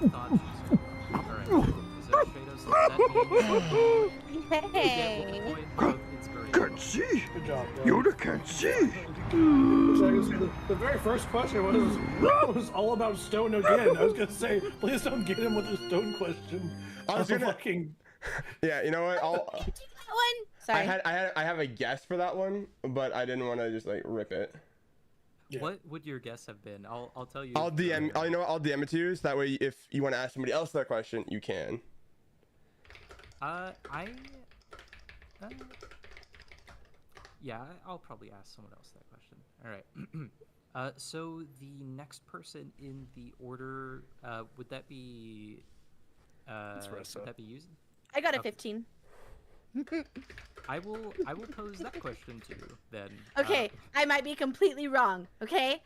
Speaker 2: she thought she saw. Alright. So Stratos, that means you get
Speaker 3: Hey.
Speaker 2: 1 point of inspiration.
Speaker 7: Can't see.
Speaker 5: Good job, bro.
Speaker 7: Yoda can't see.
Speaker 5: So I was gonna say, the very first question was all about stone again. I was gonna say, please don't get him with the stone question.
Speaker 1: I was gonna-
Speaker 5: fucking.
Speaker 1: Yeah, you know what?
Speaker 3: That one. Sorry.
Speaker 1: I have a guess for that one, but I didn't want to just like rip it.
Speaker 5: Yeah.
Speaker 2: What would your guess have been? I'll tell you.
Speaker 1: I'll DM. You know what? I'll DM it to you. So that way, if you want to ask somebody else that question, you can.
Speaker 2: Yeah, I'll probably ask someone else that question. All right. So the next person in the order, would that be? Would that be used?
Speaker 3: I got a
Speaker 2: Okay.
Speaker 3: 15.
Speaker 2: I will pose that question to you then.
Speaker 3: Okay, I might be completely wrong. Okay.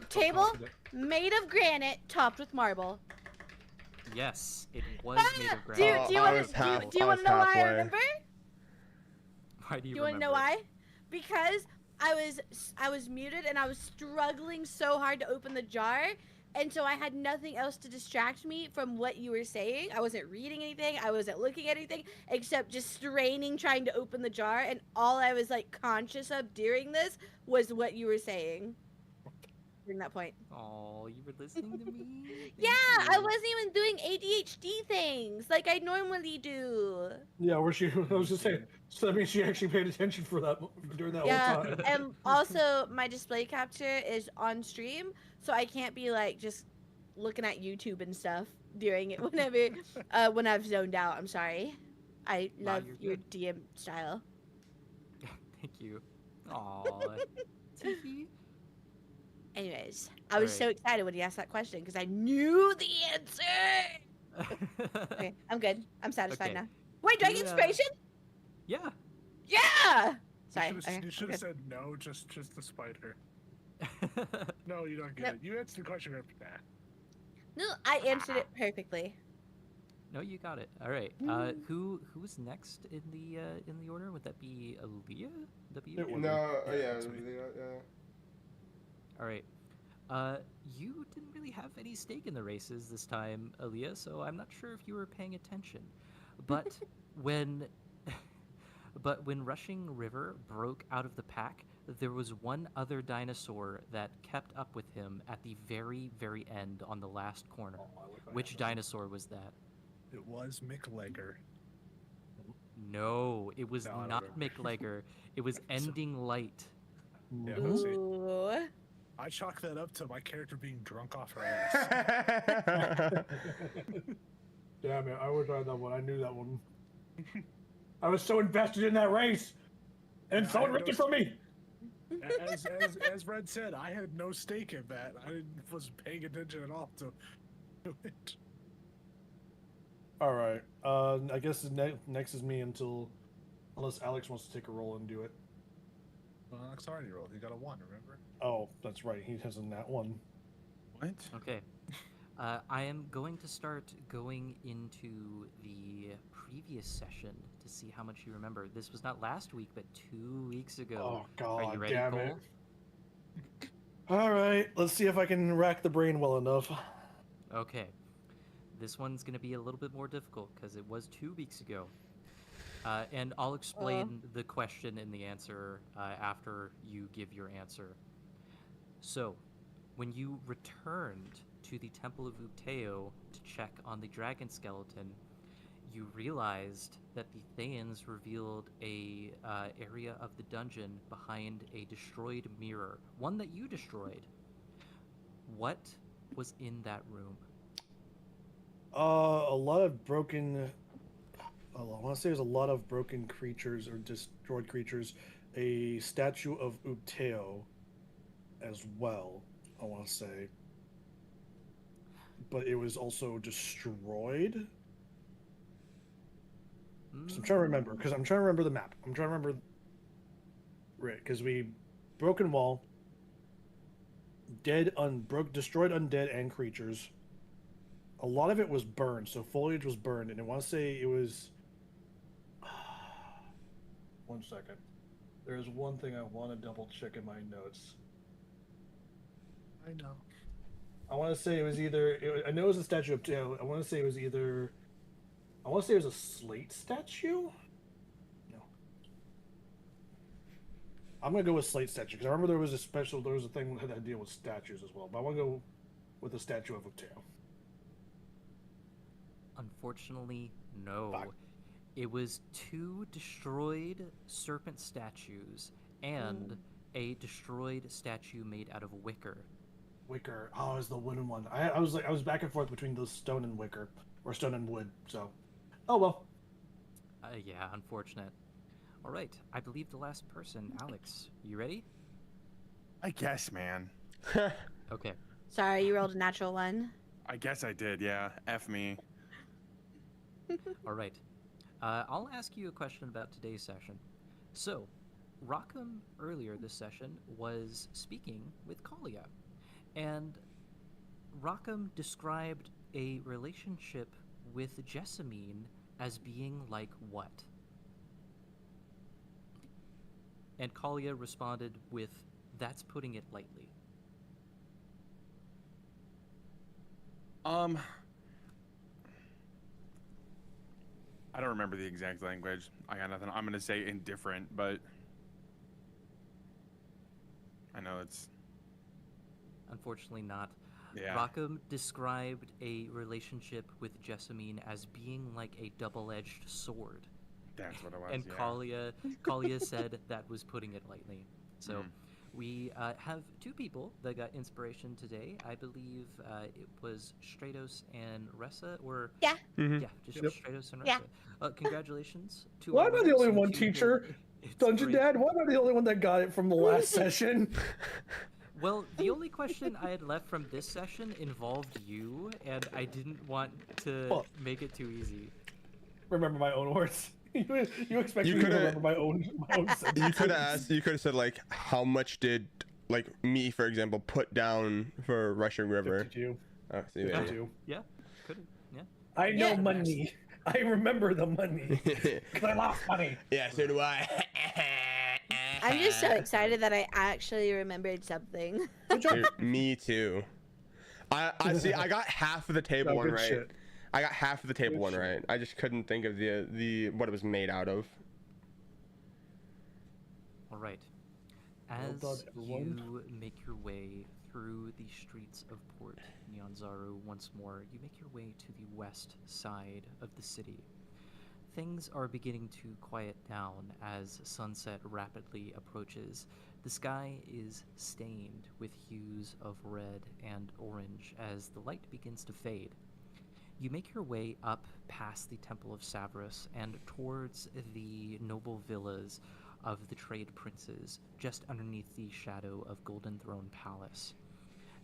Speaker 3: Table made of granite, topped with marble.
Speaker 2: Yes, it was made of
Speaker 3: Do you,
Speaker 2: granite.
Speaker 3: do you
Speaker 1: I
Speaker 3: want
Speaker 1: was
Speaker 3: to
Speaker 1: half-
Speaker 3: do you
Speaker 1: I
Speaker 3: want
Speaker 1: was
Speaker 3: to know why I
Speaker 1: halfway.
Speaker 3: remember?
Speaker 2: Why do you
Speaker 3: Do you want to know
Speaker 2: remember?
Speaker 3: why? Because I was muted and I was struggling so hard to open the jar, and so I had nothing else to distract me from what you were saying. I wasn't reading anything. I wasn't looking at anything except just straining trying to open the jar, and all I was like conscious of during this was what you were saying. during that point.
Speaker 2: Oh, you were listening to me?
Speaker 3: Yeah,
Speaker 2: Thank
Speaker 3: I
Speaker 2: you.
Speaker 3: wasn't even doing ADHD things like I normally do.
Speaker 5: Yeah, where she? I was just saying. So that means she actually paid attention for that during that
Speaker 3: Yeah,
Speaker 5: whole time.
Speaker 3: and also my display capture is on stream, so I can't be like just looking at YouTube and stuff during it whenever when I've zoned out. I'm sorry. I
Speaker 2: Nah,
Speaker 3: love
Speaker 2: you're
Speaker 3: your
Speaker 2: good.
Speaker 3: DM style.
Speaker 2: Thank you. Aw. Tiki.
Speaker 3: Anyways, I was so
Speaker 2: Alright.
Speaker 3: excited when you asked that question because I knew the answer. Okay, I'm good. I'm satisfied
Speaker 2: Okay.
Speaker 3: now. Wait, do I get
Speaker 2: Who,
Speaker 3: inspiration?
Speaker 2: Yeah.
Speaker 3: Yeah. Sorry.
Speaker 6: You
Speaker 3: Okay,
Speaker 6: should
Speaker 3: I'm
Speaker 6: have
Speaker 3: good.
Speaker 6: said no, just to spite her. No, you don't get
Speaker 3: Nope.
Speaker 6: it. You answered the question right back.
Speaker 3: No, I answered it perfectly.
Speaker 2: No, you got it. All right. Who's next in the order? Would that be Aaliyah? Would that be you?
Speaker 5: It would
Speaker 1: No,
Speaker 5: be.
Speaker 1: yeah,
Speaker 6: that's me.
Speaker 1: yeah.
Speaker 2: All right. You didn't really have any stake in the races this time, Aaliyah, so I'm not sure if you were paying attention. But when Rushing River broke out of the pack, there was one other dinosaur that kept up with him at the very, very end on the last corner.
Speaker 5: Oh, I wish I
Speaker 2: Which
Speaker 5: had
Speaker 2: dinosaur was that?
Speaker 6: It was McLegger.
Speaker 2: No, it was
Speaker 6: No, I don't
Speaker 2: not
Speaker 6: remember.
Speaker 2: McLegger. It was Ending Light.
Speaker 6: Yeah,
Speaker 5: that.
Speaker 6: see,
Speaker 3: Ooh.
Speaker 6: I chalk that up to my character being drunk off her ass.
Speaker 5: Damn it! I wish I had that one. I knew that one. I was so invested in that race, and
Speaker 6: Yeah,
Speaker 5: someone
Speaker 6: I
Speaker 5: ripped it
Speaker 6: know-
Speaker 5: from me.
Speaker 6: As Red said, I had no stake in that. Wasn't paying attention at all to it.
Speaker 5: All right. I guess next is me unless Alex wants to take a roll and do it.
Speaker 6: Well, Alex already rolled. He got a 1, remember?
Speaker 5: Oh, that's right. He has a nat one.
Speaker 4: What?
Speaker 2: Okay. I am going to start going into the previous session to see how much you remember. This was not last week, but 2 weeks ago.
Speaker 5: Oh God,
Speaker 2: Are you ready,
Speaker 5: damn
Speaker 2: Cole?
Speaker 5: it! All right, let's see if I can rack the brain well enough.
Speaker 2: Okay. This one's going to be a little bit more difficult because it was 2 weeks ago. And I'll explain the question and the answer after you give your answer. So, when you returned to the Temple of Ukteo to check on the dragon skeleton, you realized that the Thaans revealed a area of the dungeon behind a destroyed mirror, one that you destroyed. What was in that room?
Speaker 5: A lot of broken. I want to say there's a lot of broken creatures or destroyed creatures. A statue of Ukteo, as well. I want to say, but it was also destroyed. So I'm trying to remember because I'm trying to remember the map. I'm trying to remember. Right, because we broken wall, destroyed undead and creatures. A lot of it was burned, so foliage was burned, and I want to say it was. 1 second. There's one thing I want to double check in my notes.
Speaker 6: I know.
Speaker 5: I want to say it was either. I know it was a statue of Tail. I want to say it was either. I want to say it was a slate statue. No. I'm gonna go with slate statue because I remember there was a thing that had to deal with statues as well. But I want to go with the statue of Tail.
Speaker 2: Unfortunately, no.
Speaker 5: Fuck.
Speaker 2: It was 2 destroyed serpent statues and a destroyed statue made out of wicker.
Speaker 5: Wicker. Oh, it was the wooden one. I was back and forth between the stone and wicker, or stone and wood. So, oh well.
Speaker 2: Yeah, unfortunate. All right, I believe the last person, Alex. You ready?
Speaker 4: I guess, man.
Speaker 2: Okay.
Speaker 3: Sorry, you rolled a natural one.
Speaker 4: I guess I did, yeah. F me.
Speaker 2: All right. I'll ask you a question about today's session. So, Rackham earlier this session was speaking with Kalia, and Rackham described a relationship with Jessamine as being like what? And Kalia responded with, "That's putting it lightly."
Speaker 4: I don't remember the exact language. I got nothing. I'm gonna say indifferent, but I know it's.
Speaker 2: unfortunately not.
Speaker 4: Yeah.
Speaker 2: Rackham described a relationship with Jessamine as being like a double-edged sword.
Speaker 4: That's what it was.
Speaker 2: And
Speaker 4: yeah.
Speaker 2: Kalia said that was putting it lightly. So
Speaker 4: Mhm.
Speaker 2: we have two people that got inspiration today. I believe it was Stratos and Ressa, or
Speaker 3: Yeah.
Speaker 2: yeah, just
Speaker 5: Yep.
Speaker 2: Stratos and
Speaker 3: Yeah.
Speaker 2: Ressa. Congratulations to
Speaker 5: Why
Speaker 2: our
Speaker 5: am I the
Speaker 2: winners
Speaker 5: only
Speaker 2: who
Speaker 5: one,
Speaker 2: achieved
Speaker 5: teacher? Dungeon
Speaker 2: inspiration.
Speaker 5: Dad, why am I the only one that got it from the last session?
Speaker 2: Well, the only question I had left from this session involved you, and I didn't want to
Speaker 5: Well-
Speaker 2: make it too easy.
Speaker 5: Remember my own words. You expect
Speaker 1: You
Speaker 5: me to
Speaker 1: coulda-
Speaker 5: remember my own sentences.
Speaker 1: You could have asked. You could have said like, how much did like me, for example, put down for Rushing River?
Speaker 5: 52.
Speaker 1: Oh, see, there you
Speaker 5: 52.
Speaker 2: Yeah, could have. Yeah.
Speaker 5: I know
Speaker 3: Yeah.
Speaker 5: money. I remember the money.
Speaker 1: go.
Speaker 5: Because I lost money.
Speaker 1: Yeah, so do I.
Speaker 3: I'm just so excited that I actually remembered something.
Speaker 1: Dude, me too. I see. I got half of the table
Speaker 5: No,
Speaker 1: one
Speaker 5: good
Speaker 1: right.
Speaker 5: shit.
Speaker 1: I got half of the table
Speaker 5: Good
Speaker 1: one
Speaker 5: shit.
Speaker 1: right. I just couldn't think of the what it was made out of.
Speaker 2: All right.
Speaker 5: Well
Speaker 2: As
Speaker 5: done, everyone.
Speaker 2: you make your way through the streets of Port Nyanzaru once more, you make your way to the west side of the city. Things are beginning to quiet down as sunset rapidly approaches. The sky is stained with hues of red and orange as the light begins to fade. You make your way up past the Temple of Savras and towards the noble villas of the trade princes, just underneath the shadow of Golden Throne Palace.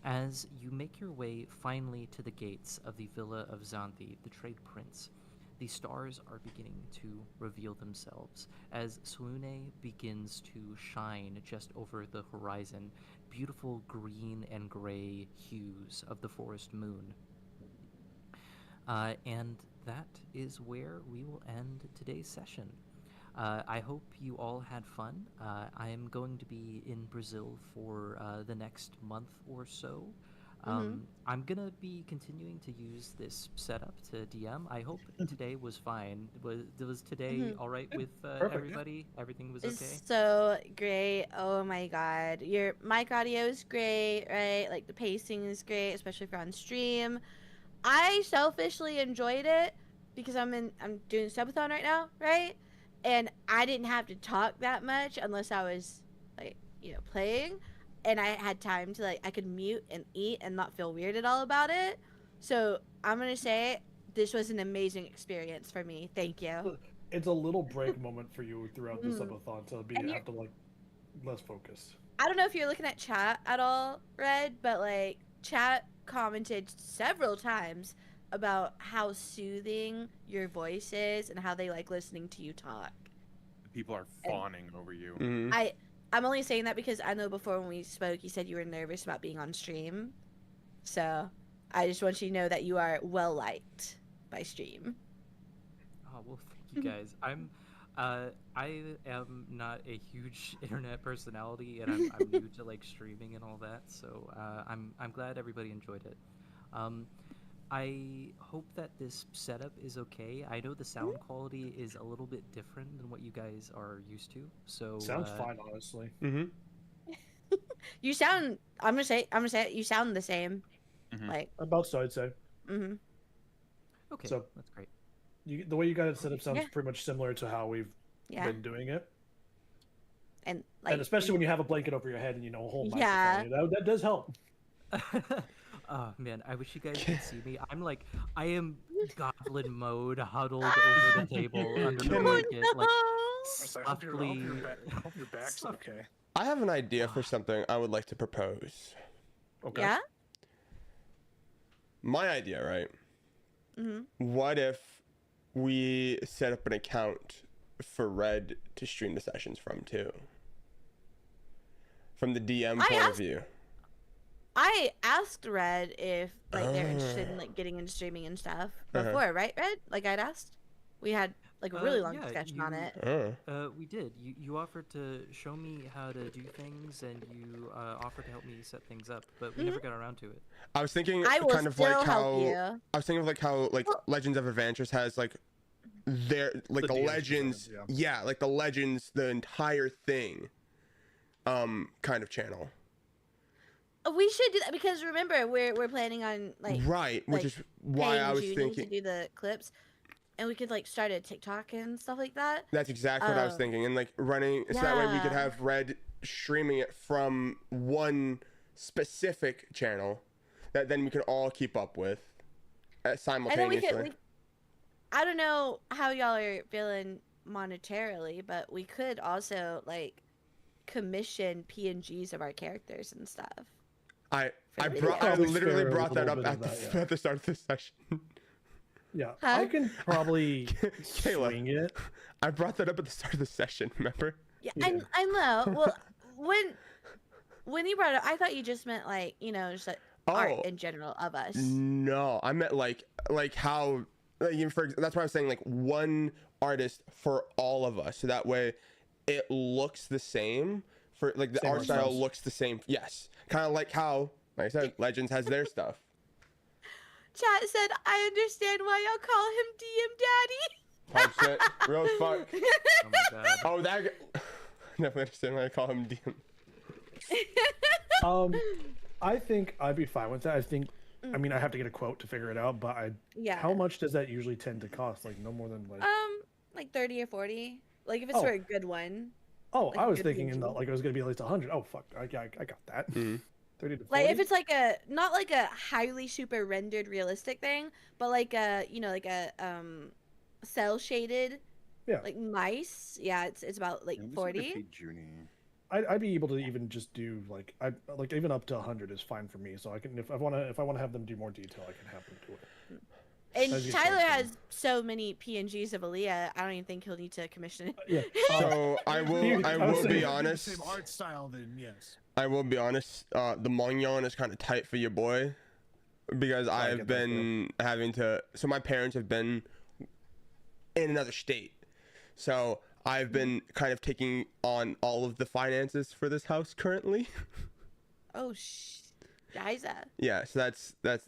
Speaker 2: As you make your way finally to the gates of the Villa of Xanthi, the trade prince, the stars are beginning to reveal themselves as Salune begins to shine just over the horizon, beautiful green and gray hues of the forest moon. And that is where we will end today's session. I hope you all had fun. I am going to be in Brazil for the next month or so. I'm going to be continuing to use this setup to DM. I hope today was fine. Was today all right with
Speaker 5: Perfect, yeah.
Speaker 2: everybody? Everything was okay?
Speaker 3: It's so great. Oh my god. Your mic audio is great, right? Like the pacing is great, especially if you're on stream. I selfishly enjoyed it because I'm doing subathon right now, right? And I didn't have to talk that much unless I was like, playing, and I had time to I could mute and eat and not feel weird at all about it. So I'm gonna say this was an amazing experience for me. Thank you.
Speaker 5: It's a little break moment for you throughout the subathon to
Speaker 3: And
Speaker 5: have to less focused.
Speaker 3: I don't know if you're looking at chat at all, Red, but chat commented several times about how soothing your voice is and how they like listening to you talk.
Speaker 4: People are fawning over you.
Speaker 1: Mhm.
Speaker 3: I'm only saying that because I know before when we spoke, you said you were nervous about being on stream. So I just want you to know that you are well liked by stream.
Speaker 2: Oh, well, thank you guys. I am not a huge internet personality, and I'm new to streaming and all that. So I'm glad everybody enjoyed it. I hope that this setup is okay. I know the sound quality is a little bit different than what you guys are used to. So
Speaker 5: Sounds fine, honestly.
Speaker 1: Mhm.
Speaker 3: You sound. I'm gonna say it. You sound the same.
Speaker 4: Mhm.
Speaker 5: About so, I'd say.
Speaker 3: Mm-hmm.
Speaker 2: Okay,
Speaker 5: So-
Speaker 2: that's great.
Speaker 5: The way you got it set up sounds
Speaker 3: Yeah.
Speaker 5: pretty much similar to how we've
Speaker 3: Yeah.
Speaker 5: been doing it.
Speaker 3: And
Speaker 5: And especially when you have a blanket over your head and a whole
Speaker 3: Yeah.
Speaker 5: microphone. That does help.
Speaker 2: Oh man, I wish you guys could see me. I am goblin mode, huddled over the table under the
Speaker 1: Can-
Speaker 2: blanket,
Speaker 6: I hope
Speaker 2: softly.
Speaker 6: your back's okay.
Speaker 1: I have an idea for something I would like to propose.
Speaker 5: Okay.
Speaker 3: Yeah.
Speaker 1: My idea, right?
Speaker 3: Mm-hmm.
Speaker 1: What if we set up an account for Red to stream the sessions from too? From the DM point of view.
Speaker 3: I asked Red if they're interested in getting into streaming and stuff before, right, Red? I'd asked. We had a really long
Speaker 2: yeah,
Speaker 3: discussion on it.
Speaker 2: We did. You offered to show me how to do things, and you offered to help me set things up, but we never got around to it.
Speaker 1: I was thinking
Speaker 3: I will
Speaker 1: kind of
Speaker 3: still
Speaker 1: like
Speaker 3: help
Speaker 1: how
Speaker 3: you.
Speaker 1: I was thinking of how Legends of Adventures has their the
Speaker 5: DMs
Speaker 1: legends,
Speaker 5: percentage,
Speaker 1: yeah, the legends, the entire thing, kind of channel.
Speaker 3: We should do that because remember we're planning on like
Speaker 1: right, which
Speaker 3: like,
Speaker 1: is why I
Speaker 3: paying
Speaker 1: was
Speaker 3: Junie
Speaker 1: thinking.
Speaker 3: to do the clips, and we could like start a TikTok and stuff like that.
Speaker 1: That's exactly what I was thinking, and like running so that way we could
Speaker 3: yeah.
Speaker 1: have Red streaming it from one specific channel that then we can all keep up with
Speaker 3: And then
Speaker 1: simultaneously.
Speaker 3: I don't know how y'all are feeling monetarily, but we could also like commission PNGs of our characters and stuff.
Speaker 1: I
Speaker 3: the
Speaker 1: literally
Speaker 5: spare
Speaker 1: brought that
Speaker 5: little
Speaker 1: up
Speaker 5: bit
Speaker 1: at
Speaker 5: of
Speaker 1: the at the start of the session.
Speaker 5: Yeah,
Speaker 3: Huh?
Speaker 5: I can probably
Speaker 1: Kayla.
Speaker 5: swing it.
Speaker 1: I brought that up at the start of the session. Remember?
Speaker 3: Yeah,
Speaker 5: Yeah.
Speaker 3: I know. Well, when you brought it up, I thought you just meant like just like art
Speaker 1: Oh.
Speaker 3: in general of us.
Speaker 1: No, I meant like how even for that's why I was saying like one artist for all of us, so that way it looks the same for like the
Speaker 5: Same
Speaker 1: art
Speaker 5: art
Speaker 1: style
Speaker 5: styles.
Speaker 1: looks the same. Yes, kind of like how, like I said, Legends has their stuff.
Speaker 3: Chat said, I understand why y'all call him DM Daddy.
Speaker 1: Type shit, real as fuck.
Speaker 2: Oh my god.
Speaker 1: Oh, that definitely understand why I call him DM.
Speaker 5: I think I'd be fine with that. I think, I mean, I have to get a quote to figure it out, but
Speaker 3: Yeah.
Speaker 5: how much does that usually tend to cost? Like no more than like.
Speaker 3: Like 30 or 40. Like if it's
Speaker 5: Oh.
Speaker 3: for a good one.
Speaker 5: Oh,
Speaker 3: like
Speaker 5: I
Speaker 3: a
Speaker 5: was
Speaker 3: good
Speaker 5: thinking in the,
Speaker 3: PNG.
Speaker 5: like it was gonna be at least 100. Oh fuck, I got that. 30 to 40.
Speaker 3: Like if it's like a not like a highly super rendered realistic thing, but like a like a cell shaded
Speaker 5: Yeah.
Speaker 3: like mice. Yeah, it's about like 40.
Speaker 5: I'd be able to even just do like like even up to 100 is fine for me. So I can if I want to have them do more detail, I can have them do it.
Speaker 3: And
Speaker 5: As you
Speaker 3: Tyler
Speaker 5: said,
Speaker 3: has so many PNGs of Aaliyah, I don't even think he'll need to commission it.
Speaker 5: Yeah.
Speaker 1: So I will
Speaker 5: I was
Speaker 1: be
Speaker 5: saying-
Speaker 1: honest.
Speaker 6: Same art style, then yes.
Speaker 1: I will be honest. The Mongyon is kind of tight for your boy, because
Speaker 5: I
Speaker 1: I've
Speaker 5: get that,
Speaker 1: been having to. So my parents have been in another state, so I've been kind of taking on all of the finances for this house currently.
Speaker 3: Oh, Liza.
Speaker 1: Yeah, so that's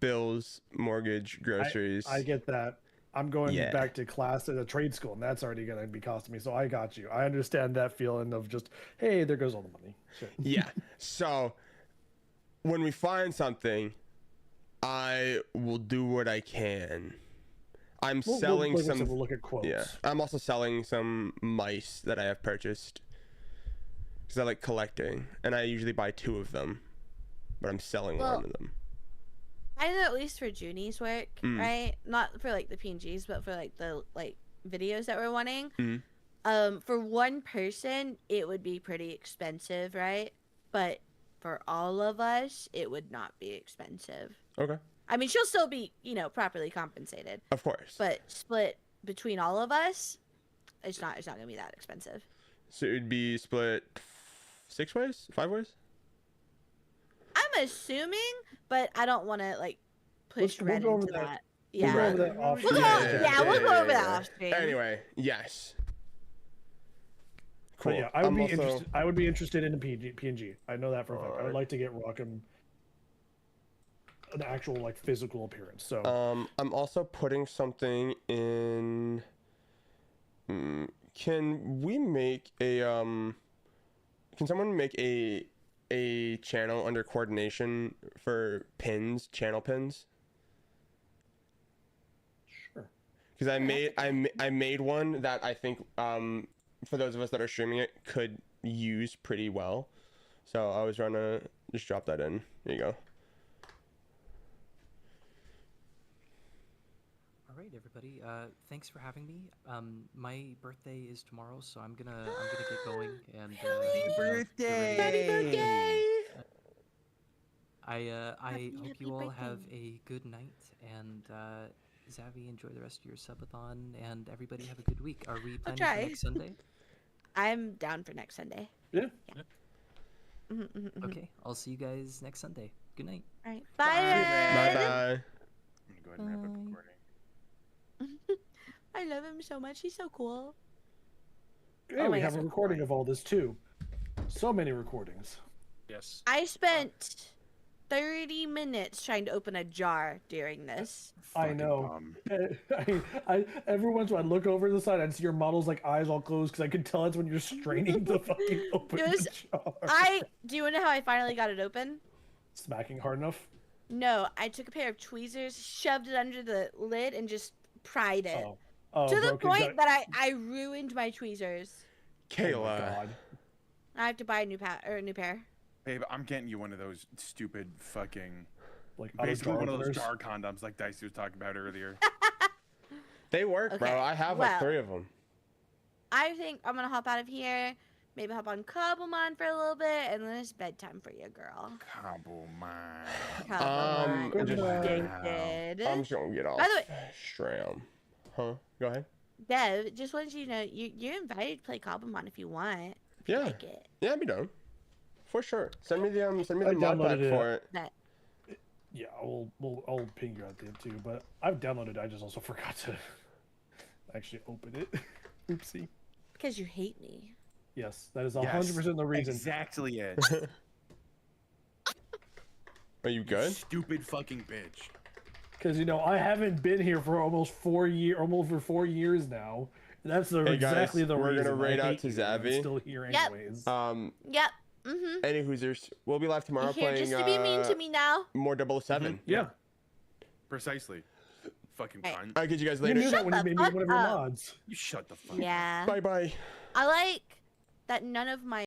Speaker 1: bills, mortgage, groceries.
Speaker 5: I get that. I'm going
Speaker 1: Yeah.
Speaker 5: back to class at a trade school, and that's already going to be costing me. So I got you. I understand that feeling of just, hey, there goes all the money. Shit.
Speaker 1: Yeah. So when we find something, I will do what I can. I'm selling
Speaker 5: like I
Speaker 1: some.
Speaker 5: said, we'll look at quotes.
Speaker 1: Yeah, I'm also selling some mice that I have purchased because I like collecting, and I usually buy 2 of them, but I'm selling
Speaker 3: Well,
Speaker 1: one of them.
Speaker 3: I know at least for Junie's work,
Speaker 1: Mm.
Speaker 3: right? Not for like the PNGs, but for like the videos that we're wanting.
Speaker 1: Mhm.
Speaker 3: For one person, it would be pretty expensive, right? But for all of us, it would not be expensive.
Speaker 1: Okay.
Speaker 3: I mean, she'll still be, properly compensated,
Speaker 1: Of course.
Speaker 3: but split between all of us, it's not gonna be that expensive.
Speaker 1: So it would be split 6 ways, 5 ways.
Speaker 3: I'm assuming, but I don't want to like push
Speaker 5: We'll
Speaker 3: Red
Speaker 5: go over
Speaker 3: into
Speaker 5: that.
Speaker 3: that.
Speaker 5: We'll go
Speaker 3: Yeah.
Speaker 5: over that off.
Speaker 3: We'll go- yeah, we'll go over that off stream.
Speaker 1: Anyway, yes.
Speaker 5: But
Speaker 1: Cool.
Speaker 5: yeah, I would
Speaker 1: I'm
Speaker 5: be
Speaker 1: also-
Speaker 5: interested. I would be interested in a PNG. I know that for a fact. I would
Speaker 1: Alright.
Speaker 5: like to get Rockham an actual like physical appearance. So
Speaker 1: I'm also putting something in. Can we make a Can someone make a channel under coordination for pins, channel pins?
Speaker 5: sure.
Speaker 1: Because I made one that I think for those of us that are streaming it could use pretty well. So I was trying to just drop that in. There you go.
Speaker 2: All right, everybody. Thanks for having me. My birthday is tomorrow, so I'm gonna get going and.
Speaker 3: Happy birthday!
Speaker 2: I
Speaker 3: Happy
Speaker 2: hope you all have
Speaker 3: birthday.
Speaker 2: a good night, and Zavi, enjoy the rest of your subathon, and everybody have a good week. Are we planning
Speaker 3: try.
Speaker 2: for next Sunday?
Speaker 3: I'm down for next Sunday.
Speaker 5: Yeah.
Speaker 2: Okay, I'll see you guys next Sunday. Good night.
Speaker 3: All right. Bye.
Speaker 1: Bye
Speaker 3: Red.
Speaker 1: bye.
Speaker 4: I'm gonna go ahead and wrap up
Speaker 2: Bye.
Speaker 4: recording.
Speaker 3: I love him so much. He's so cool.
Speaker 5: Hey,
Speaker 3: Oh
Speaker 5: we
Speaker 3: my
Speaker 5: have
Speaker 3: gosh.
Speaker 5: a recording of all this too. So many recordings.
Speaker 6: Yes.
Speaker 3: I spent 30 minutes trying to open a jar during this.
Speaker 5: I
Speaker 4: Fucking
Speaker 5: know.
Speaker 4: bum.
Speaker 5: I every once in a while I'd look over the side and see your model's like eyes all closed because I could tell it's when you're straining to fucking open
Speaker 3: It was-
Speaker 5: the jar.
Speaker 3: Do you want to know how I finally got it open?
Speaker 5: Smacking hard enough?
Speaker 3: No, I took a pair of tweezers, shoved it under the lid, and just pried it.
Speaker 5: Oh,
Speaker 3: To the
Speaker 5: broken
Speaker 3: point that I ruined my tweezers.
Speaker 5: Oh my
Speaker 1: Kayla.
Speaker 5: God.
Speaker 3: I have to buy a new pair.
Speaker 4: Babe, I'm getting you one of those stupid fucking,
Speaker 5: Like out of
Speaker 4: basically
Speaker 5: jar
Speaker 4: one of those
Speaker 5: openers?
Speaker 4: jar condoms like Dicey was talking about earlier.
Speaker 1: They work, bro.
Speaker 3: Okay,
Speaker 1: I have
Speaker 3: well.
Speaker 1: like 3 of them.
Speaker 3: I think I'm gonna hop out of here. Maybe hop on Cobblemon for a little bit, and then it's bedtime for you, girl.
Speaker 4: Cobblemon.
Speaker 3: Cobblemon.
Speaker 1: just-
Speaker 3: Addicted.
Speaker 1: I'm just gonna get off
Speaker 3: By the way,
Speaker 1: Stram. Huh? Go ahead.
Speaker 3: Dev, just wanted you to know you're invited to play Cobblemon if you want. If you
Speaker 1: Yeah.
Speaker 3: like it.
Speaker 1: Yeah, I'd be down. For sure. Send me the
Speaker 5: I
Speaker 1: mod pack
Speaker 5: downloaded it.
Speaker 1: for it.
Speaker 3: That
Speaker 5: Yeah, I'll ping you out there too. But I've downloaded. I just also forgot to actually open it. Oopsie.
Speaker 3: because you hate me.
Speaker 5: Yes, that is 100% the reason.
Speaker 4: Exactly it.
Speaker 1: Are you good?
Speaker 4: Stupid fucking bitch.
Speaker 5: Because I haven't been here for almost 4 years now. And that's
Speaker 1: Hey, guys,
Speaker 5: exactly the
Speaker 1: we're
Speaker 5: reason.
Speaker 1: gonna raid
Speaker 5: I
Speaker 1: out
Speaker 5: hate
Speaker 1: to
Speaker 5: you, and I'm
Speaker 1: Zavi.
Speaker 5: still here
Speaker 3: Yep.
Speaker 5: anyways.
Speaker 3: Yep. Mm-hmm.
Speaker 1: Any Hoosers, we'll be live tomorrow
Speaker 3: You here
Speaker 1: playing
Speaker 3: just to be mean to me now?
Speaker 1: more 007.
Speaker 5: Yeah.
Speaker 4: Precisely. Fucking
Speaker 3: Hey.
Speaker 4: cunt.
Speaker 1: I'll catch you guys
Speaker 5: You
Speaker 1: later.
Speaker 5: knew that when you
Speaker 3: the
Speaker 5: made me
Speaker 3: fuck
Speaker 5: one of your
Speaker 3: up.
Speaker 5: mods.
Speaker 4: You shut the fuck up.
Speaker 3: Yeah.
Speaker 1: Bye bye.
Speaker 3: I like that none of my